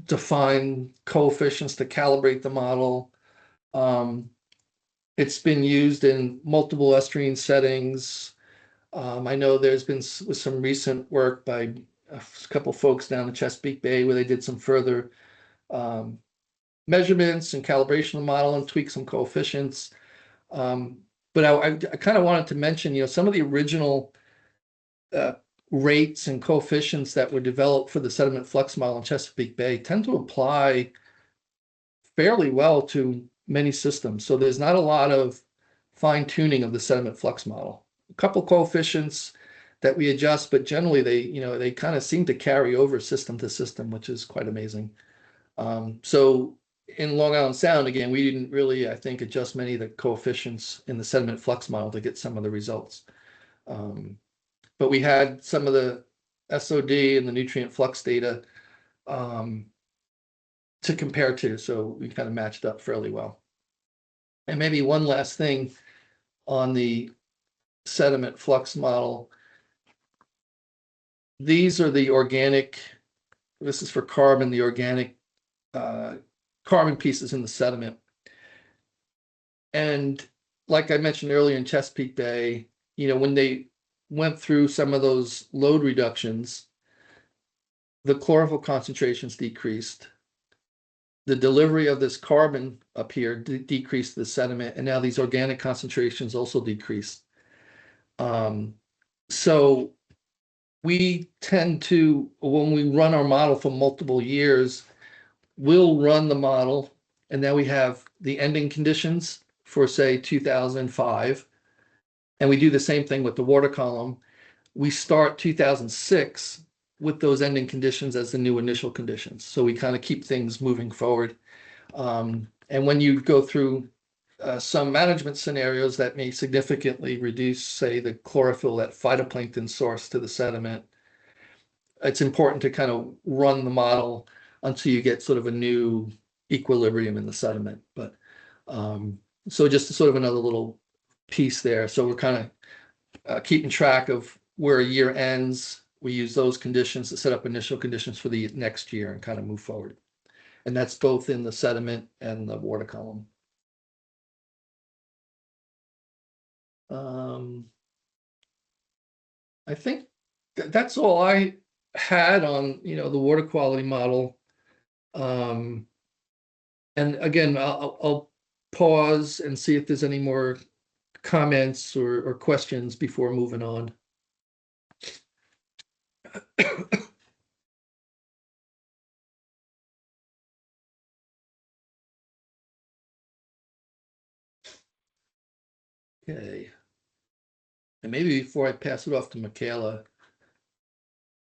define coefficients to calibrate the model. It's been used in multiple estuarine settings. I know there's been some recent work by a couple folks down in Chesapeake Bay where they did some further measurements and calibration of the model and tweak some coefficients. But I kind of wanted to mention, some of the original rates and coefficients that were developed for the sediment flux model in Chesapeake Bay tend to apply fairly well to many systems. So there's not a lot of fine tuning of the sediment flux model. A couple coefficients that we adjust, but generally they kind of seem to carry over system to system, which is quite amazing. So in Long Island Sound, again, we didn't really, I think, adjust many of the coefficients in the sediment flux model to get some of the results. But we had some of the SOD and the nutrient flux data to compare to, so we kind of matched up fairly well. And maybe one last thing on the sediment flux model. These are the organic, this is for carbon, the organic carbon pieces in the sediment. And like I mentioned earlier in Chesapeake Bay, when they went through some of those load reductions, the chlorophyll concentrations decreased. The delivery of this carbon up here decreased the sediment, and now these organic concentrations also decreased. So we tend to, when we run our model for multiple years, we'll run the model, and then we have the ending conditions for, say, 2005. And we do the same thing with the water column. We start 2006 with those ending conditions as the new initial conditions. So we kind of keep things moving forward. And when you go through some management scenarios that may significantly reduce, say, the chlorophyll, that phytoplankton source to the sediment, it's important to kind of run the model until you get sort of a new equilibrium in the sediment. But so just sort of another little piece there. So we're kind of keeping track of where a year ends, we use those conditions to set up initial conditions for the next year and kind of move forward. And that's both in the sediment and the water column. I think that's all I had on, the water quality model. And again, I'll pause and see if there's any more comments or questions before moving on. Okay. And maybe before I pass it off to Michaela,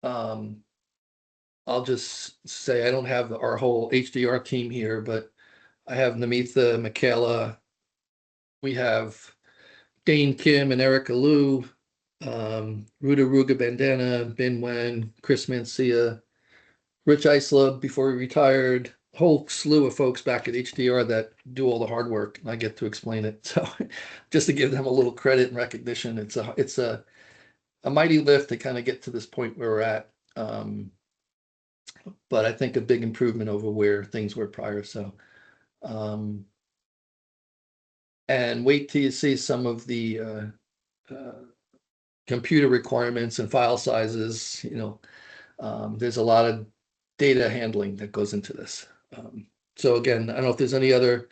I'll just say I don't have our whole HDR team here, but I have Namitha, Michaela, we have Dane Kim and Erica Liu, Ruta Ruga Bandana, Bin Wen, Chris Mancia, Rich Islub before he retired, a whole slew of folks back at HDR that do all the hard work, and I get to explain it. So just to give them a little credit and recognition, it's a mighty lift to kind of get to this point where we're at. But I think a big improvement over where things were prior. So, and wait till you see some of the computer requirements and file sizes. There's a lot of data handling that goes into this. So again, I don't know if there's any other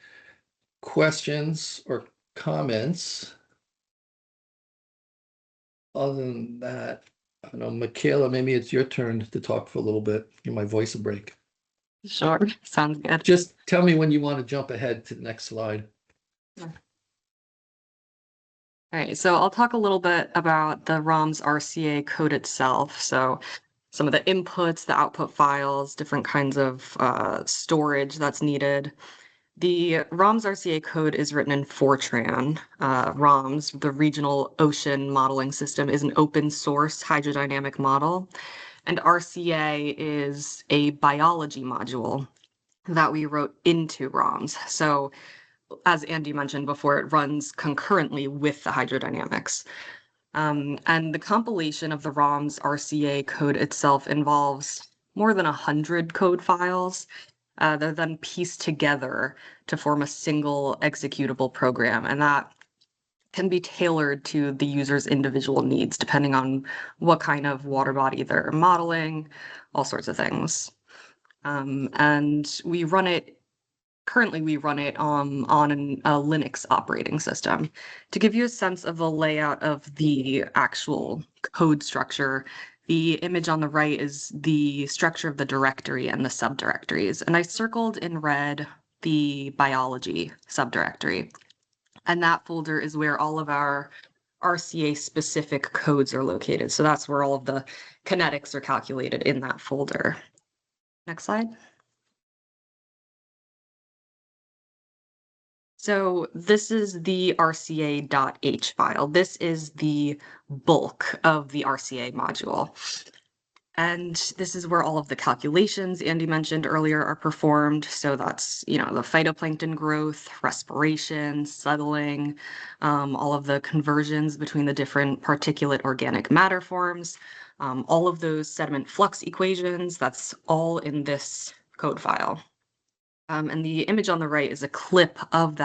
questions or comments. Other than that, I don't know, Michaela, maybe it's your turn to talk for a little bit. Give my voice a break. Sure, sounds good. Just tell me when you want to jump ahead to the next slide. All right, so I'll talk a little bit about the ROM's RCA code itself. So some of the inputs, the output files, different kinds of storage that's needed. The ROM's RCA code is written in Fortran. ROMS, the Regional Ocean Modeling System, is an open source hydrodynamic model, and RCA is a biology module that we wrote into ROMS. So as Andy mentioned before, it runs concurrently with the hydrodynamics. And the compilation of the ROM's RCA code itself involves more than 100 code files. They're then pieced together to form a single executable program, and that can be tailored to the user's individual needs, depending on what kind of water body they're modeling, all sorts of things. And currently we run it on a Linux operating system. To give you a sense of the layout of the actual code structure, the image on the right is the structure of the directory and the subdirectories. And I circled in red the biology subdirectory. And that folder is where all of our RCA specific codes are located. So that's where all of the kinetics are calculated in that folder. Next slide. So this is the RCA.h file. This is the bulk of the RCA module. And this is where all of the calculations Andy mentioned earlier are performed. So that's, the phytoplankton growth, respiration, settling, all of the conversions between the different particulate organic matter forms, all of those sediment flux equations, that's all in this code file. And the image on the right is a clip of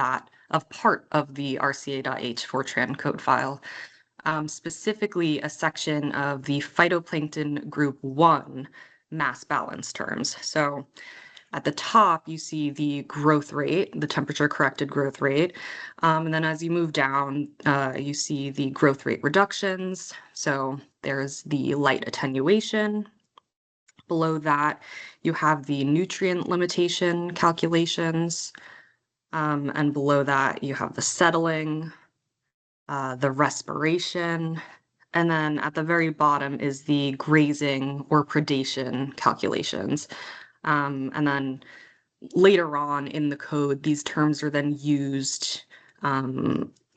part of the RCA.h Fortran code file, specifically a section of the phytoplankton group 1 mass balance terms. So at the top, you see the growth rate, the temperature corrected growth rate. And then as you move down, you see the growth rate reductions. So there's the light attenuation. Below that, you have the nutrient limitation calculations. And below that, you have the settling, the respiration, and then at the very bottom is the grazing or predation calculations. And then later on in the code, these terms are then used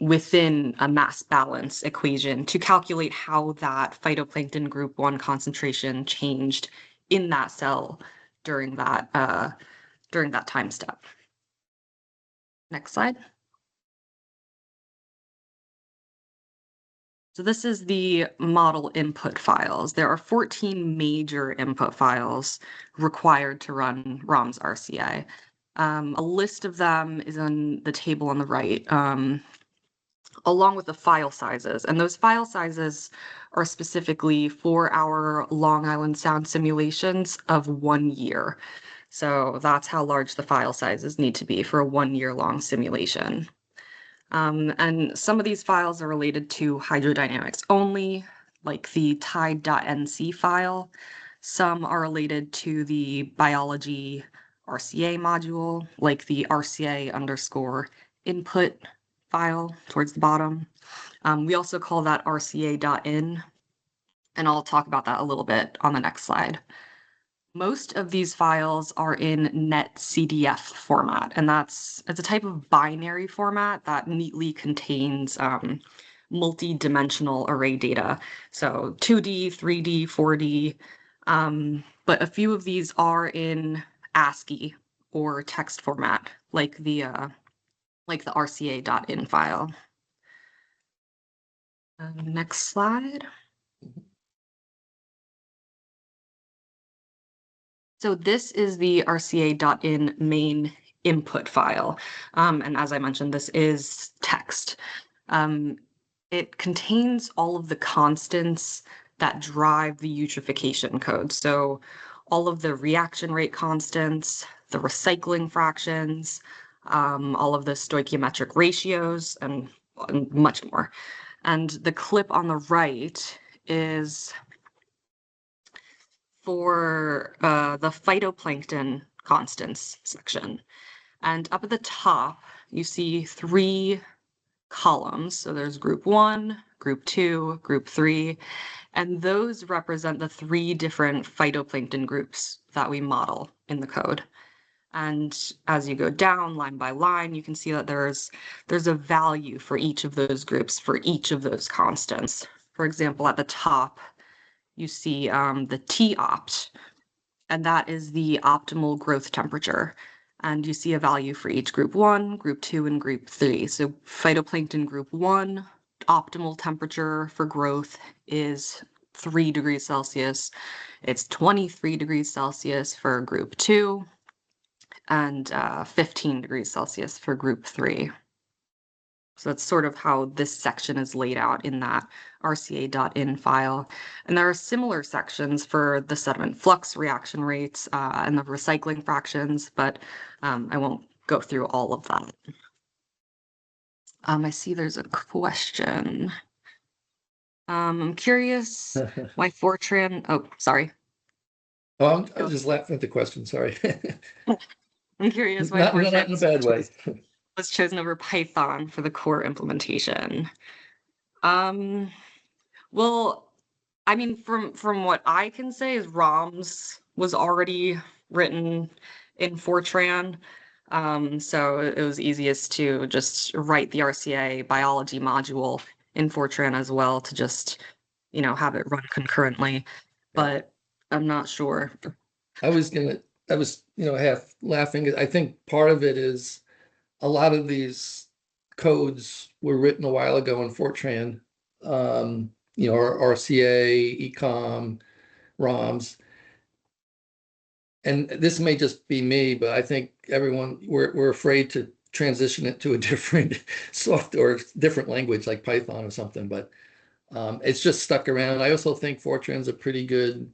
within a mass balance equation to calculate how that phytoplankton group 1 concentration changed in that cell during that time step. Next slide. So this is the model input files. There are 14 major input files required to run ROM's RCA. A list of them is on the table on the right, along with the file sizes. And those file sizes are specifically for our Long Island Sound simulations of 1 year. So that's how large the file sizes need to be for a 1 year long simulation. And some of these files are related to hydrodynamics only, like the tide.nc file. Some are related to the biology RCA module, like the RCA underscore input file towards the bottom. We also call that RCA.in, and I'll talk about that a little bit on the next slide. Most of these files are in netcdf format, and it's a type of binary format that neatly contains multi-dimensional array data. So 2D, 3D, 4D, but a few of these are in ASCII or text format, like the RCA.in file. Next slide. So this is the RCA.in main input file. And as I mentioned, this is text. It contains all of the constants that drive the eutrophication code. So all of the reaction rate constants, the recycling fractions, all of the stoichiometric ratios, and much more. And the clip on the right is for the phytoplankton constants section. And up at the top, you see 3 columns. So there's group 1, group 2, group 3, and those represent the 3 different phytoplankton groups that we model in the code. And as you go down line by line, you can see that there's a value for each of those groups, for each of those constants. For example, at the top, you see the T-opt, and that is the optimal growth temperature. And you see a value for each group 1, group 2, and group 3. So phytoplankton group 1, optimal temperature for growth is 3 degrees Celsius. It's 23 degrees Celsius for group 2, and 15 degrees Celsius for group 3. So that's sort of how this section is laid out in that RCA.in file. And there are similar sections for the sediment flux reaction rates and the recycling fractions, but I won't go through all of that. I see there's a question. I'm curious why Fortran, oh, sorry. Oh, I was just laughing at the question, sorry. I'm curious why Not in Fortran a bad way. was chosen over Python for the core implementation. Well, I mean, from what I can say is ROMs was already written in Fortran. So it was easiest to just write the RCA biology module in Fortran as well to just, have it run concurrently. But I'm not sure. I was, half laughing. I think part of it is a lot of these codes were written a while ago in Fortran, RCA, ECOM, ROMs. And this may just be me, but I think we're afraid to transition it to a different software, different language like Python or something, but it's just stuck around. I also think Fortran's a pretty good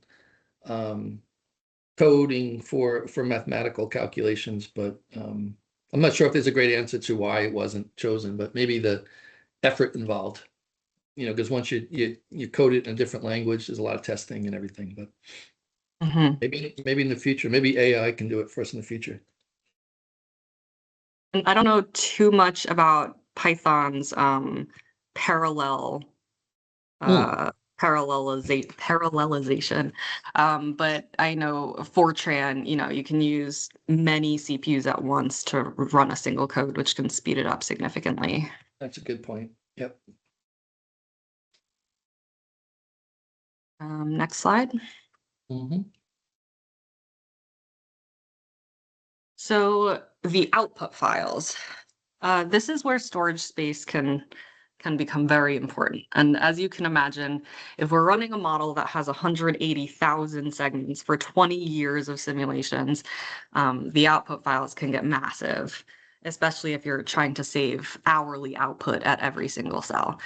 coding for mathematical calculations, but I'm not sure if there's a great answer to why it wasn't chosen, but maybe the effort involved, because once you code it in a different language, there's a lot of testing and everything, but maybe in the future, maybe AI can do it for us in the future. I don't know too much about Python's parallelization, but I know Fortran, you can use many CPUs at once to run a single code, which can speed it up significantly. That's a good point. Yep. Next slide. So the output files. This is where storage space can can become very important. And as you can imagine, if we're running a model that has 180,000 segments for 20 years of simulations, the output files can get massive, especially if you're trying to save hourly output at every single cell,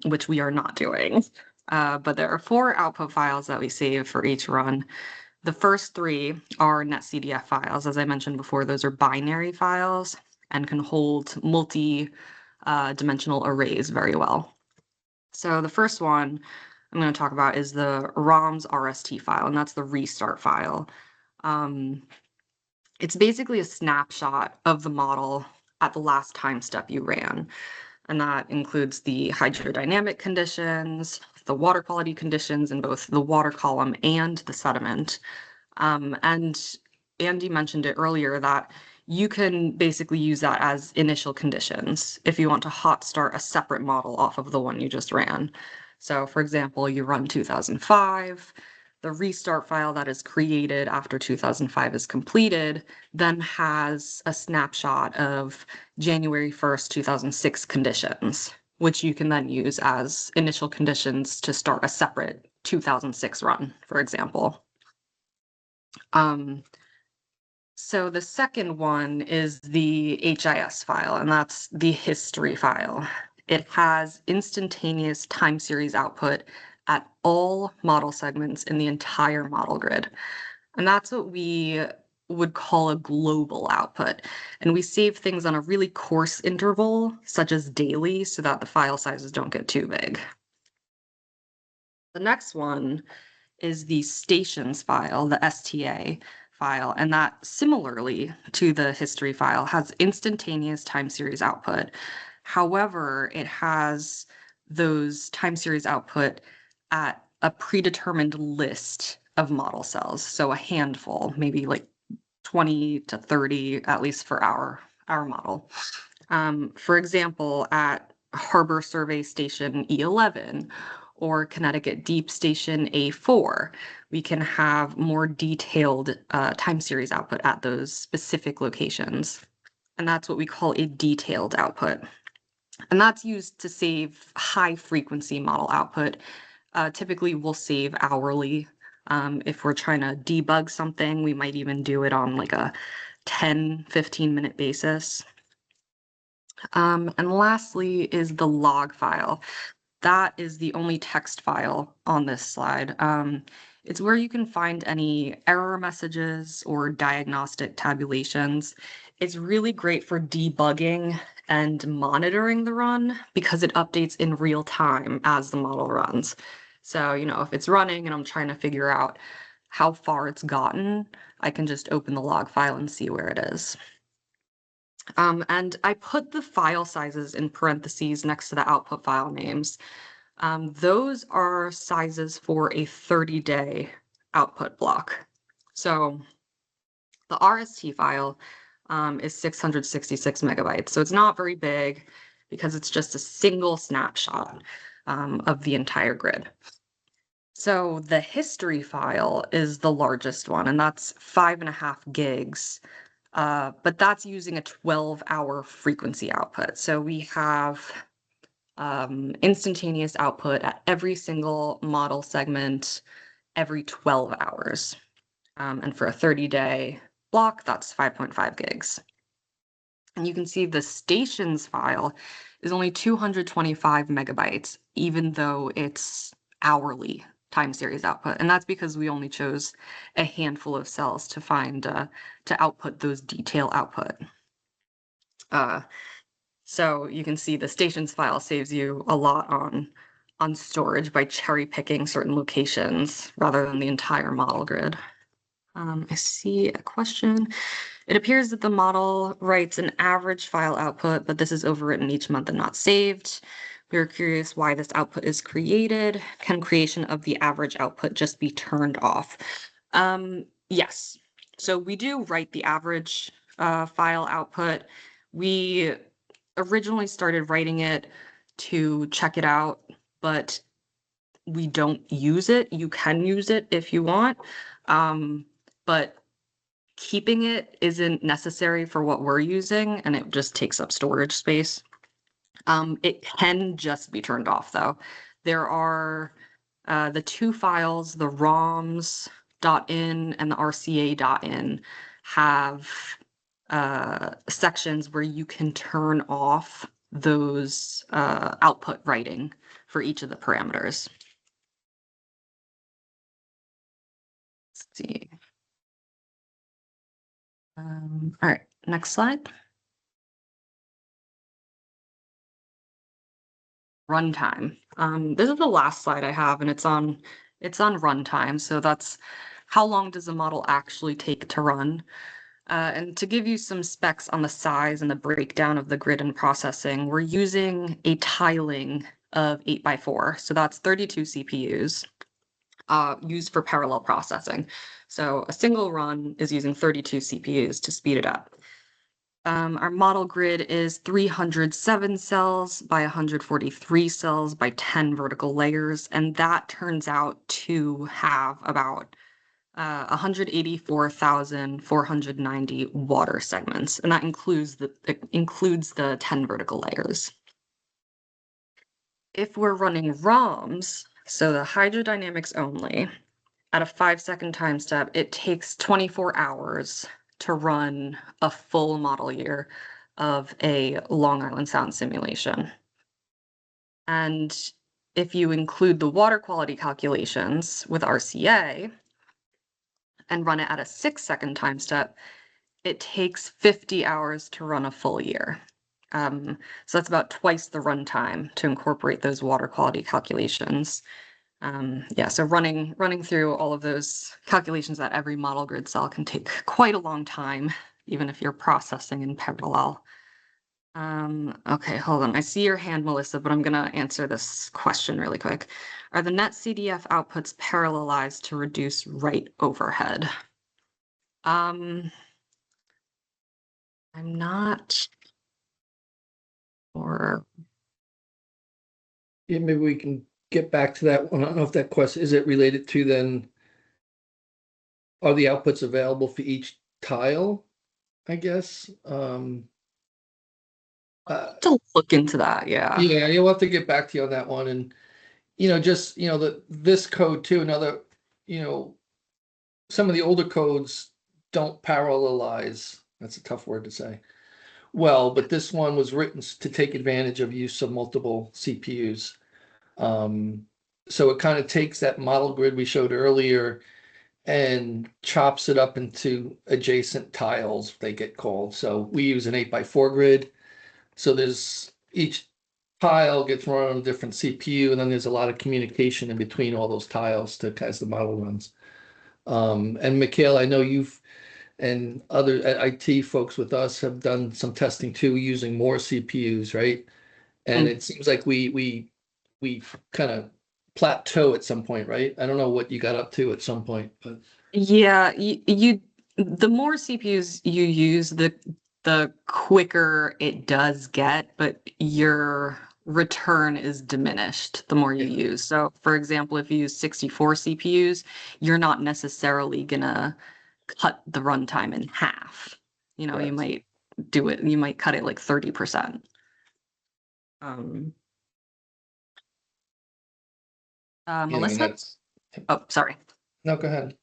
which we are not doing. But there are 4 output files that we save for each run. The first 3 are netcdf files. As I mentioned before, those are binary files and can hold multi-dimensional arrays very well. So the first one I'm going to talk about is the ROMS RST file, and that's the restart file. It's basically a snapshot of the model at the last time step you ran. And that includes the hydrodynamic conditions, the water quality conditions in both the water column and the sediment. And Andy mentioned it earlier that you can basically use that as initial conditions if you want to hot start a separate model off of the one you just ran. So for example, you run 2005, the restart file that is created after 2005 is completed, then has a snapshot of January 1st, 2006 conditions, which you can then use as initial conditions to start a separate 2006 run, for example. So the second one is the HIS file, and that's the history file. It has instantaneous time series output at all model segments in the entire model grid. And that's what we would call a global output. And we save things on a really coarse interval, such as daily, so that the file sizes don't get too big. The next one is the stations file, the STA file, and that similarly to the history file has instantaneous time series output. However, it has those time series output at a predetermined list of model cells. So a handful, maybe like 20 to 30, at least for our model. For example, at Harbor Survey Station E11 or Connecticut Deep Station A4, we can have more detailed time series output at those specific locations. And that's what we call a detailed output. And that's used to save high frequency model output. Typically, we'll save hourly. If we're trying to debug something, we might even do it on like a 10-15 minute basis. And lastly is the log file. That is the only text file on this slide. It's where you can find any error messages or diagnostic tabulations. It's really great for debugging and monitoring the run because it updates in real time as the model runs. So, you know, if it's running and I'm trying to figure out how far it's gotten, I can just open the log file and see where it is. And I put the file sizes in parentheses next to the output file names. Those are sizes for a 30-day output block. So the RST file is 666 megabytes. So it's not very big because it's just a single snapshot of the entire grid. So the history file is the largest one, and that's 5.5 gigs. But that's using a 12-hour frequency output. So we have instantaneous output at every single model segment every 12 hours. And for a 30-day block, that's 5.5 gigs. And you can see the stations file is only 225 megabytes, even though it's hourly time series output. And that's because we only chose a handful of cells to find, to output those detail output. So you can see the stations file saves you a lot on storage by cherry picking certain locations rather than the entire model grid. I see a question. It appears that the model writes an average file output, but this is overwritten each month and not saved. We are curious why this output is created. Can creation of the average output just be turned off? Yes. So we do write the average file output. We originally started writing it to check it out, but we don't use it. You can use it if you want, but keeping it isn't necessary for what we're using, and it just takes up storage space. It can just be turned off though. There are the two files, the roms.in and the rca.in have sections where you can turn off those output writing for each of the parameters. Let's see. All right, next slide. Runtime. This is the last slide I have, and it's on runtime. So that's how long does the model actually take to run? And to give you some specs on the size and the breakdown of the grid and processing, we're using a tiling of 8x4. So that's 32 CPUs used for parallel processing. So a single run is using 32 CPUs to speed it up. Our model grid is 307 cells by 143 cells by 10 vertical layers, and that turns out to have about 184,490 water segments, and that includes the 10 vertical layers. If we're running ROMs, so the hydrodynamics only, at a 5-second time step, it takes 24 hours to run a full model year of a Long Island Sound simulation. And if you include the water quality calculations with RCA and run it at a 6-second time step, it takes 50 hours to run a full year. So that's about twice the runtime to incorporate those water quality calculations. Yeah, so running through all of those calculations at every model grid cell can take quite a long time, even if you're processing in parallel. Okay, hold on. I see your hand, Melissa, but I'm gonna answer this question really quick. Are the net CDF outputs parallelized to reduce write overhead? I'm not sure. Yeah, maybe we can get back to that one. I don't know if that question, is it related to then, are the outputs available for each tile, I guess? To look into that, yeah. Yeah, you'll have to get back to you on that one. And, just, this code too, another, some of the older codes don't parallelize. That's a tough word to say. Well, but this one was written to take advantage of use of multiple CPUs. So it kind of takes that model grid we showed earlier and chops it up into adjacent tiles, they get called. So we use an 8x4 grid. So there's each tile gets run on a different CPU, and then there's a lot of communication in between all those tiles as the model runs. And Mikhail, I know you've and other IT folks with us have done some testing too, using more CPUs, right? And it seems like we kind of plateau at some point, right? I don't know what you got up to at some point, but Yeah, the more CPUs you use, the quicker it does get, but your return is diminished the more you use. So for example, if you use 64 CPUs, you're not necessarily gonna cut the runtime in half. You might cut it like 30%. Melissa? Oh, sorry. No, go ahead.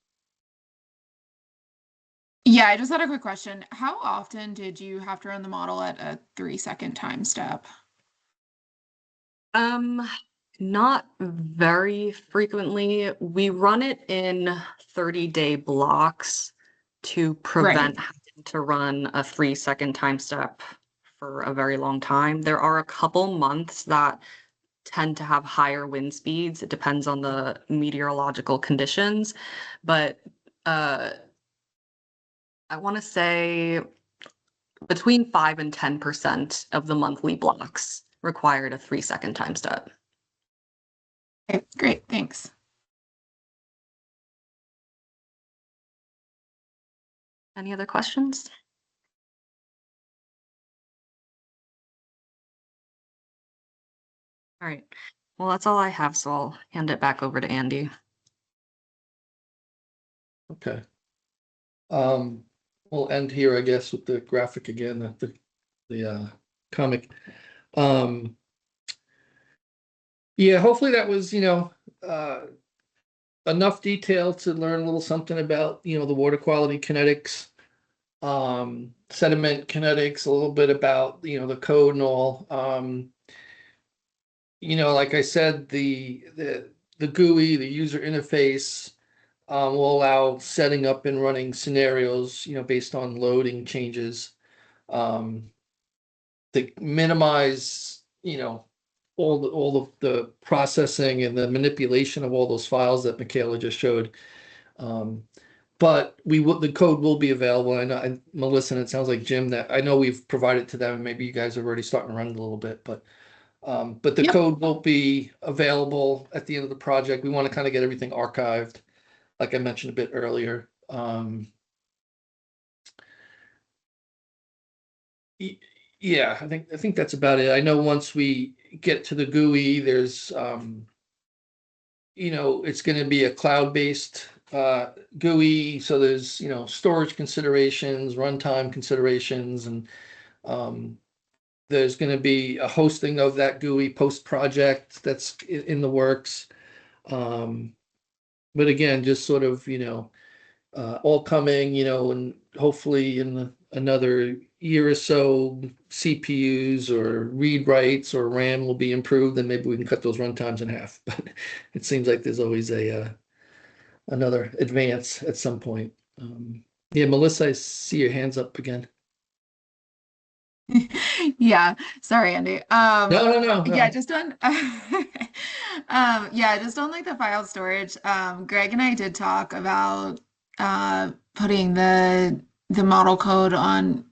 Yeah, I just had a quick question. How often did you have to run the model at a 3-second time step? Not very frequently. We run it in 30-day blocks to prevent having to run a 3-second time step for a very long time. There are a couple months that tend to have higher wind speeds. It depends on the meteorological conditions, but I want to say between 5 and 10% of the monthly blocks required a 3-second time step. Okay, great, thanks. Any other questions? All right. Well, that's all I have, so I'll hand it back over to Andy. Okay. We'll end here, I guess, with the graphic again, the comic. Um, yeah, hopefully that was, enough detail to learn a little something about, the water quality kinetics, sediment kinetics, a little bit about, the code and all. Like I said, the GUI, the user interface, will allow setting up and running scenarios, based on loading changes, to minimize, all the processing and the manipulation of all those files that Michaela just showed. But the code will be available. I know, Melissa, and it sounds like Jim, that I know we've provided to them, and maybe you guys are already starting to run it a little bit, but the code will be available at the end of the project. We want to kind of get everything archived, like I mentioned a bit earlier. Yeah, I think that's about it. I know once we get to the GUI, there's it's going to be a cloud-based GUI, so there's storage considerations, runtime considerations, and there's going to be a hosting of that GUI post-project that's in the works. But again, just sort of all coming, and hopefully in another year or so, CPUs or read writes or RAM will be improved, and maybe we can cut those runtimes in half. But it seems like there's always another advance at some point. Yeah, Melissa, I see your hands up again. Yeah, sorry, Andy. No. Yeah, just on just on like the file storage. Greg and I did talk about putting the model code on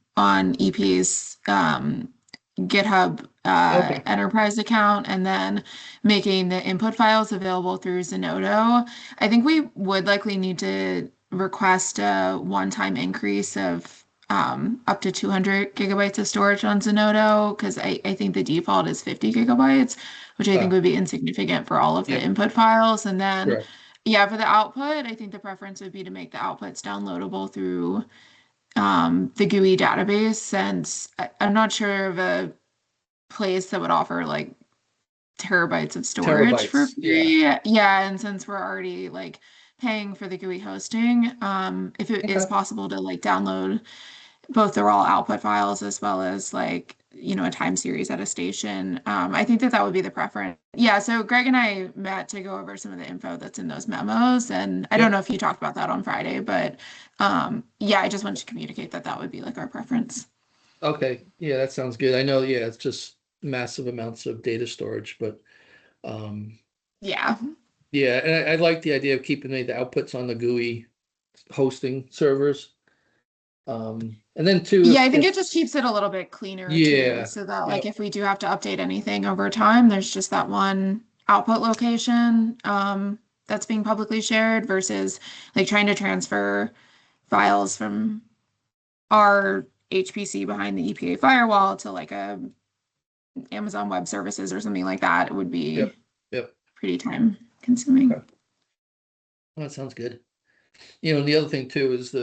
EP's GitHub Okay. enterprise account, and then making the input files available through Zenodo. I think we would likely need to request a one-time increase of up to 200 gigabytes of storage on Zenodo, because I think the default is 50 gigabytes, which I think would be insignificant for all of the input files. And then, Correct. yeah, for the output, I think the preference would be to make the outputs downloadable through the GUI database, since I'm not sure of a place that would offer like terabytes of storage for Terabytes, free. Yeah, and since we're already like paying for the GUI hosting, if it is possible to like download both the raw output files as well as like a time series at a station, I think that would be the preference. Yeah, so Greg and I met to go over some of the info that's in those memos, and I don't know if you talked about that on Friday, but I just wanted to communicate that would be like our preference. Okay, yeah, that sounds good. I know, it's just massive amounts of data storage, but Yeah. yeah, and I like the idea of keeping the outputs on the GUI hosting servers. And then too, Yeah, I think it just keeps it a little bit cleaner Yeah, too, so that like if we do have to update anything over time, there's just that one output location that's being publicly shared, versus like trying to transfer files from our HPC behind the EPA firewall to like a Amazon Web Services or something like that. It would be Yep. pretty time consuming. Well, that sounds good. The other thing too is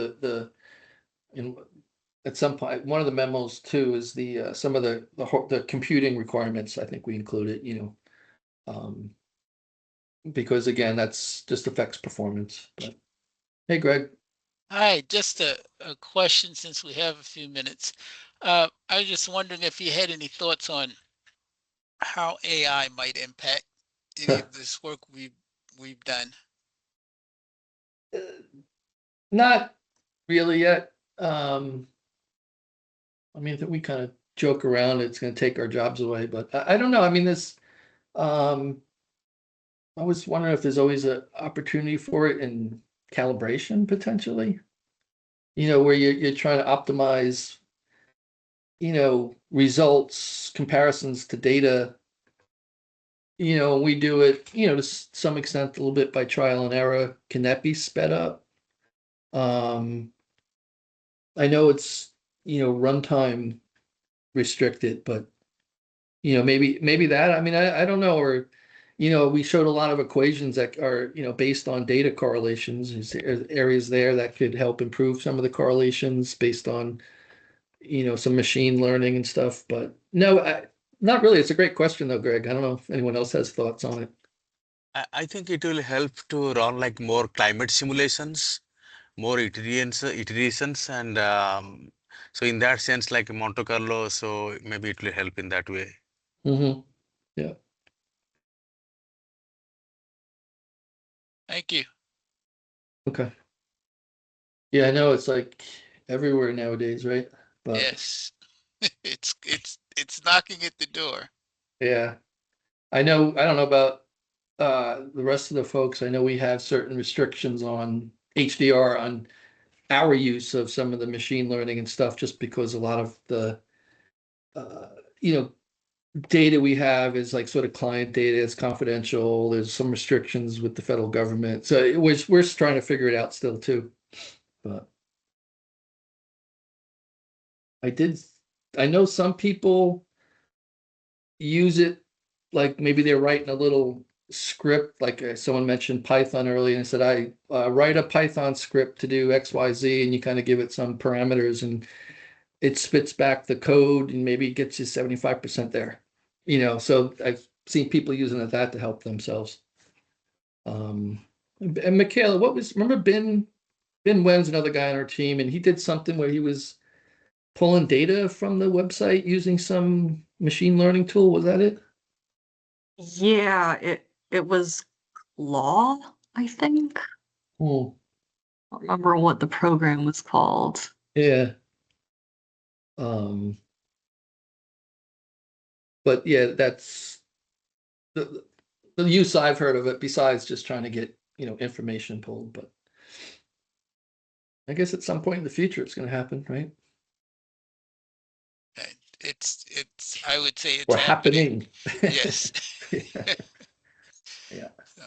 at some point, one of the memos too is some of the computing requirements. I think we included, because again, that's just affects performance. But hey, Greg. Hi, just a question since we have a few minutes. I was just wondering if you had any thoughts on how AI might impact any of this work we've done. Not really yet. I mean, we kind of joke around it's going to take our jobs away, but I don't know. I mean, I was wondering if there's always an opportunity for it in calibration potentially. Where you're trying to optimize, results, comparisons to data. We do it, to some extent, a little bit by trial and error. Can that be sped up? I know it's, runtime restricted, but maybe that. I mean, I don't know. Or, we showed a lot of equations that are, based on data correlations. Is there areas there that could help improve some of the correlations based on, some machine learning and stuff. But no, Not really. It's a great question though, Greg. I don't know if anyone else has thoughts on it. I think it will help to run like more climate simulations, more iterations, and so in that sense, like Monte Carlo, so maybe it will help in that way. Mm-hmm. Yeah. Thank you. Okay. Yeah, I know it's like everywhere nowadays, right? But Yes. It's knocking at the door. yeah, I know. I don't know about the rest of the folks. I know we have certain restrictions on HDR on our use of some of the machine learning and stuff, just because a lot of the uh, you know data we have is like sort of client data. It's confidential. There's some restrictions with the federal government, so we're trying to figure it out still too. But I did. I know some people use it like maybe they're writing a little script, like someone mentioned Python earlier and said, I write a Python script to do XYZ, and you kind of give it some parameters and it spits back the code and maybe gets you 75% there. So I've seen people using that to help themselves. And Michaela, remember Ben Wen's another guy on our team, and he did something where he was pulling data from the website using some machine learning tool. Was that it? Yeah, it was law, I think. Oh, I don't remember what the program was called. yeah. But yeah, that's the use I've heard of it, besides just trying to get, information pulled. But I guess at some point in the future it's going to happen, right? I would say it's Or happening. happening. Yes. Yeah. Yeah. So,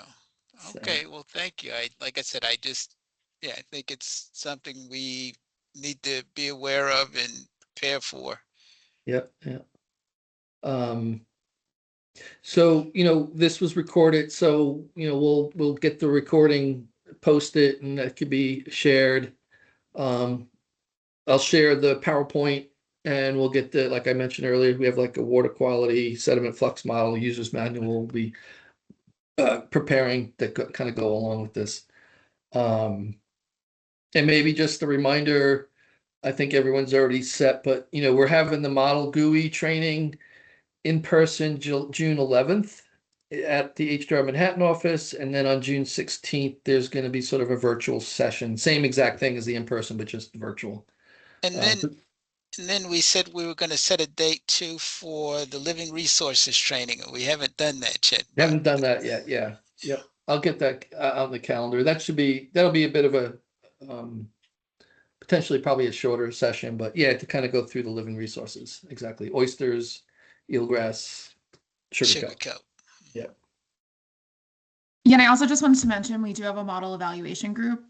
okay, well, thank you. Like I said, I think it's something we need to be aware of and prepare for. Yep. Yeah. So, this was recorded, so, we'll get the recording, post it, and that could be shared. I'll share the PowerPoint, and we'll get like I mentioned earlier, we have like a water quality sediment flux model, user's manual. We'll be preparing to kind of go along with this. And maybe just a reminder, I think everyone's already set, but we're having the model GUI training in person June 11th at the HDR Manhattan office, and then on June 16th there's going to be sort of a virtual session, same exact thing as the in-person, but just virtual. And then we said we were going to set a date too for the living resources training. We haven't done that yet. We haven't done that yet. Yeah. Yep. I'll get that on the calendar. That'll be a bit of a potentially probably a shorter session, but yeah, to kind of go through the living resources. Exactly. Oysters, eelgrass, sugar kelp. Yeah. Yeah, and I also just wanted to mention we do have a model evaluation group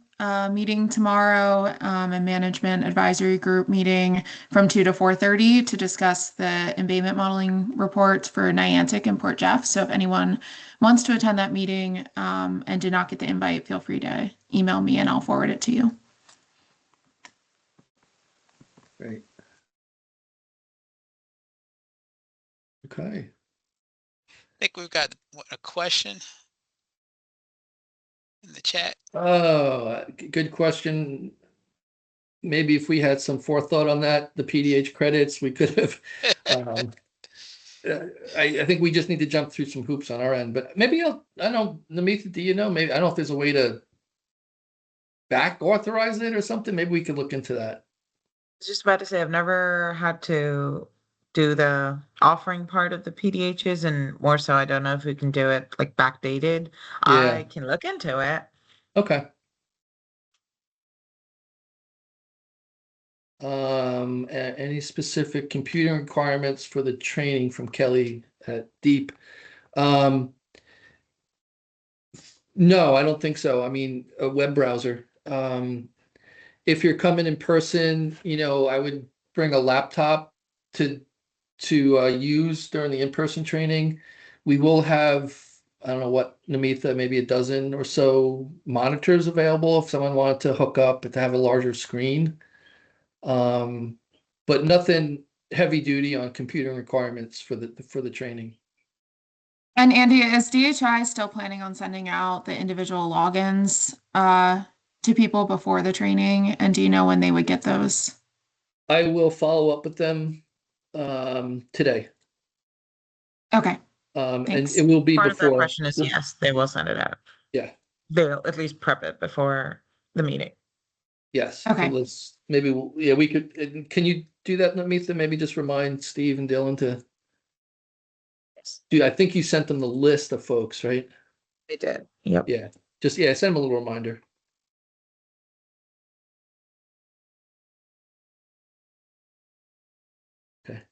meeting tomorrow, a management advisory group meeting from 2 to 4:30 to discuss the embayment modeling report for Niantic and Port Jeff. So if anyone wants to attend that meeting and did not get the invite, feel free to email me and I'll forward it to you. Great. Okay. I think we've got a question in the chat. Oh, good question. Maybe if we had some forethought on that, the PDH credits, we could have. I think we just need to jump through some hoops on our end, but maybe I don't know, Namita, do you know? Maybe I don't know if there's a way to back authorize it or something. Maybe we could look into that. I was just about to say I've never had to do the offering part of the PDHs, and more so I don't know if we can do it like backdated. Yeah. I can look into it. Okay. Any specific computing requirements for the training from Kelly at Deep? No, I don't think so. I mean, a web browser. If you're coming in person, I would bring a laptop to use during the in-person training. We will have, I don't know what, Namita, maybe a dozen or so monitors available if someone wanted to hook up to have a larger screen. But nothing heavy duty on computer requirements for the training. And Andy, is DHI still planning on sending out the individual logins to people before the training? And do you know when they would get those? I will follow up with them today. Okay. And Thanks. it will be Part of that before. question is yes, they will send it out. Yeah. They'll at least prep it before the meeting. Yes. Okay. So let's maybe we could. Can you do that, Namitha? Maybe just remind Steve and Dylan to. Dude, I think you sent them the list of folks, right? They did. Yep. Yeah. Just send them a little reminder. Okay.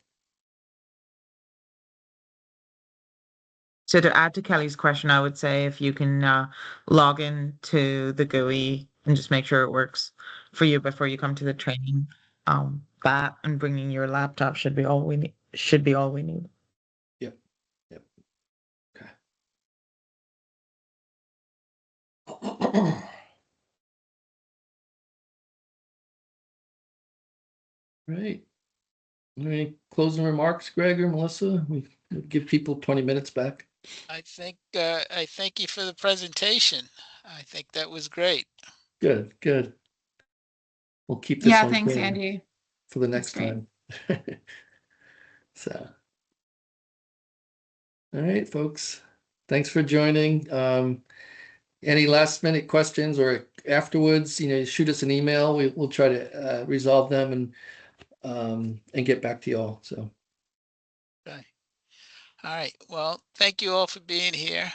So to add to Kelly's question, I would say if you can log in to the GUI and just make sure it works for you before you come to the training, that and bringing your laptop should be all we need. Yep. Yep. Okay. Right. Any closing remarks, Greg or Melissa? We give people 20 minutes back. I thank you for the presentation. I think that was great. Good. We'll keep this one Thanks, going Andy. for the next time. So, all right, folks. Thanks for joining. Any last minute questions or afterwards, shoot us an email. We'll try to resolve them and get back to you all. So. Okay. All right. Well, thank you all for being here.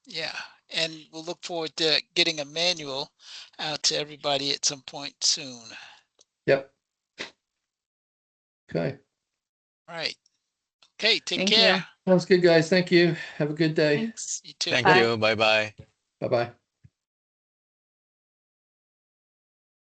Yeah, and we'll look forward to getting a manual out to everybody at some point soon. Yep. Okay. All right. Okay, take Thank care. you. Sounds good, guys. Thank you. Have a good day. Thanks. You too. Thank Bye. you. Bye bye. Bye-bye.